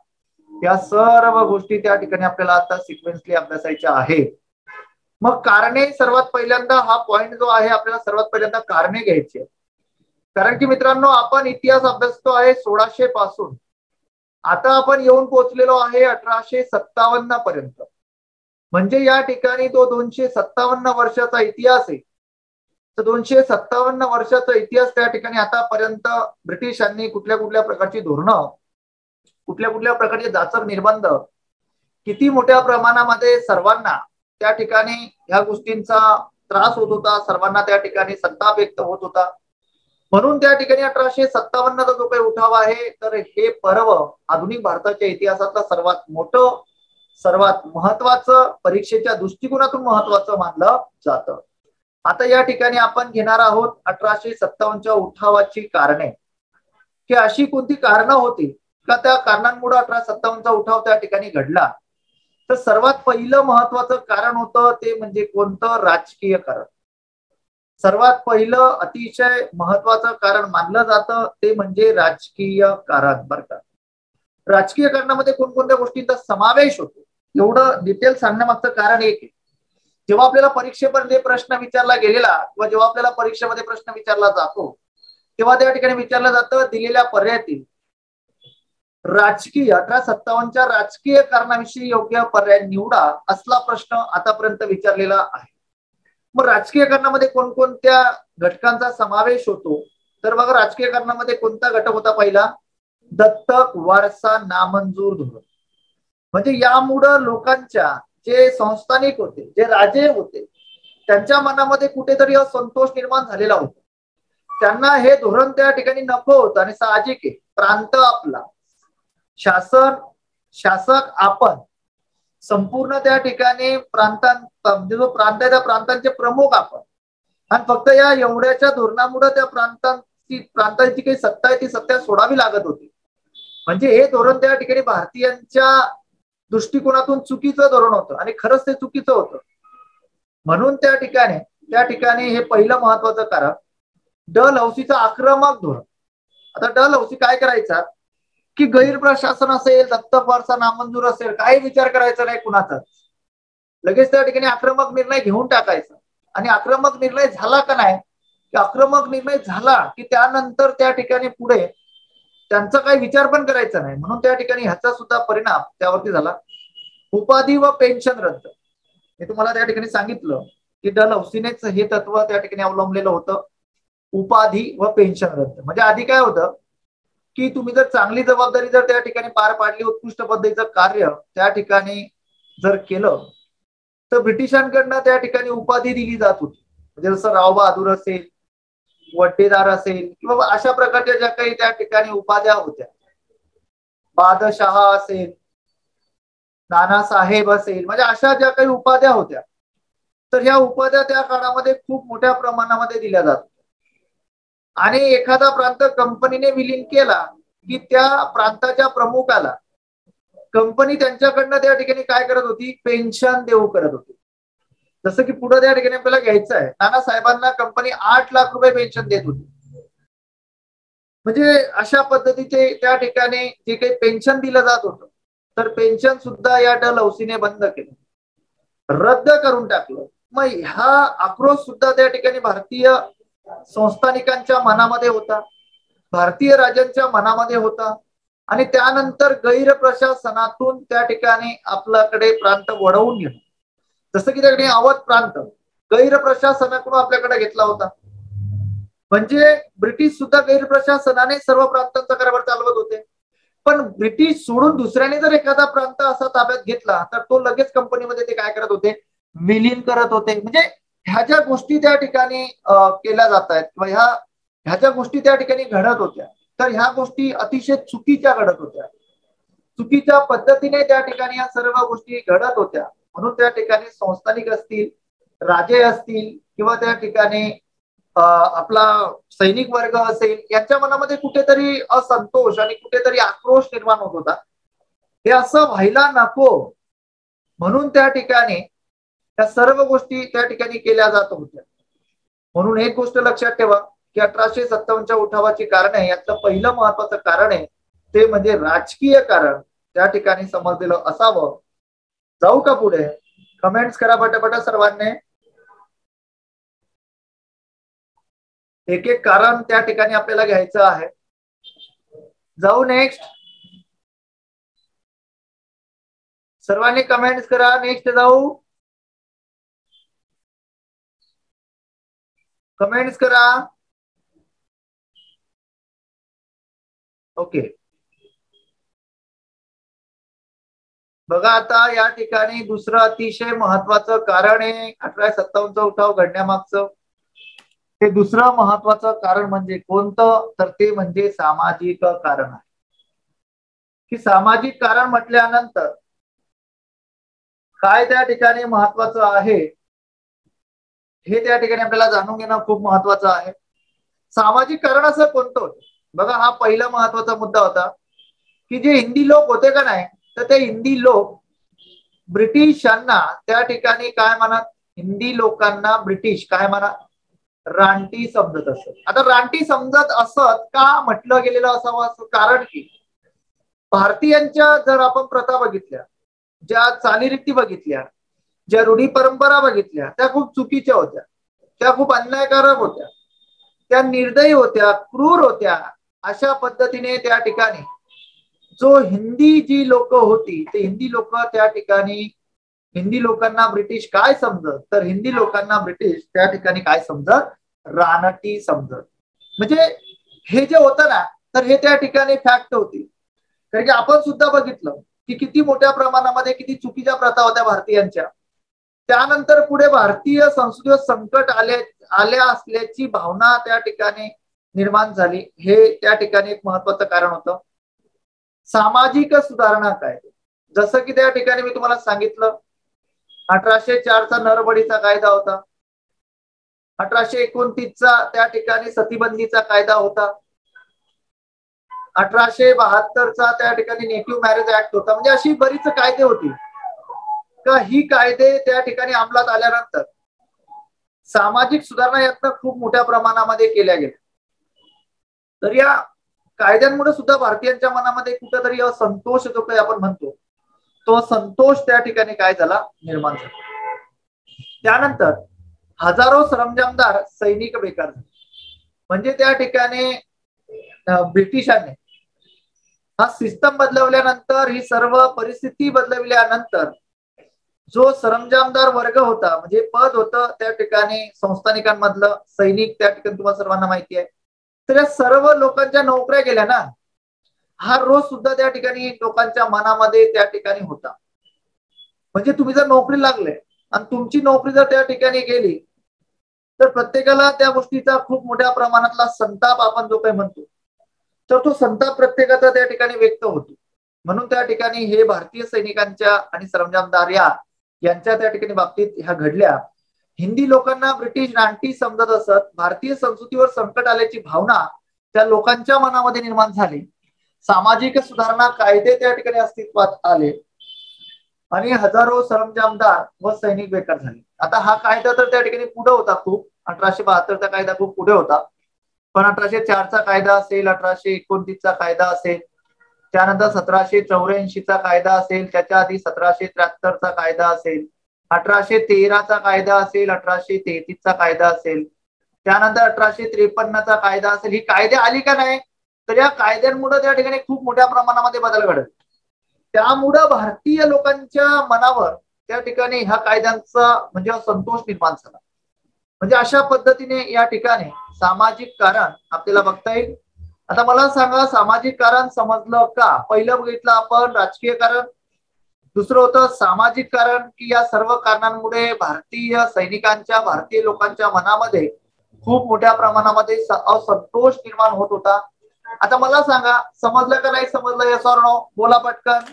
या सर्व गोष्टी त्या ठिकाणी आपल्याला आता सिक्वेन्सली अभ्यासायच्या आहे. मग कारणे, सर्वात पहिल्यांदा हा पॉइंट जो आहे आपल्याला सर्वात पहिल्यांदा कारणे घ्यायची आहे. कारण की मित्रांनो आपण इतिहास अभ्यासतो आहे 1600 पासून, आता आपण येऊन पोहोचलेलो आहे 1857 पर्यंत. म्हणजे या ठिकाणी तो 257 वर्षाचा इतिहास आहे. तर 257 वर्षाचा इतिहास त्या ठिकाणी आतापर्यंत ब्रिटिशांनी कुठल्या कुठल्या प्रकारची धोरणं, कुठल्या कुठल्या प्रकारचे जाचक निर्बंध, किती मोठ्या प्रमाणामध्ये सर्वांना त्या ठिकाणी ह्या गोष्टींचा त्रास होत होता, सर्वांना त्या ठिकाणी संताप व्यक्त होत होता. म्हणून त्या ठिकाणी 1857चा जो काही उठाव आहे तर हे पर्व आधुनिक भारताच्या इतिहासातलं सर्वात मोठं, सर्वात महत्वाचं, परीक्षेच्या दृष्टिकोनातून महत्वाचं मानलं जातं. आता या ठिकाणी आपण घेणार आहोत 1857च्या उठावाची कारणे, की अशी कोणती कारणं होती का त्या कारणांमुळे 1857चा उठाव त्या ठिकाणी घडला. तर सर्वात पहिलं महत्वाचं कारण होतं ते म्हणजे कोणतं, राजकीय कारण. सर्वात पहिलं अतिशय महत्वाचं कारण मानलं जातं ते म्हणजे राजकीय कारण. बरं का, राजकीय कारणामध्ये कोणकोणत्या गोष्टींचा समावेश होतो एवढं डिटेल सांगण्यामागचं कारण एक आहे. जेव्हा आपल्याला परीक्षेमध्ये प्रश्न विचारला गेलेला किंवा जेव्हा आपल्याला परीक्षेमध्ये प्रश्न विचारला जातो तेव्हा त्या ठिकाणी विचारलं जातं दिलेल्या पर्यायातील राजकीय 1857च्या राजकीय कारणाविषयी योग्य पर्याय निवडा असला प्रश्न आतापर्यंत विचारलेला आहे. मग राजकीय कारणामध्ये कोणकोणत्या घटकांचा समावेश होतो तर बघा, राजकीय कारणामध्ये कोणता घटक होता पहिला, दत्तक वारसा नामंजूर धोरण. म्हणजे यामुळं लोकांच्या जे संस्थानिक होते, जे राजे होते, त्यांच्या मनामध्ये कुठेतरी असंतोष निर्माण झालेला होता. त्यांना हे धोरण त्या ठिकाणी नको होतं आणि साहजिक आहे, प्रांत आपला, शासक आपण, संपूर्ण त्या ठिकाणी म्हणजे जो प्रांत आहे त्या प्रांतांचे प्रमुख आपण, आणि फक्त या एवढ्याच्या धोरणामुळे त्या प्रांतांची काही सत्ता आहे ती सत्ता सोडावी लागत होती. म्हणजे हे धोरण त्या ठिकाणी भारतीयांच्या दृष्टिकोनातून चुकीचं धोरण होतं आणि खरंच ते चुकीचं होतं. म्हणून त्या ठिकाणी हे पहिलं महत्वाचं कारण डलहौसीचं आक्रमक धोरण. आता डलहौसी काय करायचा की गैरप्रशासन असेल, दत्तक वारसा नामंजूर असेल, काही विचार करायचा नाही कुणाचाच, लगेच त्या ठिकाणी आक्रमक निर्णय घेऊन टाकायचा. आणि आक्रमक निर्णय झाला का नाही, की आक्रमक निर्णय झाला की त्यानंतर त्या ठिकाणी पुढे त्यांचा काही विचार पण करायचा नाही. म्हणून त्या ठिकाणी ह्याचा सुद्धा परिणाम त्यावरती झाला. उपाधी व पेन्शन रद्द. हे तुम्हाला त्या ठिकाणी सांगितलं की डलहौसीनेच हे तत्व त्या ठिकाणी अवलंबलेलं होतं. उपाधी व पेन्शन रद्द म्हणजे आधी काय होतं की तुम्ही जर चांगली जबाबदारी जर त्या ठिकाणी पार पाडली, उत्कृष्ट पद्धतीचं कार्य त्या ठिकाणी जर केलं, तर ब्रिटिशांकडनं त्या ठिकाणी उपाधी दिली जात होती. म्हणजे जसं राव बहादूर असेल, वड्डेदार असेल, किंवा अशा प्रकारच्या ज्या काही त्या ठिकाणी उपाध्या होत्या, बादशहा असेल, नानासाहेब असेल, म्हणजे अशा ज्या काही उपाध्या होत्या, तर ह्या उपाध्या त्या काळामध्ये खूप मोठ्या प्रमाणामध्ये दिल्या जात होत्या. आणि एखादा प्रांत कंपनीने विलीन केला की त्या प्रांताच्या प्रमुखाला कंपनी त्यांच्याकडनं त्या ठिकाणी काय करत होती, पेन्शन देऊ करत होती. जसं की पुढे त्या ठिकाणी आपल्याला घ्यायचं आहे, नानासाहेबांना कंपनी 8 लाख रुपये पेन्शन देत होती. म्हणजे अशा पद्धतीचे त्या ठिकाणी जे काही पेन्शन दिलं जात होतं, तर पेन्शन सुद्धा या डलहौसीने बंद केलं, रद्द करून टाकलं. मग हा आक्रोश सुद्धा त्या ठिकाणी भारतीय संस्थानिकांच्या मनामध्ये होता, भारतीय राजांच्या मनामध्ये होता. आणि त्यानंतर गैरप्रशासनातून त्या ठिकाणी आपल्याकडे प्रांत वळवून घेणं, जसं की त्या ठिकाणी अवध प्रांत गैरप्रशासनाकडून आपल्याकडे घेतला होता. म्हणजे ब्रिटिश सुद्धा गैरप्रशासनाने सर्व प्रांतांचा कारभार चालवत होते. पण ब्रिटिश सोडून दुसऱ्याने जर एखादा प्रांत असा ताब्यात घेतला, तर तो लगेच कंपनीमध्ये ते काय करत होते, विलीन करत होते. म्हणजे ह्या ज्या गोष्टी त्या ठिकाणी केल्या जात आहेत, किंवा ह्या ज्या गोष्टी त्या ठिकाणी घडत होत्या, तर ह्या गोष्टी अतिशय चुकीच्या घडत होत्या. चुकीच्या पद्धतीने त्या ठिकाणी या सर्व गोष्टी घडत होत्या. म्हणून त्या ठिकाणी संस्थानिक असतील, राजे असतील, किंवा त्या ठिकाणी आपला सैनिक वर्ग असेल, यांच्या मनामध्ये कुठेतरी असंतोष आणि कुठेतरी आक्रोश निर्माण होत होता. हे असं व्हायला नको म्हणून त्या ठिकाणी त्या सर्व गोष्टी त्या ठिकाणी केल्या जात होत्या. म्हणून एक गोष्ट लक्षात ठेवा की 1857च्या उठावाची कारण आहे, यातलं पहिलं महत्वाचं कारण आहे ते म्हणजे राजकीय कारण त्या ठिकाणी समजलेलं असावं. जाऊ का पुढे? कमेंट्स करा पटापट सर्वांनी. एक एक कारण त्या ठिकाणी आपल्याला घ्यायचं आहे. जाऊ नेक्स्ट. सर्वांनी कमेंट्स करा. नेक्स्ट जाऊ. कमेंट्स करा. ओके, बघा आता या ठिकाणी दुसरं अतिशय महत्वाचं कारण आहे 1857चा उठाव घडण्यामागचं. ते दुसरं महत्वाचं कारण म्हणजे कोणतं, तर ते म्हणजे सामाजिक कारण आहे. की सामाजिक कारण म्हटल्यानंतर काय त्या ठिकाणी महत्वाचं आहे हे त्या ठिकाणी आपल्याला जाणून घेणं खूप महत्वाचं आहे. सामाजिक कारण असं कोणतं होतं? बघा, हा पहिला महत्वाचा मुद्दा होता की जे हिंदी लोक होते का नाही, तर ते हिंदी लोक ब्रिटिशांना त्या ठिकाणी काय म्हणत, हिंदी लोकांना ब्रिटिश काय म्हणत, रानटी समजत असत. आता रानटी समजत असत का म्हटलं गेलेलं असावं, असं कारण की भारतीयांच्या जर आपण प्रथा बघितल्या, ज्या चालीरीती बघितल्या, ज्या रूढी परंपरा बघितल्या, त्या खूप चुकीच्या होत्या, त्या खूप अन्यायकारक होत्या, त्या निर्दयी होत्या, क्रूर होत्या. अशा पद्धतीने त्या ठिकाणी जो हिंदी जी लोक होती, ते हिंदी लोक त्या ठिकाणी हिंदी लोकांना ब्रिटिश काय समजत, तर हिंदी लोकांना ब्रिटिश त्या ठिकाणी काय समजत, रानटी समजत. म्हणजे हे जे होतं ना, तर हे त्या ठिकाणी फॅक्ट होती. कारण की आपण सुद्धा बघितलं की किती मोठ्या प्रमाणामध्ये किती चुकीच्या प्रथा होत्या भारतीयांच्या. त्यानंतर पुढे भारतीय संस्कृतीवर संकट आल्या असल्याची भावना त्या ठिकाणी निर्माण झाली. हे त्या ठिकाणी एक महत्वाचं कारण होतं. सामाजिक सुधारणा कायदे, जसं की त्या ठिकाणी मी तुम्हाला सांगितलं 1804चा नरबडीचा कायदा होता, 1829चा त्या ठिकाणी सतीबंदीचा कायदा होता, 1872चा त्या ठिकाणी नेटिव्ह मॅरेज ऍक्ट होता. म्हणजे अशी बरीच कायदे होती का ही कायदे त्या ठिकाणी अंमलात आल्यानंतर सामाजिक सुधारणा यातनं खूप मोठ्या प्रमाणामध्ये केल्या गेल्या. तर या कायद्यांमुळे सुद्धा भारतीयांच्या मनामध्ये कुठेतरी असंतोष जो काही आपण म्हणतो तो संतोष त्या ठिकाणी काय झाला, निर्माण झाला. त्यानंतर हजारो सरंजामदार सैनिक बेकार झाले. म्हणजे त्या ठिकाणी ब्रिटिशांनी हा सिस्टम बदलवल्यानंतर, ही सर्व परिस्थिती बदलवल्यानंतर जो सरंजामदार वर्ग होता, म्हणजे पद होतं त्या ठिकाणी संस्थानिकांमधलं, सैनिक त्या ठिकाणी तुम्हाला सर्वांना माहिती आहे, तर या सर्व लोकांच्या नोकऱ्या गेल्या ना. हा रोज सुद्धा त्या ठिकाणी लोकांच्या मनामध्ये त्या ठिकाणी होता. म्हणजे तुम्ही जर नोकरी लागले आणि तुमची नोकरी जर त्या ठिकाणी गेली तर प्रत्येकाला त्या गोष्टीचा खूप मोठ्या प्रमाणातला संताप आपण जो काही म्हणतो तर तो संताप प्रत्येकाचा त्या ठिकाणी व्यक्त होतो. म्हणून त्या ठिकाणी हे भारतीय सैनिकांच्या आणि सरंजामदार यांच्या त्या ठिकाणी बाबतीत ह्या घडल्या. हिंदी लोकांना ब्रिटिश रानटी समजत असत. भारतीय संस्कृतीवर संकट आल्याची भावना त्या लोकांच्या मनामध्ये निर्माण झाली. सामाजिक सुधारणा कायदे त्या ठिकाणी अस्तित्वात आले आणि हजारो सरंजामदार व सैनिक बेकार झाले. आता हा कायदा तर त्या ठिकाणी पुढे होता खूप, 1872चा कायदा खूप पुढे होता. पण 1804चा कायदा असेल, 1829चा कायदा असेल, त्यानंतर 1784चा कायदा असेल, त्याच्या आधी 1773चा कायदा असेल, 1813चा कायदा असेल, 1833चा कायदा असेल, त्यानंतर 1853चा कायदा असेल. ही कायदे आली का नाही, तर या कायद्यांमुळे त्या ठिकाणी खूप मोठ्या प्रमाणामध्ये बदल घडत. त्यामुळं भारतीय लोकांच्या मनावर त्या ठिकाणी ह्या कायद्यांचा म्हणजे संतोष निर्माण झाला. म्हणजे अशा पद्धतीने या ठिकाणी सामाजिक कारण आपल्याला बघता येईल. आता मला सांगा, सामाजिक कारण समजलं का? पहिलं बघितलं आपण राजकीय कारण, दुसरं होतं सामाजिक कारण, की या सर्व कारणांमुळे भारतीय सैनिकांच्या, भारतीय लोकांच्या मनामध्ये खूप मोठ्या प्रमाणामध्ये असंतोष निर्माण होत होता. आता मला सांगा, समजलं का नाही समजलं? Yes or no? बोला पटकन.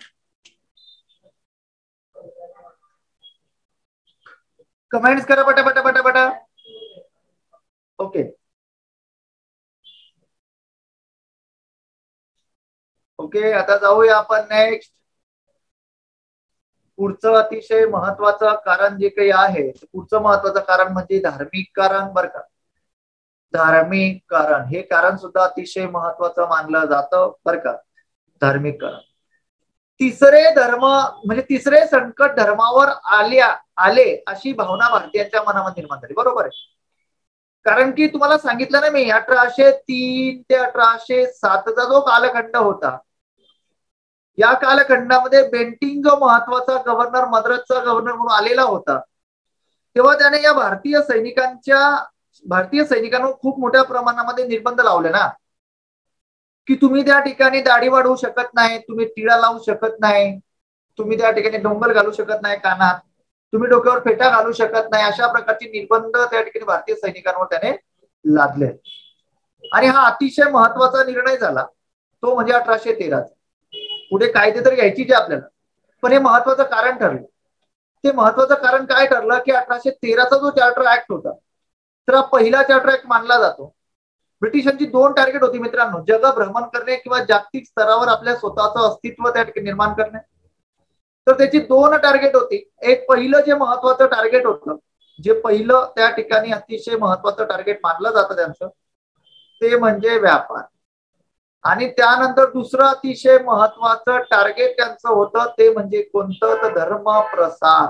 कमेंट्स करा पटा. ओके ओके, आता जाऊया आपण नेक्स्ट. पुढचं अतिशय महत्वाचं कारण जे काही आहे, पुढचं महत्वाचं कारण म्हणजे धार्मिक कारण. बरं का, धार्मिक कारण हे कारण सुद्धा अतिशय महत्वाचं मानलं जातं बरं का, धार्मिक कारण. तिसरे धर्म म्हणजे तिसरे संकट धर्मावर आले अशी भावना भारतीयांच्या मनामध्ये निर्माण झाली. बरोबर आहे, कारण की तुम्हाला सांगितलं ना मी, 1803 ते 1807चा जो कालखंड होता, या कालखंडामध्ये बेंटिंग जो महत्वाचा गव्हर्नर, मद्रासचा गव्हर्नर म्हणून आलेला होता, तेव्हा त्याने या भारतीय सैनिकांवर खूप मोठ्या प्रमाणामध्ये निर्बंध लावले ना, की तुम्ही त्या ठिकाणी दाढी वाढवू शकत नाही, तुम्ही टिळा लावू शकत नाही, तुम्ही त्या ठिकाणी डोंगर घालू शकत नाही कानात, तुम्ही डोक्यावर फेटा घालू शकत नाही, अशा प्रकारचे निर्बंध त्या ठिकाणी भारतीय सैनिकांवर त्याने लादले. आणि हा अतिशय महत्वाचा निर्णय झाला तो म्हणजे 1813चा. पुढे कायदे तर घ्यायची जे आपल्याला, पण हे महत्वाचं कारण ठरलं. ते महत्वाचं कारण काय ठरलं की 1813चा जो चार्टर ऍक्ट होता, तर हा पहिला चार्टर ऍक्ट मानला जातो. ब्रिटिशांची 2 टार्गेट होती मित्रांनो, जग भ्रमण करणे किंवा जागतिक स्तरावर आपल्या स्वतःचं अस्तित्व त्या ठिकाणी निर्माण करणे. तर त्याची 2 टार्गेट होती. एक पहिलं जे महत्वाचं टार्गेट होतं, जे पहिलं त्या ठिकाणी अतिशय महत्वाचं टार्गेट मानलं जातं त्यांचं, ते म्हणजे व्यापार. आणि त्यानंतर दुसरं अतिशय महत्वाचं टार्गेट त्यांचं होतं ते म्हणजे कोणतं, तर धर्म प्रसार.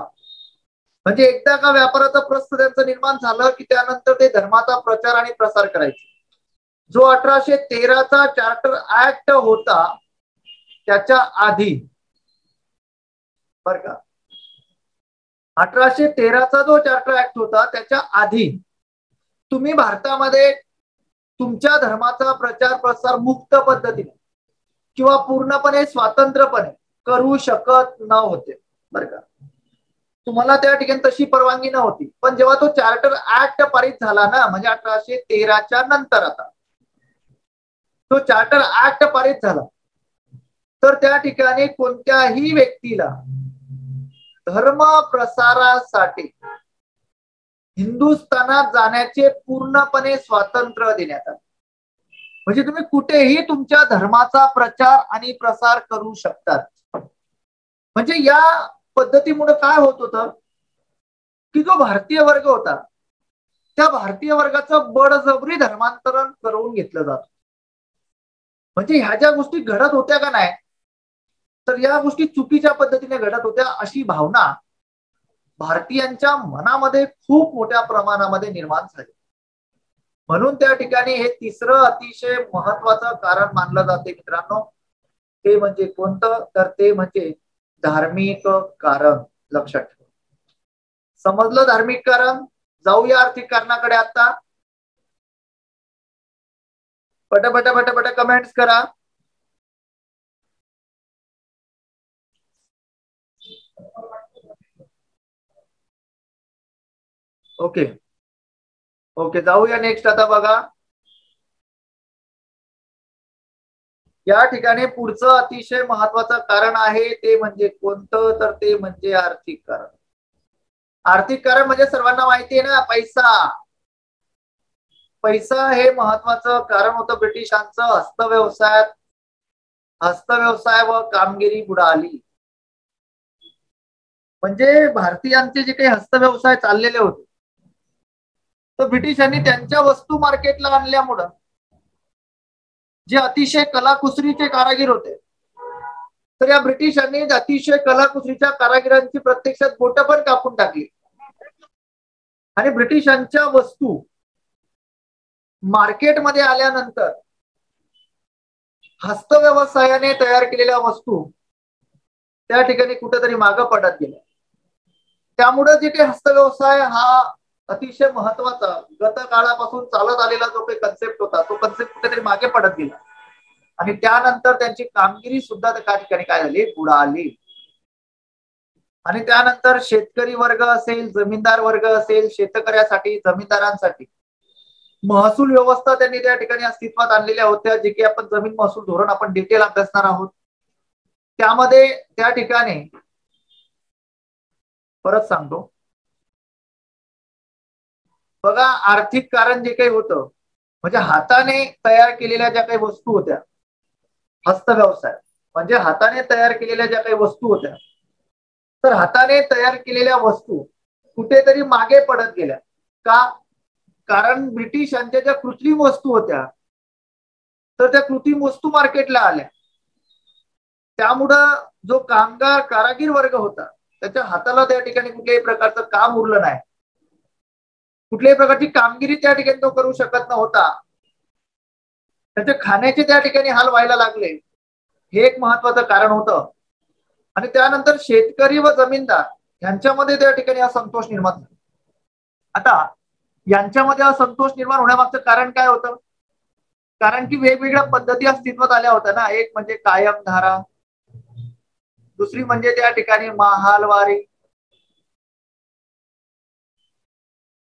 म्हणजे एकदा का व्यापाराचं प्रस्थ त्यांचं निर्माण झालं की त्यानंतर ते धर्माचा प्रचार आणि प्रसार करायचे. जो 1813चा चार्टर ऍक्ट होता त्याच्या आधी, बर का, 1813चा जो चार्टर ऍक्ट होता त्याच्या आधी तुम्ही भारतामध्ये तुमच्या धर्माचा प्रचार प्रसार मुक्त पद्धतीने किंवा पूर्णपणे स्वातंत्र्यपणे करू शकत नव्हते. बरं का, तुम्हाला त्या ठिकाणी तशी परवानगी नव्हती. पण जेव्हा तो चार्टर ऍक्ट पारित झाला ना, म्हणजे 1813च्या नंतर आता तो चार्टर ऍक्ट पारित झाला, तर त्या ठिकाणी कोणत्याही व्यक्तीला धर्म प्रसारासाठी हिंदुस्थानात जाण्याचे पूर्णपणे स्वातंत्र्य देण्यात आले. म्हणजे तुम्ही कुठेही तुमच्या धर्माचा प्रचार आणि प्रसार करू शकतात. म्हणजे या पद्धतीमुळे काय होत होतं की जो भारतीय वर्ग होता त्या भारतीय वर्गाचं बळजबरी धर्मांतरण करून घेतलं जातं. म्हणजे ह्या ज्या गोष्टी घडत होत्या का नाही, तर या गोष्टी चुकीच्या पद्धतीने घडत होत्या अशी भावना भारतीयांच्या मनामध्ये खूप मोठ्या प्रमाणामध्ये निर्माण झाली. म्हणून त्या ठिकाणी हे तिसरं अतिशय महत्वाचं कारण मानलं जाते मित्रांनो. ते म्हणजे कोणतं, तर ते म्हणजे धार्मिक कारण. लक्षात ठेवा. समजलं धार्मिक कारण. जाऊया आर्थिक कारणाकडे आता. पट कमेंट्स करा. ओके ओके, जाऊया नेक्स्ट. आता बघा, या ठिकाणी पुढचं अतिशय महत्वाचं कारण आहे ते म्हणजे कोणतं, तर ते म्हणजे आर्थिक कारण. आर्थिक कारण म्हणजे सर्वांना माहिती आहे ना, पैसा. पैसा हे महत्वाचं कारण होतं ब्रिटिशांचं. हस्तव्यवसाय व कामगिरी बुडाली. म्हणजे भारतीयांचे जे काही हस्तव्यवसाय चाललेले होते, तर ब्रिटिशांनी त्यांच्या वस्तू मार्केटला आणल्यामुळं जे अतिशय कलाकुसरीचे कारागीर होते, तर या ब्रिटिशांनी अतिशय कलाकुसरीच्या कारागिरांची प्रत्यक्षात बोटं पण कापून टाकली आणि ब्रिटिशांच्या वस्तू मार्केटमध्ये आल्यानंतर हस्तव्यवसायाने तयार केलेल्या वस्तू त्या ठिकाणी कुठेतरी मागं पडत गेल्या. त्यामुळे जे काही हस्तव्यवसाय हा अतिशय महत्वाचा गत काळापासून चालत आलेला जो काही कन्सेप्ट होता, तो कन्सेप्ट कुठेतरी मागे पडत गेला आणि त्यानंतर त्यांची कामगिरी सुद्धा त्या ठिकाणी काय झाली, बुडाली. आणि त्यानंतर शेतकरी वर्ग असेल, जमीनदार वर्ग असेल, शेतकऱ्यासाठी, जमीनदारांसाठी महसूल व्यवस्था त्यांनी त्या ठिकाणी अस्तित्वात आणलेल्या होत्या, जे की आपण जमीन महसूल धोरण आपण डिटेल अभ्यासणार आहोत. त्यामध्ये त्या ठिकाणी परत सांगतो बघा, आर्थिक कारण जे काही होतं म्हणजे हाताने तयार केलेल्या ज्या काही वस्तू होत्या, हस्तव्यवसाय म्हणजे हाताने तयार केलेल्या ज्या काही वस्तू होत्या, तर हाताने तयार केलेल्या वस्तू कुठेतरी मागे पडत गेल्या. का? कारण ब्रिटिशांच्या ज्या कृत्रिम वस्तू होत्या, तर त्या कृत्रिम वस्तू मार्केटला आल्या. त्यामुळं जो कारागीर वर्ग होता, त्याच्या हाताला त्या ठिकाणी कुठल्याही प्रकारचं काम उरलं नाही, कुठल्याही प्रकारची कामगिरी त्या ठिकाणी तो करू शकत नव्हता. त्याच्या खाण्याचे त्या ठिकाणी हाल व्हायला लागले. हे एक महत्वाचं कारण होतं. आणि त्यानंतर शेतकरी व जमीनदार यांच्यामध्ये त्या ठिकाणी असंतोष निर्माण झाला. आता यांच्यामध्ये असंतोष निर्माण होण्यामागचं कारण काय होतं? कारण की वेगवेगळ्या पद्धती अस्तित्वात आल्या होत्या ना. एक म्हणजे कायमधारा, दुसरी म्हणजे त्या ठिकाणी महालवारी,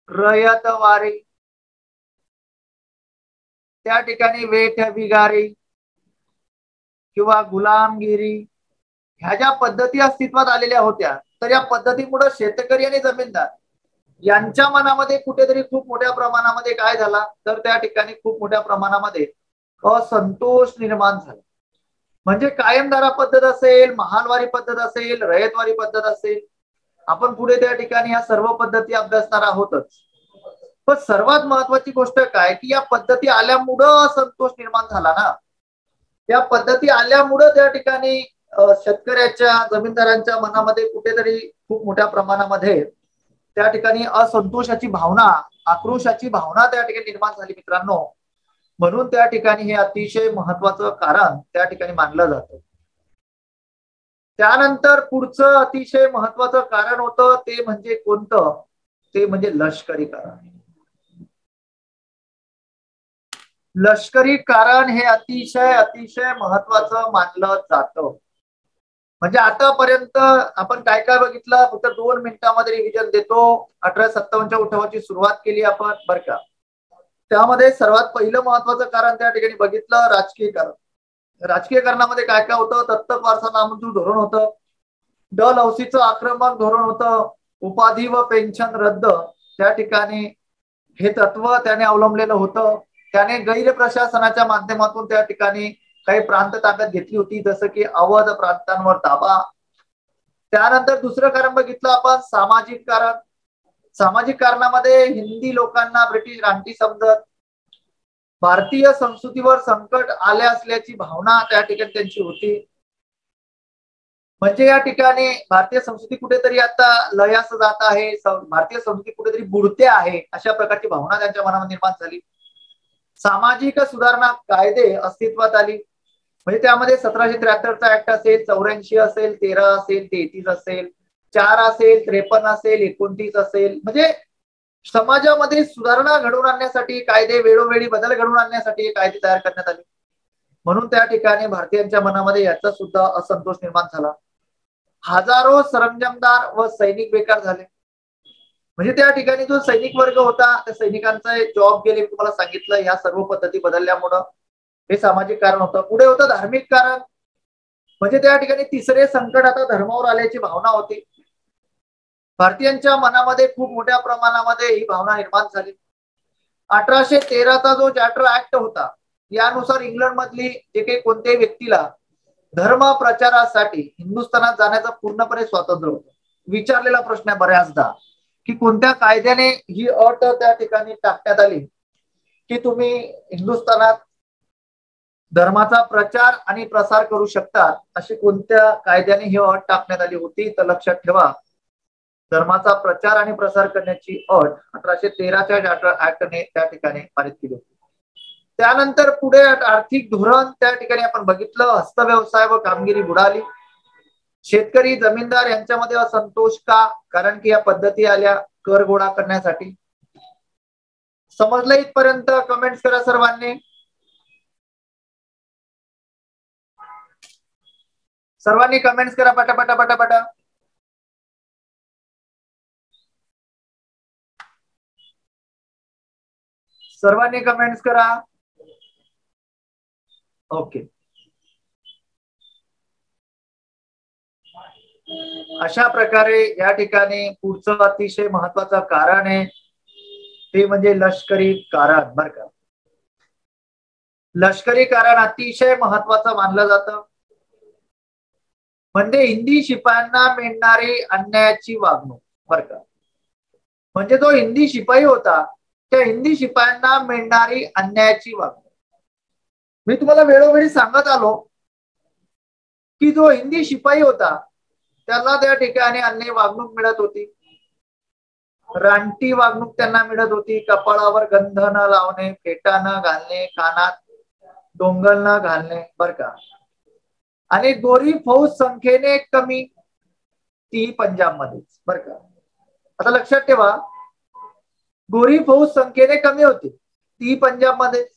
रयतवारी, त्या ठिकाणी वेठबिगारी किंवा गुलामगिरी, ह्या ज्या पद्धती अस्तित्वात आलेल्या होत्या, तर या पद्धतीमुळे शेतकरी आणि जमीनदार यांच्या मनामध्ये कुठेतरी खूप मोठ्या प्रमाणामध्ये काय झाला, तर त्या ठिकाणी खूप मोठ्या प्रमाणामध्ये असंतोष निर्माण झाला. म्हणजे कायमधारा पद्धत असेल, महालवारी पद्धत असेल, रयतवारी पद्धत असेल, आपण पुढे त्या ठिकाणी या सर्व पद्धती अभ्यासणार आहोतच. पण सर्वात महत्वाची गोष्ट काय की या पद्धती आल्यामुळं असंतोष निर्माण झाला ना. या पद्धती आल्यामुळं त्या ठिकाणी शेतकऱ्याच्या, जमीनदारांच्या मनामध्ये कुठेतरी खूप मोठ्या प्रमाणामध्ये त्या ठिकाणी असंतोषाची भावना, आक्रोशाची भावना त्या ठिकाणी निर्माण झाली मित्रांनो. म्हणून त्या ठिकाणी हे अतिशय महत्वाचं कारण त्या ठिकाणी मानलं जातं. त्यानंतर पुढचं अतिशय महत्वाचं कारण होतं ते म्हणजे कोणतं, ते म्हणजे लष्करी कारण. लष्करी कारण हे अतिशय महत्वाचं मानलं जातं. म्हणजे आतापर्यंत आपण काय काय बघितलं, फक्त 2 मिनिटांमध्ये रिव्हिजन देतो. 1857च्या उठावाची सुरुवात केली आपण, बरं का. त्यामध्ये सर्वात पहिलं महत्वाचं कारण त्या ठिकाणी बघितलं, राजकीय कारण. राजकीय कारणामध्ये काय काय होतं, दत्तक वारसा नामंजूर धोरण होतं, डलहौसीचं आक्रमक धोरण होतं, उपाधी व पेन्शन रद्द त्या ठिकाणी हे तत्व त्याने अवलंबलेलं होतं. त्याने गैर प्रशासनाच्या माध्यमातून त्या ठिकाणी काही प्रांत ताब्यात घेतली होती, जसं की अवध प्रांतांवर ताबा. त्यानंतर दुसरं कारण बघितलं आपण, सामाजिक कारण. सामाजिक कारणामध्ये हिंदी लोकांना ब्रिटिश रानटी समजत, भारतीय संस्कृतीवर संकट आले असल्याची भावना त्या ठिकाणी त्यांची होती. म्हणजे या ठिकाणी भारतीय संस्कृती कुठेतरी आता लयास जात आहे, भारतीय संस्कृती कुठेतरी बुडते आहे, अशा प्रकारची भावना त्यांच्या मनामध्ये निर्माण झाली. सामाजिक सुधारणा कायदे अस्तित्वात आली. म्हणजे त्यामध्ये 1773चा ऍक्ट असेल, 84 असेल, 13 असेल, 33 असेल, 4 असेल, 53 असेल, 29 असेल. म्हणजे समाजामध्ये सुधारणा घडवून आणण्यासाठी कायदे, वेळोवेळी बदल घडवून आणण्यासाठी कायदे तयार करण्यात आले. म्हणून त्या ठिकाणी भारतीयांच्या मनामध्ये याचा सुद्धा असंतोष निर्माण झाला. हजारो सरंजामदार व सैनिक बेकार झाले. म्हणजे त्या ठिकाणी जो सैनिक वर्ग होता, त्या सैनिकांचा जॉब गेले, मी तुम्हाला सांगितलं. या सर्व पद्धती बदलल्यामुळं हे सामाजिक कारण होतं. पुढे होतं धार्मिक कारण. म्हणजे त्या ठिकाणी तिसरे संकट आता धर्मावर आल्याची भावना होती. भारतीयांच्या मनामध्ये खूप मोठ्या प्रमाणामध्ये ही भावना निर्माण झाली. 1813चा जो चार्टर ऍक्ट होता, यानुसार इंग्लंड मधली जे काही कोणत्याही व्यक्तीला धर्म प्रचारासाठी हिंदुस्थानात जाण्याचं पूर्णपणे स्वातंत्र्य होतं. विचारलेला प्रश्न आहे बऱ्याचदा की कोणत्या कायद्याने ही अट त्या ठिकाणी टाकण्यात आली की तुम्ही हिंदुस्थानात धर्माचा प्रचार आणि प्रसार करू शकता, अशी कोणत्या कायद्याने ही अट टाकण्यात आली होती? तर लक्षात ठेवा, धर्माचा प्रचार आणि प्रसार करण्याची अट 1813च्या चार्टर ऍक्टने त्या ठिकाणी पारित केली होती. त्यानंतर पुढे आर्थिक धोरण त्या ठिकाणी आपण बघितलं. हस्तव्यवसाय व कामगिरी बुडाली. शेतकरी जमीनदार यांच्यामध्ये असंतोष का? कारण की या पद्धती आल्या कर गोळा करण्यासाठी. समजलं इथपर्यंत? कमेंट्स करा सर्वांनी. सर्वांनी कमेंट्स करा पटापटा पटापटा. सर्वांनी कमेंट्स करा. ओके. अशा प्रकारे या ठिकाणी पुढचं अतिशय महत्वाचं कारण आहे ते म्हणजे लष्करी कारण. बर का, लष्करी कारण अतिशय महत्वाचं मानलं जातं. म्हणजे हिंदी शिपायांना मिळणारी अन्यायाची वागणूक. बर का, म्हणजे जो हिंदी शिपाई होता त्या हिंदी शिपायांना मिळणारी अन्यायाची वागणूक. मी तुम्हाला वेळोवेळी सांगत आलो की जो हिंदी शिपाई होता त्याला त्या ठिकाणी अन्याय वागणूक मिळत होती. रानटी वागणूक त्यांना मिळत होती. कपाळावर गंध न लावणे, फेटा न घालणे, कानात डोंगल न घालणे. बर का, आणि गोरी फौज संख्येने कमी, ती पंजाब मध्येच. बर का, आता लक्षात ठेवा, गोरी फौज संख्येने कमी होती, ती पंजाब मध्येच.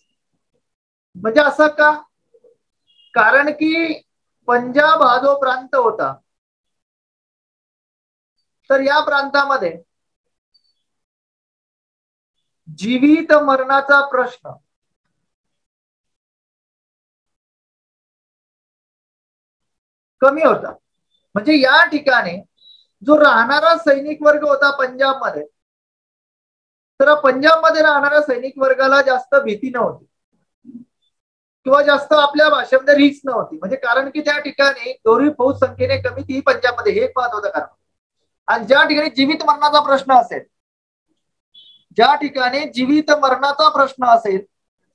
म्हणजे असं का? कारण की पंजाब हा जो प्रांत होता तर या प्रांतामध्ये जीवित मरणाचा प्रश्न कमी होता. म्हणजे या ठिकाणी जो राहणारा सैनिक वर्ग होता पंजाब मध्ये, तर पंजाब मध्ये राहणाऱ्या सैनिक वर्गाला जास्त भीती नव्हती किंवा जास्त आपल्या भाषेमध्ये रिस्क नव्हती. म्हणजे कारण की त्या ठिकाणी गोरी फौज संख्येने कमी, ती पंजाब मध्ये, हे एक महत्वाचं कारण. आणि ज्या ठिकाणी जीवित मरणाचा प्रश्न असेल, ज्या ठिकाणी जीवित मरणाचा प्रश्न असेल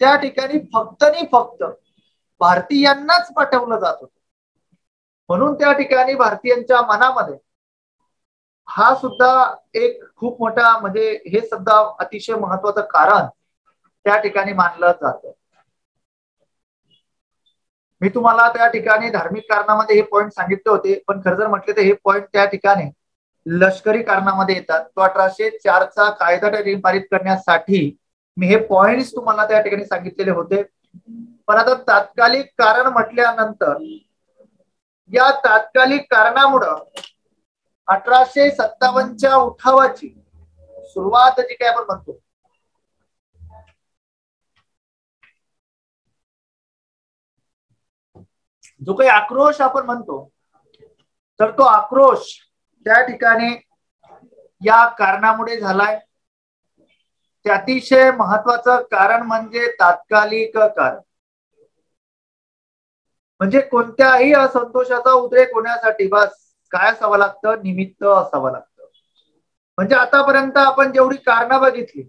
त्या ठिकाणी फक्त आणि फक्त भारतीयांनाच पाठवलं जात होतं. म्हणून त्या ठिकाणी भारतीयांच्या मनामध्ये हा सुद्धा एक खूप मोठा, म्हणजे हे सुद्धा अतिशय महत्वाचं कारण त्या ठिकाणी मानलं जातं. मी तुम्हाला त्या ठिकाणी धार्मिक कारणामध्ये हे पॉइंट सांगितले होते, पण खरं जर म्हटले तर हे पॉइंट त्या ठिकाणी लष्करी कारणामध्ये येतात. तो 1804चा कायदा पारित करण्यासाठी मी हे पॉइंट्स तुम्हाला त्या ठिकाणी सांगितलेले होते. पण आता तात्कालिक कारण म्हटल्यानंतर या तात्कालिक कारणामुळं 1857च्या उठावाची सुरुवात जी काय आपण म्हणतो, जो काही आक्रोश आपण म्हणतो, तर तो आक्रोश त्या ठिकाणी या कारणामुळे झालाय. ते अतिशय महत्वाचं कारण म्हणजे तात्कालिक कारण. म्हणजे कोणत्याही असंतोषाचा उद्रेक होण्यासाठी बस काय असावं लागतं? निमित्त असावं लागतं. म्हणजे आतापर्यंत आपण जेवढी कारणं बघितली,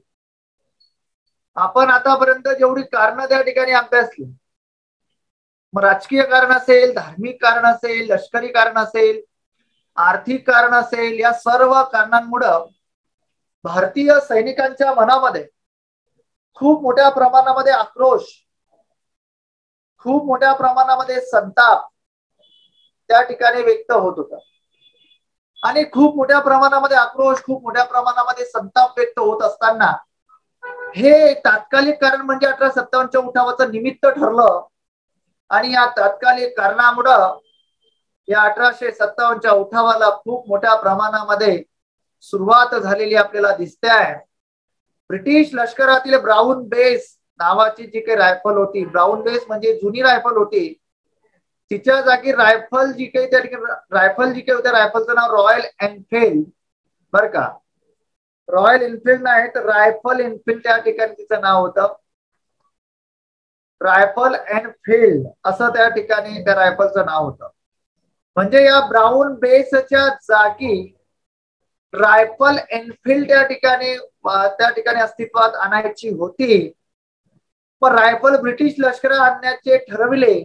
आपण आतापर्यंत जेवढी कारणं त्या ठिकाणी अभ्यासली, मग राजकीय कारण असेल, धार्मिक कारण असेल, लष्करी कारण असेल, आर्थिक कारण असेल, या सर्व कारणांमुळं भारतीय सैनिकांच्या मनामध्ये खूप मोठ्या प्रमाणामध्ये आक्रोश, खूप मोठ्या प्रमाणामध्ये संताप त्या ठिकाणी व्यक्त होत होता. आणि खूप मोठ्या प्रमाणामध्ये आक्रोश, खूप मोठ्या प्रमाणामध्ये संताप व्यक्त होत असताना हे तात्कालिक कारण म्हणजे 1857च्या उठावाचं निमित्त ठरलं. आणि या तात्कालिक कारणामुळं या 1857च्या उठावाला खूप मोठ्या प्रमाणामध्ये सुरुवात झालेली आपल्याला दिसते आहे. ब्रिटिश लष्करातील ब्राऊन बेस नावाची जी काही रायफल होती, ब्राऊन बेस म्हणजे जुनी रायफल होती, तिच्या जागी रायफल जी काही त्या ठिकाणी होत्या, रायफलचं नाव रॉयल एनफिल्ड, बर का, रॉयल एनफिल्ड नाही तर रायफल एनफिल्ड त्या ठिकाणी तिचं नाव होतं. रायफल एनफिल्ड असं त्या ठिकाणी त्या रायफलचं नाव होतं. म्हणजे या ब्राऊन बेसच्या जागी रायफल एनफिल्ड त्या ठिकाणी अस्तित्वात आणायची होती. पण रायफल ब्रिटिश लष्करात आणण्याचे ठरविले,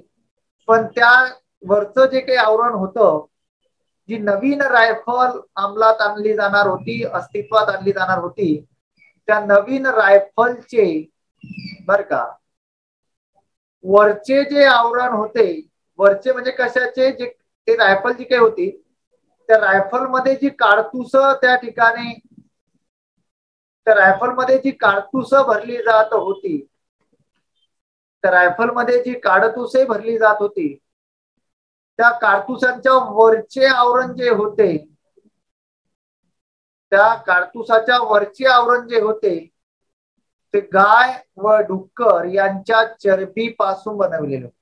पण त्या वरचं जे काही आवरण होतं, जी नवीन रायफल अंमलात आणली जाणार होती, अस्तित्वात आणली जाणार होती, त्या नवीन रायफलचे बर का वरचे जे आवरण होते, वरचे म्हणजे कशाचे, जे ते रायफल जी काही होती त्या रायफल मध्ये जी काडतूस त्या ठिकाणी त्या रायफल मध्ये जी काडतूस भरली जात होती, त्या रायफल मध्ये जी काडतुसे भरली जात होती, त्या कारतुसांच्या वरचे आवरण जे होते, त्या कारतुसाच्या वरचे आवरण जे होते ते गाय व डुक्कर यांच्या चरबीपासून बनवलेले होते.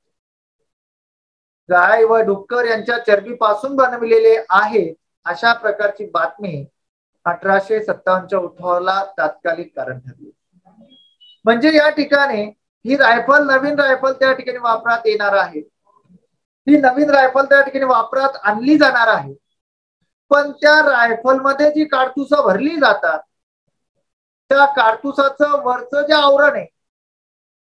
गाय व डुक्कर यांच्या चरबीपासून बनविलेले आहे, अशा प्रकारची बातमी 1857च्या उठावाला तात्कालिक कारण ठरली. म्हणजे या ठिकाणी ही रायफल, नवीन रायफल त्या ठिकाणी वापरात येणार आहे, ही नवीन रायफल त्या ठिकाणी वापरात आणली जाणार आहे. पण त्या रायफलमध्ये जी काडतुसं भरली जातात, त्या काडतुसाचं वरचं जे आवरण आहे,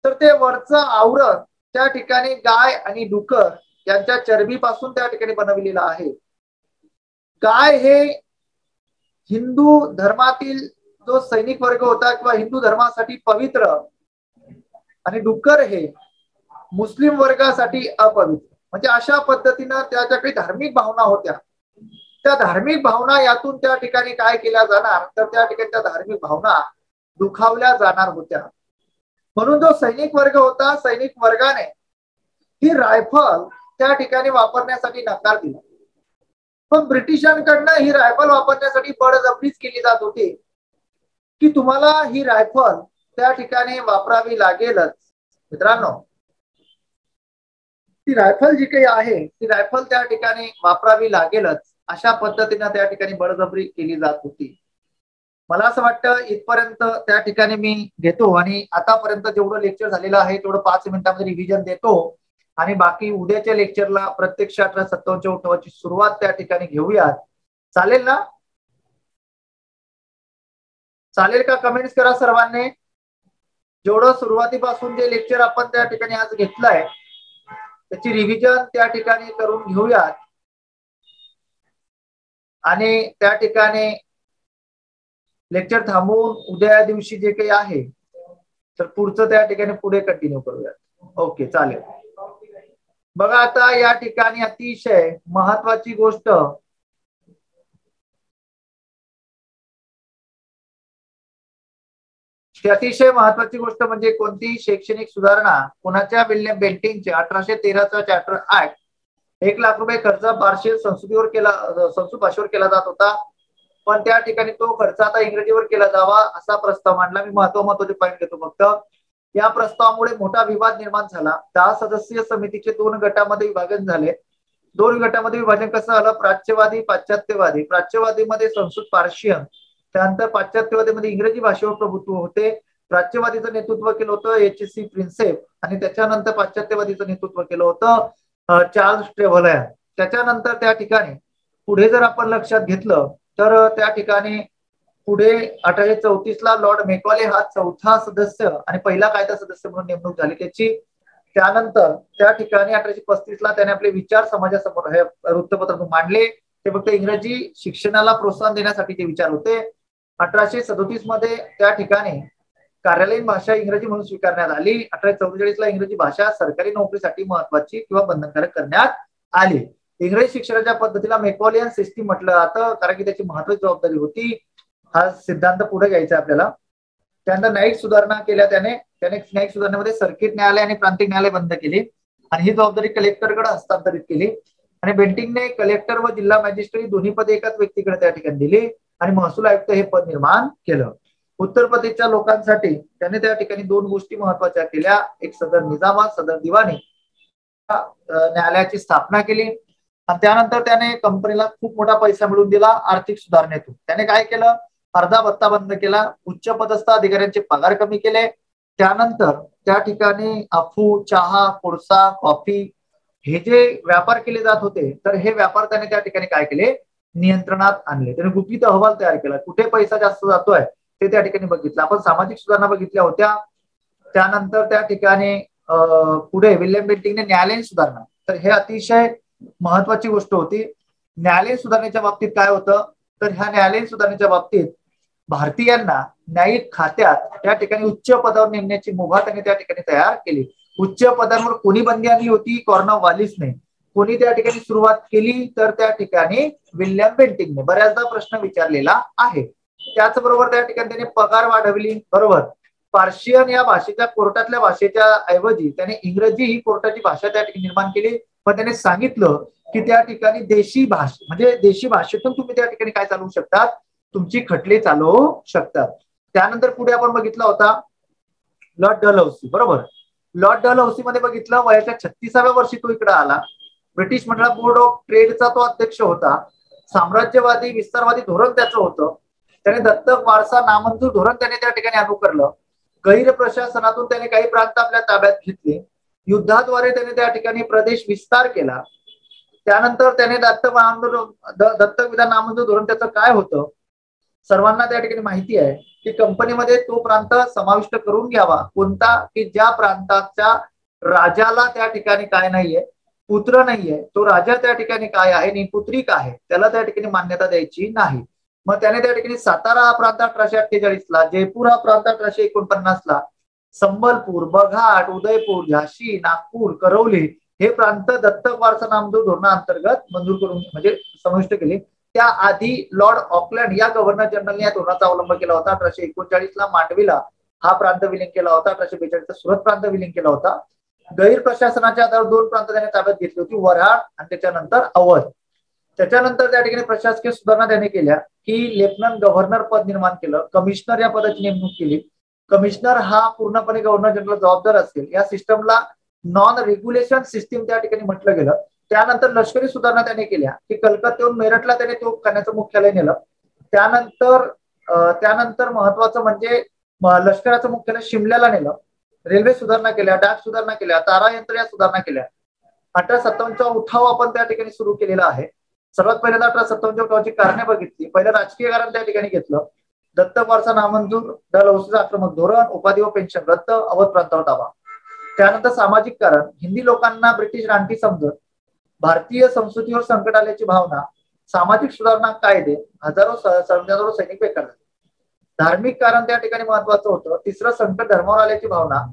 तर ते वरचं आवरण त्या ठिकाणी गाय आणि डुक्कर यांच्या चरबीपासून त्या ठिकाणी बनवलेलं आहे. गाय हे हिंदू धर्मातील जो सैनिक वर्ग होता किंवा हिंदू धर्मासाठी पवित्र, आणि डुक्कर हे मुस्लिम वर्गासाठी अपवित्र. म्हणजे अशा पद्धतीनं त्याच्या काही धार्मिक भावना होत्या. त्या धार्मिक भावना यातून त्या ठिकाणी काय केल्या जाणार, तर त्या ठिकाणी त्या धार्मिक भावना दुखावल्या जाणार होत्या. म्हणून जो सैनिक वर्ग होता, सैनिक वर्गाने ही रायफल त्या ठिकाणी वापरण्यासाठी नकार दिला. पण ब्रिटिशांकडनं ही रायफल वापरण्यासाठी बळजबरीच केली जात होती की तुम्हाला ही रायफल त्या ठिकाणी वापरावी लागेलच. मित्रांनो, ती रायफल जी काही आहे ती रायफल त्या ठिकाणी वापरावी लागेलच, अशा पद्धतीने त्या ठिकाणी बळजबरी केली जात होती. मला असं वाटतं इथपर्यंत त्या ठिकाणी मी घेतो, आणि आतापर्यंत जेवढं लेक्चर झालेलं आहे तेवढं 5 मिनिटांमध्ये रिव्हिजन देतो, आणि बाकी उद्याच्या लेक्चरला प्रत्यक्ष 1857च्या उठावाची सुरुवात त्या ठिकाणी घेऊयात. चालेल ना? चालेल का? कमेंट्स करा सर्वांनी. जेवढं सुरुवातीपासून जे लेक्चर आपण त्या ठिकाणी आज घेतलंय त्याची रिव्हिजन त्या ठिकाणी करून घेऊयात, आणि त्या ठिकाणी लेक्चर थांबवून उद्या दिवशी जे काही आहे तर पुढचं त्या ठिकाणी पुढे कंटिन्यू करूयात. ओके, चालेल. बघा, आता या ठिकाणी अतिशय महत्वाची गोष्ट, अतिशय महत्वाची गोष्ट म्हणजे कोणतीही शैक्षणिक सुधारणा कोणाच्या विल्यम बेंटिंगचे 1813चा चार्टर ऍक्ट 1 लाख रुपये खर्च पार्शियल संस्कृत भाषेवर केला जात होता, पण त्या ठिकाणी तो खर्च आता इंग्रजीवर केला जावा असा प्रस्ताव मांडला. मी महत्वाचे पॉईंट घेतो फक्त. या प्रस्तावामुळे मोठा विवाद निर्माण झाला. 10 सदस्यीय समितीचे 2 गटामध्ये विभाजन झाले. 2 गटामध्ये विभाजन कसं झालं? प्राच्यवादी, पाश्चात्यवादी. प्राच्यवादीमध्ये संस्कृत पार्शियन, त्यानंतर पाश्चात्यवादीमध्ये इंग्रजी भाषेवर प्रभुत्व होते. प्राच्यवादीचं नेतृत्व केलं होतं HC प्रिन्सेप, आणि त्याच्यानंतर पाश्चात्यवादीचं नेतृत्व केलं होतं चार्ल्स ट्रेव्हलर. त्याच्यानंतर त्या ठिकाणी पुढे जर आपण लक्षात घेतलं तर त्या ठिकाणी पुढे 1834ला लॉर्ड मेकॉले हा चौथा सदस्य आणि पहिला कायदा सदस्य म्हणून नेमणूक झाली त्याची. त्यानंतर त्या ठिकाणी 1835ला त्याने आपले विचार समाजासमोर हे वृत्तपत्रातून मांडले. ते फक्त इंग्रजी शिक्षणाला प्रोत्साहन देण्यासाठीचे विचार होते. 1837 मध्ये त्या ठिकाणी कार्यालयीन भाषा इंग्रजी म्हणून स्वीकारण्यात आली. 1844ला इंग्रजी भाषा सरकारी नोकरीसाठी महत्वाची किंवा बंधनकारक करण्यात आली. इंग्रजी शिक्षणाच्या पद्धतीला मेकॉलियन सिस्टीम म्हटलं जातं कारण की त्याची महत्वाची जबाबदारी होती. हा सिद्धांत पुढे घ्यायचा आपल्याला. त्यानंतर न्यायिक सुधारणा केल्या त्याने न्यायिक सुधारणेमध्ये सर्किट न्यायालय आणि प्रांतिक न्यायालय बंद केली आणि ही जबाबदारी कलेक्टरकडे हस्तांतरित केली. आणि बेंटिंगने कलेक्टर व जिल्हा मॅजिस्ट्रेट दोन्ही पदे एकाच व्यक्तीकडे त्या ठिकाणी दिली आणि महसूल आयुक्त हे पद निर्माण केलं. उत्तर प्रदेशच्या लोकांसाठी त्याने त्या ठिकाणी दोन गोष्टी महत्वाच्या केल्या. एक सदर निजामात सदर दिवाणी न्यायालयाची स्थापना केली आणि त्यानंतर त्याने कंपनीला खूप मोठा पैसा मिळवून दिला. आर्थिक सुधारणेतून त्याने काय केलं, अर्धा भत्ता बंद केला, उच्च पदस्थ अधिकाऱ्यांचे पगार कमी केले. त्यानंतर त्या ठिकाणी अफू, चहा, कोळसा, कॉफी हे जे व्यापार केले जात होते तर हे व्यापार त्याने त्या ठिकाणी काय केले, नियंत्रणात आणले. त्याने गुपित अहवाल तयार केला, कुठे पैसा जास्त जातोय ते त्या ठिकाणी बघितलं. आपण सामाजिक सुधारणा बघितल्या होत्या. त्यानंतर त्या ठिकाणी पुढे विल्यम बेंटिंगने न्यायालयीन सुधारणा, तर हे अतिशय महत्वाची गोष्ट होती. न्यायालयीन सुधारणेच्या बाबतीत काय होतं तर ह्या न्यायालयीन सुधारणेच्या बाबतीत भारतीयांना न्यायिक खात्यात त्या ठिकाणी उच्च पदावर नेमण्याची मुभा त्यांनी त्या ठिकाणी तयार केली. उच्च पदांवर कोणी बंदी आणली होती, कॉर्नवालिसने. कोणी त्या ठिकाणी सुरुवात केली तर त्या ठिकाणी विल्यम बेंटिंगने. बऱ्याचदा प्रश्न विचारलेला आहे. त्याचबरोबर त्या ठिकाणी त्याने पगार वाढवली. बरोबर, पार्शियन या भाषेच्या कोर्टातल्या भाषेच्या ऐवजी त्याने इंग्रजी ही कोर्टाची भाषा त्या ठिकाणी निर्माण केली. पण त्याने सांगितलं की त्या ठिकाणी देशी भाषा म्हणजे देशी भाषेतून तुम्ही त्या ठिकाणी काय चालवू शकतात, तुमची खटले चालवू शकतात. त्यानंतर पुढे आपण बघितला होता लॉर्ड डलहौसी. बरोबर, लॉर्ड डलहौसी मध्ये बघितलं वयाच्या 36व्या वर्षी तो इकडे आला. ब्रिटिश मंडळ बोर्ड ऑफ ट्रेडचा तो अध्यक्ष होता. साम्राज्यवादी विस्तारवादी धोरण त्याचं होतं. त्याने दत्तक वारसा नामंजूर धोरण त्याने त्या ठिकाणी अनुकरलं. गैर प्रशासनातून त्याने काही प्रांत आपल्या ताब्यात घेतले. युद्धाद्वारे त्याने त्या ठिकाणी प्रदेश विस्तार केला. त्यानंतर त्याने दत्तक विधान नामंजूर धोरण त्याचं काय होतं सर्वांना त्या ठिकाणी माहिती आहे की कंपनीमध्ये तो प्रांत समाविष्ट करून घ्यावा कोणता, की ज्या प्रांताच्या राजाला त्या ठिकाणी काय नाहीये, पुत्र नाहीये, तो राजा त्या ठिकाणी काय आहे, निपुत्रिक आहे, त्याला त्या ठिकाणी मान्यता द्यायची नाही. मग त्याने त्या ठिकाणी सातारा हा प्रांत 1848ला, जयपूर हा प्रांत 1849ला, संबलपूर, बघाट, उदयपूर, झाशी, नागपूर, करौली हे प्रांत दत्तक वारसा नामंजूर धोरणाअंतर्गत मंजूर करून म्हणजे समाविष्ट केले. त्याआधी लॉर्ड ऑकलंड या गव्हर्नर जनरलने या धोरणाचा अवलंब केला होता. 1839ला मांडवीला हा प्रांत विलीन केला होता. 1842ला सुरत प्रांत विलीन केला होता. गैर प्रशासनाच्या आधार दोन प्रांत त्याने ताब्यात घेतली होती, वऱ्हाड आणि त्याच्यानंतर अवध. त्याच्यानंतर त्या ठिकाणी प्रशासकीय सुधारणा त्याने केल्या की लेफ्टनंट गव्हर्नर पद निर्माण केलं. कमिशनर या पदाची नेमणूक केली. कमिशनर हा पूर्णपणे गव्हर्नर जनरल जबाबदार असेल. या सिस्टमला नॉन रेग्युलेशन सिस्टीम त्या ठिकाणी म्हटलं गेलं. त्यानंतर लष्करी सुधारणा त्याने केल्या की कलकत्त्याहून मेरठला त्याने तोफखान्याचं मुख्यालय नेलं. त्यानंतर महत्वाचं म्हणजे लष्कराचं मुख्यालय शिमल्याला नेलं. रेल्वे सुधारणा केल्या, डाक सुधारणा केल्या, तारा यंत्र या सुधारणा केल्या. 1857चा उठाव आपण त्या ठिकाणी सुरू केलेला आहे. सर्वात पहिल्यांदा 1857च्या उठावाची कारणे बघितली. पहिलं राजकीय कारण त्या ठिकाणी घेतलं. दत्तक वारसा नामंजूर, डलहौसीचं आक्रमक धोरण, उपाधी व पेन्शन रद्द, अवध प्रांतावर ताबा. त्यानंतर सामाजिक कारण, हिंदी लोकांना ब्रिटिश रानटी समजत, भारतीय संस्कृतीवर संकट आल्याची भावना, सामाजिक सुधारणा कायदे, हजारो सैनिक बेकार झाले. धार्मिक कारण त्या ठिकाणी महत्वाचं होतं. तिसरं संकट धर्मावर आल्याची भावना.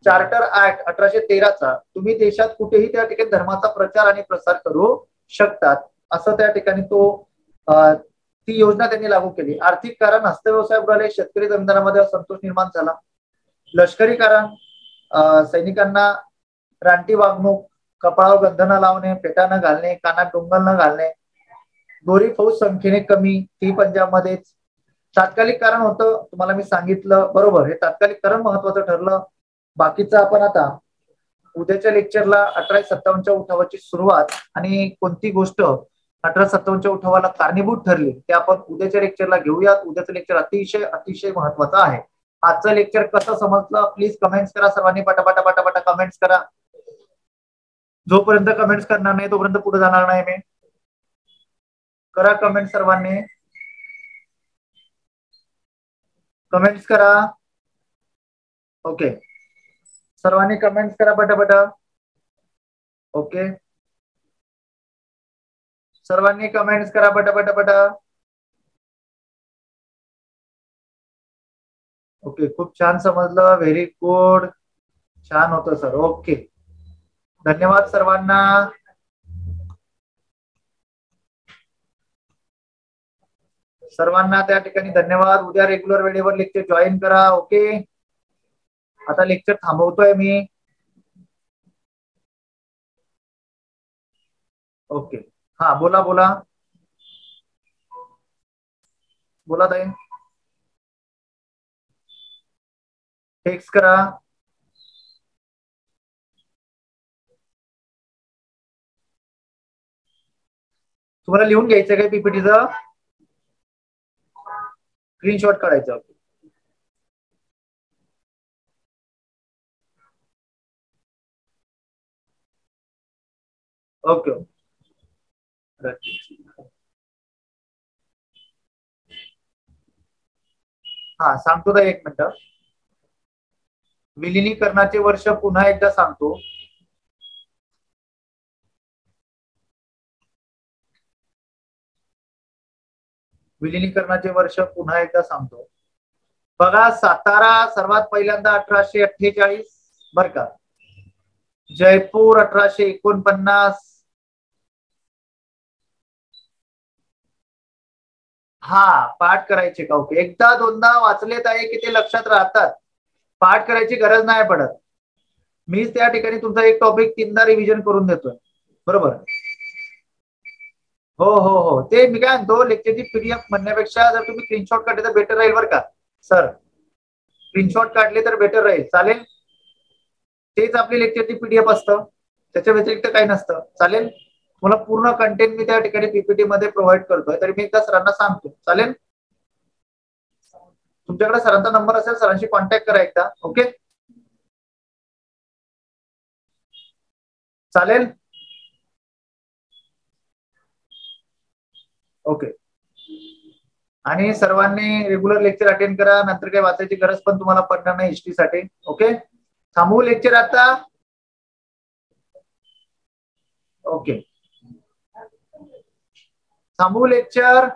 चार्टर ऍक्ट 1813चा, तुम्ही देशात कुठेही त्या ठिकाणी धर्माचा प्रचार आणि प्रसार करू शकतात असं त्या ठिकाणी ती योजना त्यांनी लागू केली. आर्थिक कारण, हस्तव्यवसाय बुडाले, शेतकरी जमीनदारांमध्ये असंतोष निर्माण झाला. लष्करी कारण, सैनिकांना रानटी वागणूक, कपाळावर गंध न लावणे, फेटा न घालणे, कानात डोंगल न घालणे, गोरी फौज संख्येने कमी, ती पंजाबमध्येच. तात्कालिक कारण होतं, तुम्हाला मी सांगितलं. बरोबर, हे तात्कालिक कारण महत्वाचं ठरलं. बाकीचं आपण आता उद्याच्या लेक्चरला 1857च्या उठावाची सुरुवात आणि कोणती गोष्ट 1857च्या उठावाला कारणीभूत ठरली ते आपण उद्याच्या लेक्चरला घेऊयात. उद्याचं लेक्चर अतिशय महत्वाचं आहे. आजचं लेक्चर कसं समजलं प्लीज कमेंट्स करा. सर्वांनी पटापटा कमेंट्स करा. जोपर्यंत कमेंट्स करणार नाही तोपर्यंत पुढे जाणार नाही मी. करा कमेंट सर्वांनी. कमेंट्स करा. ओके, सर्वांनी कमेंट्स करा पटापट. ओके, सर्वांनी कमेंट्स करा पटापट. ओके, खूप छान समजलं. व्हेरी गुड, छान होतं सर. ओके, धन्यवाद सर्वांना. सर्वांना त्या ठिकाणी धन्यवाद. उद्या रेग्युलर वेळेवर लेक्चर जॉईन करा. ओके, आता लेक्चर थांबवतोय मी. ओके, हा बोला बोला बोला ताई. टेक्स्ट करा. तुम्हाला लिहून घ्यायचं काय पीपीटीचं? स्क्रीनशॉट काढायचं. ओके, हा सांगतो ताई, एक मिनिट. विलिनीकरणाचे वर्ष पुन्हा एकदा सांगतो. विलिनीकरणाचे वर्ष पुन्हा एकदा सांगतो. बघा, सातारा सर्वात पहिल्यांदा 1848 बर का. जयपूर 1849. हा, पाठ करायचे का? ओके, एकदा दोनदा वाचलेत आहे की ते लक्षात राहतात. पाठ करायची गरज नाही पडत. मीच त्या ठिकाणी तुमचा एक टॉपिक 3दा रिव्हिजन करून देतोय. बरोबर. हो हो हो, ते मी काय म्हणतो, लेक्चरची पीडीएफ म्हणण्यापेक्षा जर तुम्ही स्क्रीनशॉट काढले तर बेटर राहील बरं का सर. स्क्रीनशॉट काढले तर बेटर राहील. चालेल, तेच आपली लेक्चरची पीडीएफ असतं, त्याच्या व्यतिरिक्त काही नसतं. चालेल, मला पूर्ण कंटेंट मी त्या ठिकाणी पीपीटी मध्ये प्रोव्हाइड करतोय. तरी मी एकदा सरांना सांगतो. चालेल, तुमच्याकडे सरांचा नंबर असेल, सरांशी कॉन्टॅक्ट करा एकदा. ओके, चालेल. ओके, आणि सर्वांनी रेग्युलर लेक्चर अटेंड करा. नंतर काही वाचायची गरज पण तुम्हाला पडणार नाही हिस्ट्रीसाठी. ओके, थांबवू लेक्चर आता. ओके, थांबवू लेक्चर.